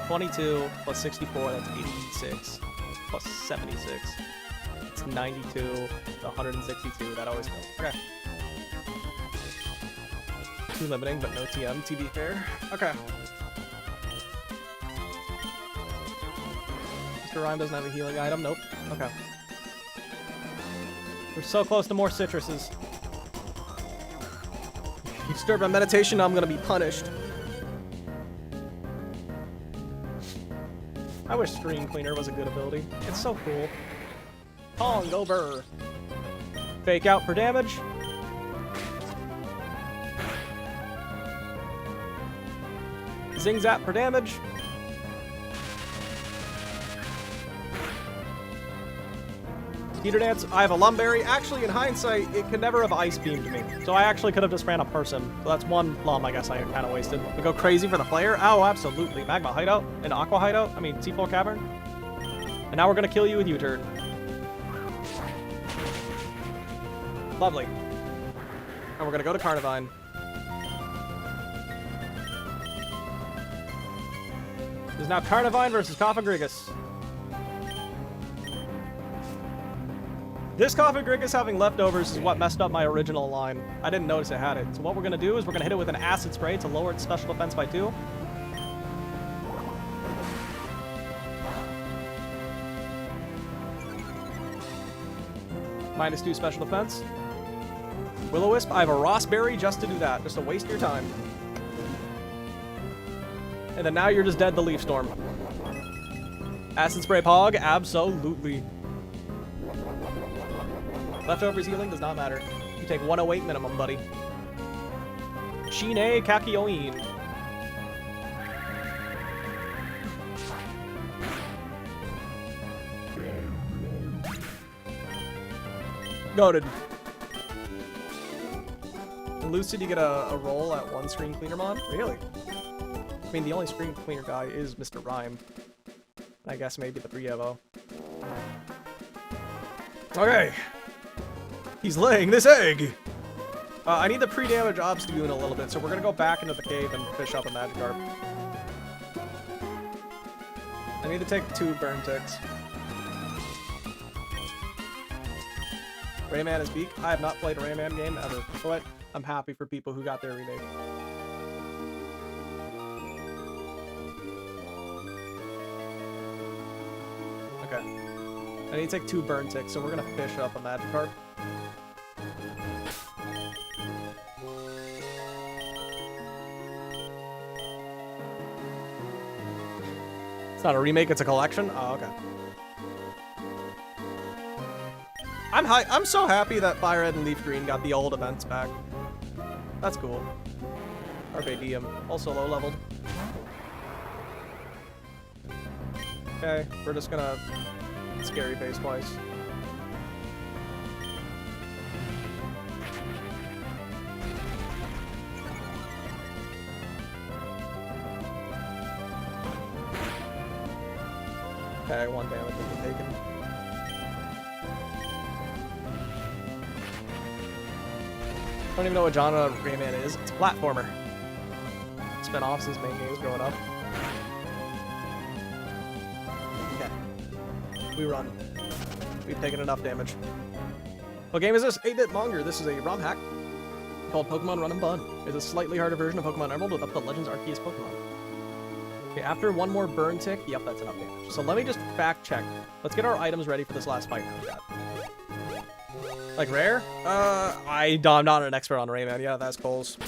22 plus 64, that's 86. Plus 76. It's 92 to 162. That always kills. Okay. Too limiting, but no TM, to be fair. Okay. Mr. Rhyme doesn't have a healing item. Nope. Okay. We're so close to more citruses. If you disturb my meditation, I'm gonna be punished. I wish Screen Cleaner was a good ability. It's so cool. Pong, go burr. Fake out for damage. Zing Zap for damage. Heater Dance, I have a Lumberry. Actually, in hindsight, it could never have Ice Beamed me. So I actually could have just ran a person. So that's one Lum I guess I kind of wasted. We go crazy for the player? Oh, absolutely. Magma Hideout, an Aqua Hideout, I mean, Seafloor Cavern. And now we're going to kill you with U-Turn. Lovely. And we're going to go to Carnivine. There's now Carnivine versus Coffagrigus. This Coffagrigus having leftovers is what messed up my original line. I didn't notice it had it. So what we're going to do is we're going to hit it with an Acid Spray to lower its special defense by 2. -2 special defense. Will-O-Wisp, I have a Rossberry just to do that, just to waste your time. And then now you're just dead to Leaf Storm. Acid Spray Pog, absolutely. Leftovers healing does not matter. You take 108 minimum, buddy. Shine Kakyoin. Goated. In Lucid, you get a roll at 1 Screen Cleaner mod? Really? I mean, the only Screen Cleaner guy is Mr. Rhyme. I guess maybe the Prievo. Okay. He's laying this egg! I need the pre-damage Obstagoon a little bit, so we're gonna go back into the cave and fish up a Magikarp. I need to take 2 burn ticks. Rayman is Beak. I have not played a Rayman game ever, but I'm happy for people who got their remake. Okay. I need to take 2 burn ticks, so we're gonna fish up a Magikarp. It's not a remake, it's a collection? Oh, okay. I'm so happy that Fire Red and Leaf Green got the old events back. That's cool. Arbadium, also low leveled. Okay, we're just gonna Scary Face twice. Okay, 1 damage has been taken. I don't even know what genre Rayman is. It's a platformer. It's been off since main games growing up. Okay. We run. We've taken enough damage. What game is this? 8-bit Monger. This is a ROM hack called Pokemon Run and Bun. It's a slightly harder version of Pokemon Emerald with up to Legends Arceus Pokemon. Okay, after 1 more burn tick, yep, that's enough damage. So let me just fact check. Let's get our items ready for this last fight now, chat. Like rare? I'm not an expert on Rayman. Yeah, that's Cole's.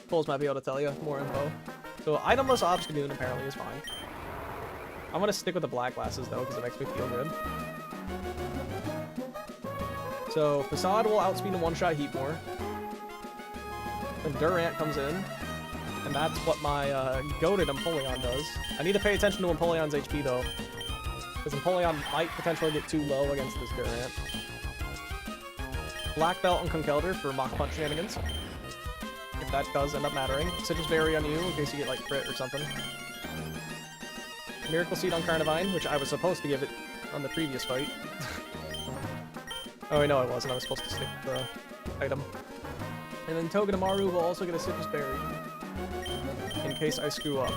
Cole's might be able to tell you more info. So itemless Obstagoon apparently is fine. I'm gonna stick with the black glasses though, because it makes me feel good. So Facade will outspeed and one-shot Heatmore. Then Durant comes in. And that's what my goated Empoleon does. I need to pay attention to Empoleon's HP though, because Empoleon might potentially get too low against this Durant. Black Belt and Conkeldurr for Mach Punch shenanigans, if that does end up mattering. Citrus Berry on you in case you get like crit or something. Miracle Seed on Carnivine, which I was supposed to give it on the previous fight. Oh, no, I wasn't. I was supposed to stick with the item. And then Togedemaru will also get a Citrus Berry, in case I screw up.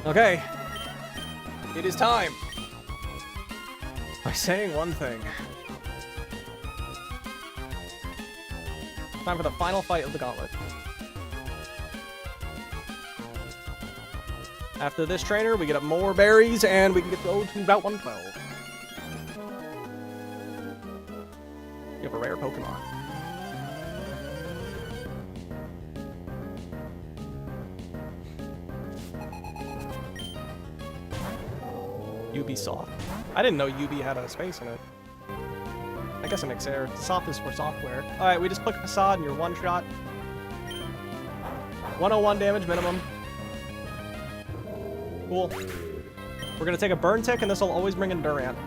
Okay. It is time. By saying one thing. Time for the final fight of the Gauntlet. After this trainer, we get up more berries, and we can get to go to Route 112. We have a rare Pokemon. Ubisoft. I didn't know Ubi had a space in it. I guess it makes air. Soft is for software. Alright, we just click Facade and you're one shot. 101 damage minimum. Cool. We're gonna take a burn tick and this will always bring in Durant.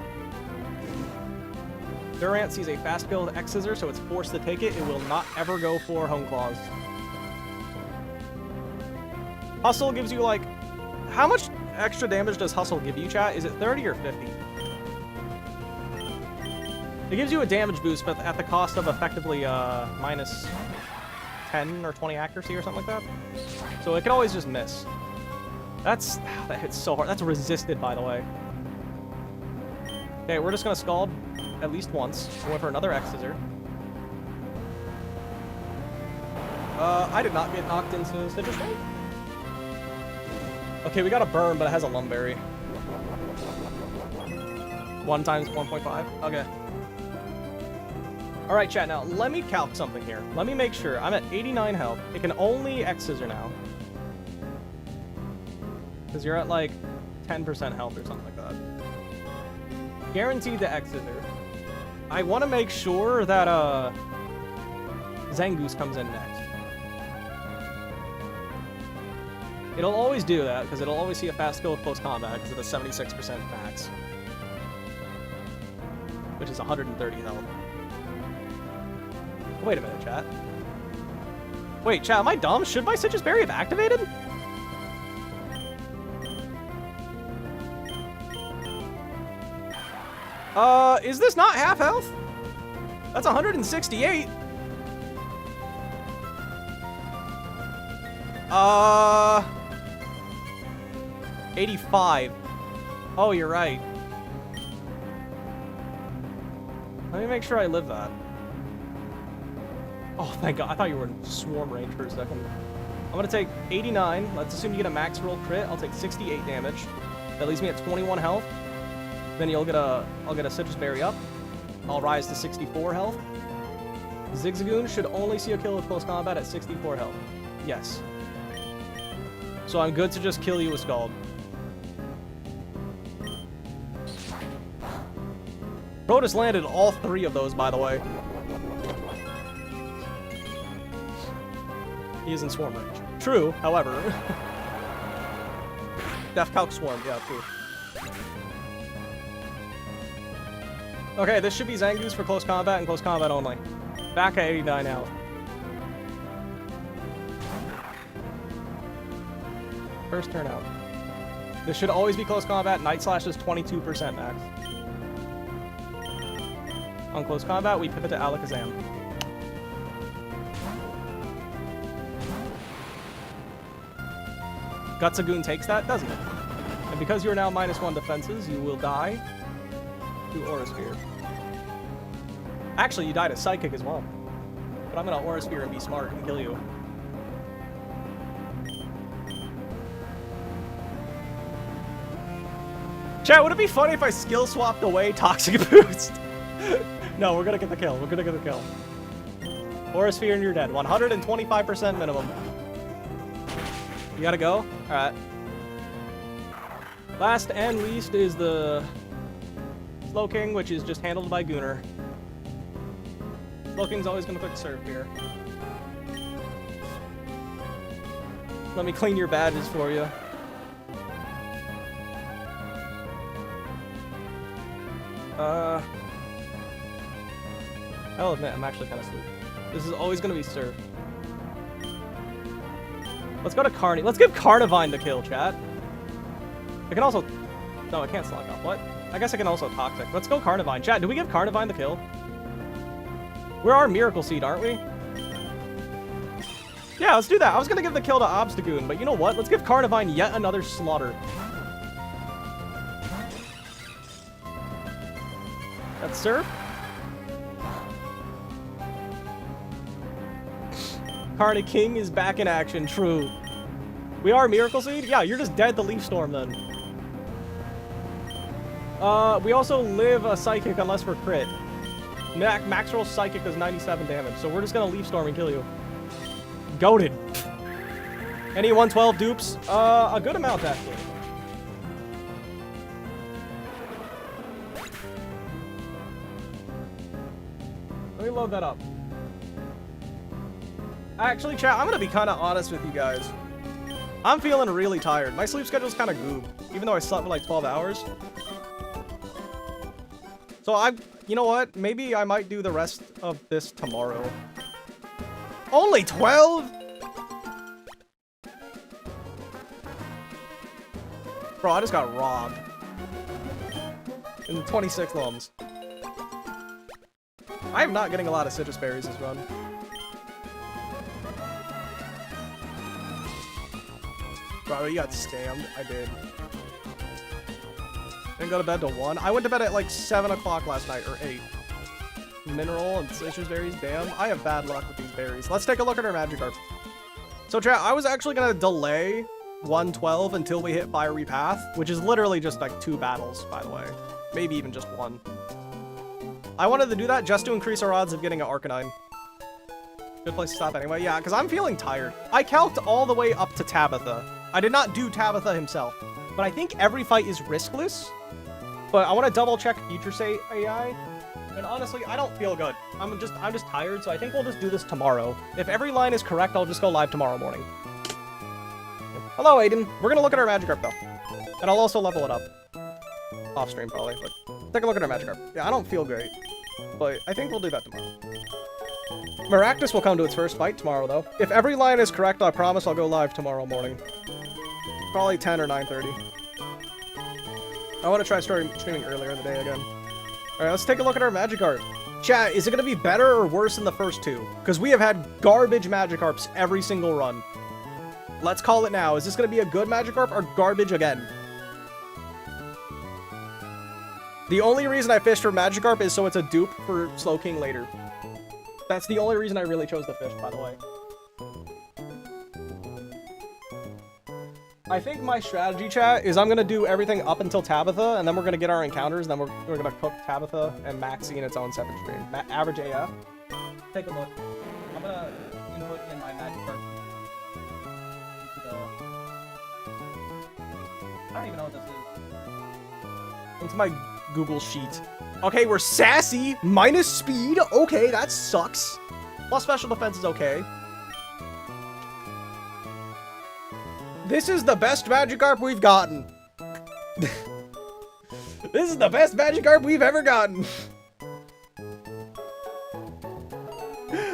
Durant sees a fast kill with X-Scissor, so it's forced to take it. It will not ever go for Home Claws. Hustle gives you like... How much extra damage does Hustle give you, chat? Is it 30 or 50? It gives you a damage boost, but at the cost of effectively minus 10 or 20 accuracy or something like that. So it can always just miss. That hits so hard. That's resisted, by the way. Okay, we're just gonna Scald at least once. Go for another X-Scissor. I did not get knocked into Citrus Ring. Okay, we got a burn, but it has a Lumberry. 1 times 1.5. Okay. Alright, chat, now let me calc something here. Let me make sure. I'm at 89 health. It can only X-Scissor now. Because you're at like 10% health or something like that. Guaranteed to X-Scissor. I want to make sure that Zangoose comes in next. It'll always do that, because it'll always see a fast kill with close combat, because of the 76% max. Which is 130 health. Wait a minute, chat. Wait, chat, am I dumb? Should my Citrus Berry have activated? Is this not half health? That's 168. 85. Oh, you're right. Let me make sure I live that. Oh, thank God. I thought you were in swarm range for a second. I'm gonna take 89. Let's assume you get a max roll crit. I'll take 68 damage. That leaves me at 21 health. Then I'll get a Citrus Berry up. I'll rise to 64 health. Zigzagoon should only see a kill with close combat at 64 health. Yes. So I'm good to just kill you with Scald. Bro just landed all 3 of those, by the way. He is in swarm range. True, however. Def Calc Swarm, yeah, true. Okay, this should be Zangoose for close combat and close combat only. Back at 89 health. First turn out. This should always be close combat. Night Slash is 22% max. On close combat, we pivot to Alakazam. Gutsagoon takes that, doesn't it? And because you're now -1 defenses, you will die to Aura Sphere. Actually, you died to Psychic as well. But I'm gonna Aura Sphere and be smart and kill you. Chat, would it be funny if I skill swapped away Toxic Boost? No, we're gonna get the kill. We're gonna get the kill. Aura Sphere and you're dead. 125% minimum. You gotta go? Alright. Last and least is the Slowking, which is just handled by Gooner. Slowking's always gonna quick serve here. Let me clean your badges for you. I'll admit, I'm actually kind of sleepy. This is always gonna be served. Let's go to Carney. Let's give Carnivine the kill, chat. I can also... No, I can't slug off. What? I guess I can also Toxic. Let's go Carnivine. Chat, do we give Carnivine the kill? We're our Miracle Seed, aren't we? Yeah, let's do that. I was gonna give the kill to Obstagoon, but you know what? Let's give Carnivine yet another slaughter. That's serve. Carney King is back in action, true. We are Miracle Seed? Yeah, you're just dead to Leaf Storm then. We also live a Psychic unless we're crit. Max roll Psychic does 97 damage, so we're just gonna Leaf Storm and kill you. Goated. Any 112 dupes? A good amount, actually. Let me load that up. Actually, chat, I'm gonna be kind of honest with you guys. I'm feeling really tired. My sleep schedule's kind of goob, even though I slept for like 12 hours. So you know what? Maybe I might do the rest of this tomorrow. Only 12? Bro, I just got robbed. In 26 lums. I am not getting a lot of citrus berries this run. Bro, you got scammed. I did. Didn't go to bed till 1. I went to bed at like 7 o'clock last night, or 8. Mineral and citrus berries. Damn, I have bad luck with these berries. Let's take a look at our Magikarp. So, chat, I was actually going to delay 112 until we hit Fiery Path, which is literally just like 2 battles, by the way. Maybe even just 1. I wanted to do that just to increase our odds of getting an Arcanine. Good place to stop anyway. Yeah, because I'm feeling tired. I calced all the way up to Tabitha. I did not do Tabitha himself, but I think every fight is riskless. But I want to double check Future State AI. And honestly, I don't feel good. I'm just tired, so I think we'll just do this tomorrow. If every line is correct, I'll just go live tomorrow morning. Hello, Aiden. We're gonna look at our Magikarp though. And I'll also level it up. Off stream probably, but take a look at our Magikarp. Yeah, I don't feel great, but I think we'll do that tomorrow. Maractus will come to its first fight tomorrow though. If every line is correct, I promise I'll go live tomorrow morning. Probably 10 or 9:30. I want to try streaming earlier in the day again. Alright, let's take a look at our Magikarp. Chat, is it going to be better or worse than the first 2? Because we have had garbage Magikarps every single run. Let's call it now. Is this going to be a good Magikarp or garbage again? The only reason I fished for Magikarp is so it's a dupe for Slowking later. That's the only reason I really chose the fish, by the way. I think my strategy, chat, is I'm going to do everything up until Tabitha, and then we're going to get our encounters, and then we're going to cook Tabitha and Maxie in its own separate stream. Average AF. Take a look. I'm going to input in my Magikarp. I don't even know what this is. Into my Google Sheet. Okay, we're sassy. Minus speed. Okay, that sucks. Plus special defense is okay. This is the best Magikarp we've gotten. This is the best Magikarp we've ever gotten.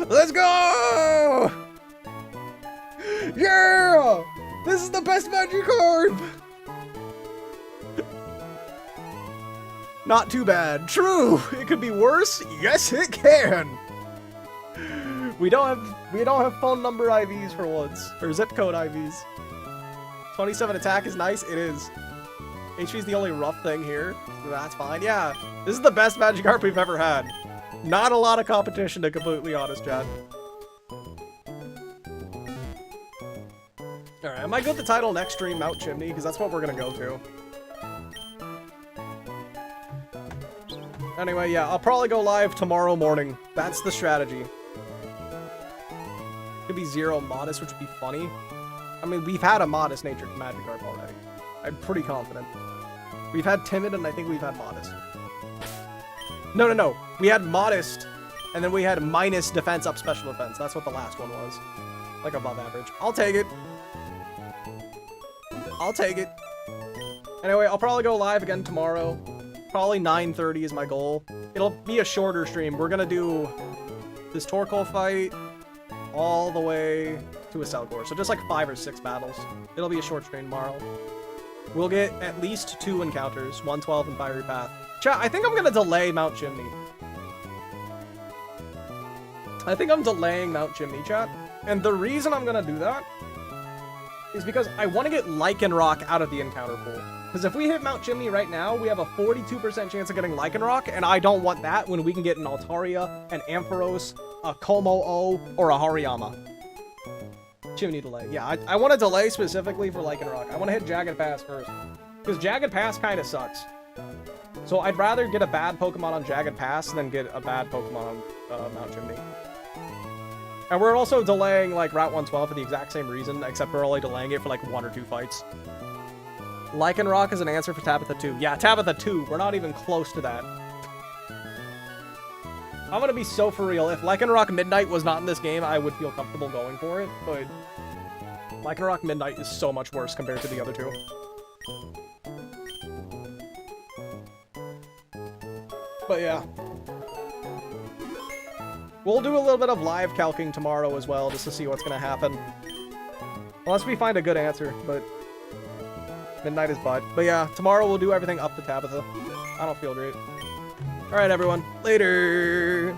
Let's go! Yeah! This is the best Magikarp! Not too bad. True! It could be worse. Yes, it can! We don't have phone number IVs for once. Or zip code IVs. 27 attack is nice. It is. HP is the only rough thing here. So that's fine. Yeah. This is the best Magikarp we've ever had. Not a lot of competition, to completely honest, Chad. Alright, I might go with the title next stream, Mount Chimney, because that's what we're going to go to. Anyway, yeah, I'll probably go live tomorrow morning. That's the strategy. Could be 0 modest, which would be funny. I mean, we've had a modest natured Magikarp already. I'm pretty confident. We've had timid, and I think we've had modest. No. We had modest, and then we had minus defense up special defense. That's what the last one was. Like above average. I'll take it. I'll take it. Anyway, I'll probably go live again tomorrow. Probably 9:30 is my goal. It'll be a shorter stream. We're gonna do this Torkoal fight all the way to a Selgor. So just like 5 or 6 battles. It'll be a short stream tomorrow. We'll get at least 2 encounters, 112 and Fiery Path. Chat, I think I'm gonna delay Mount Chimney. I think I'm delaying Mount Chimney, chat. And the reason I'm gonna do that is because I want to get Lycanroc out of the encounter pool. Because if we hit Mount Chimney right now, we have a 42% chance of getting Lycanroc, and I don't want that when we can get an Altaria, an Ampharos, a Como-O, or a Hariyama. Chimney delay. Yeah, I want to delay specifically for Lycanroc. I want to hit Jagged Pass first. Because Jagged Pass kind of sucks. So I'd rather get a bad Pokemon on Jagged Pass than get a bad Pokemon on Mount Chimney. And we're also delaying, like, Route 112 for the exact same reason, except we're only delaying it for, like, 1 or 2 fights. Lycanroc is an answer for Tabitha 2. Yeah, Tabitha 2. We're not even close to that. I'm gonna be so for real. If Lycanroc Midnight was not in this game, I would feel comfortable going for it, but Lycanroc Midnight is so much worse compared to the other two. But yeah. We'll do a little bit of live calcing tomorrow as well, just to see what's gonna happen. Unless we find a good answer, but Midnight is butt. But yeah, tomorrow we'll do everything up to Tabitha. I don't feel great. Alright, everyone. Later!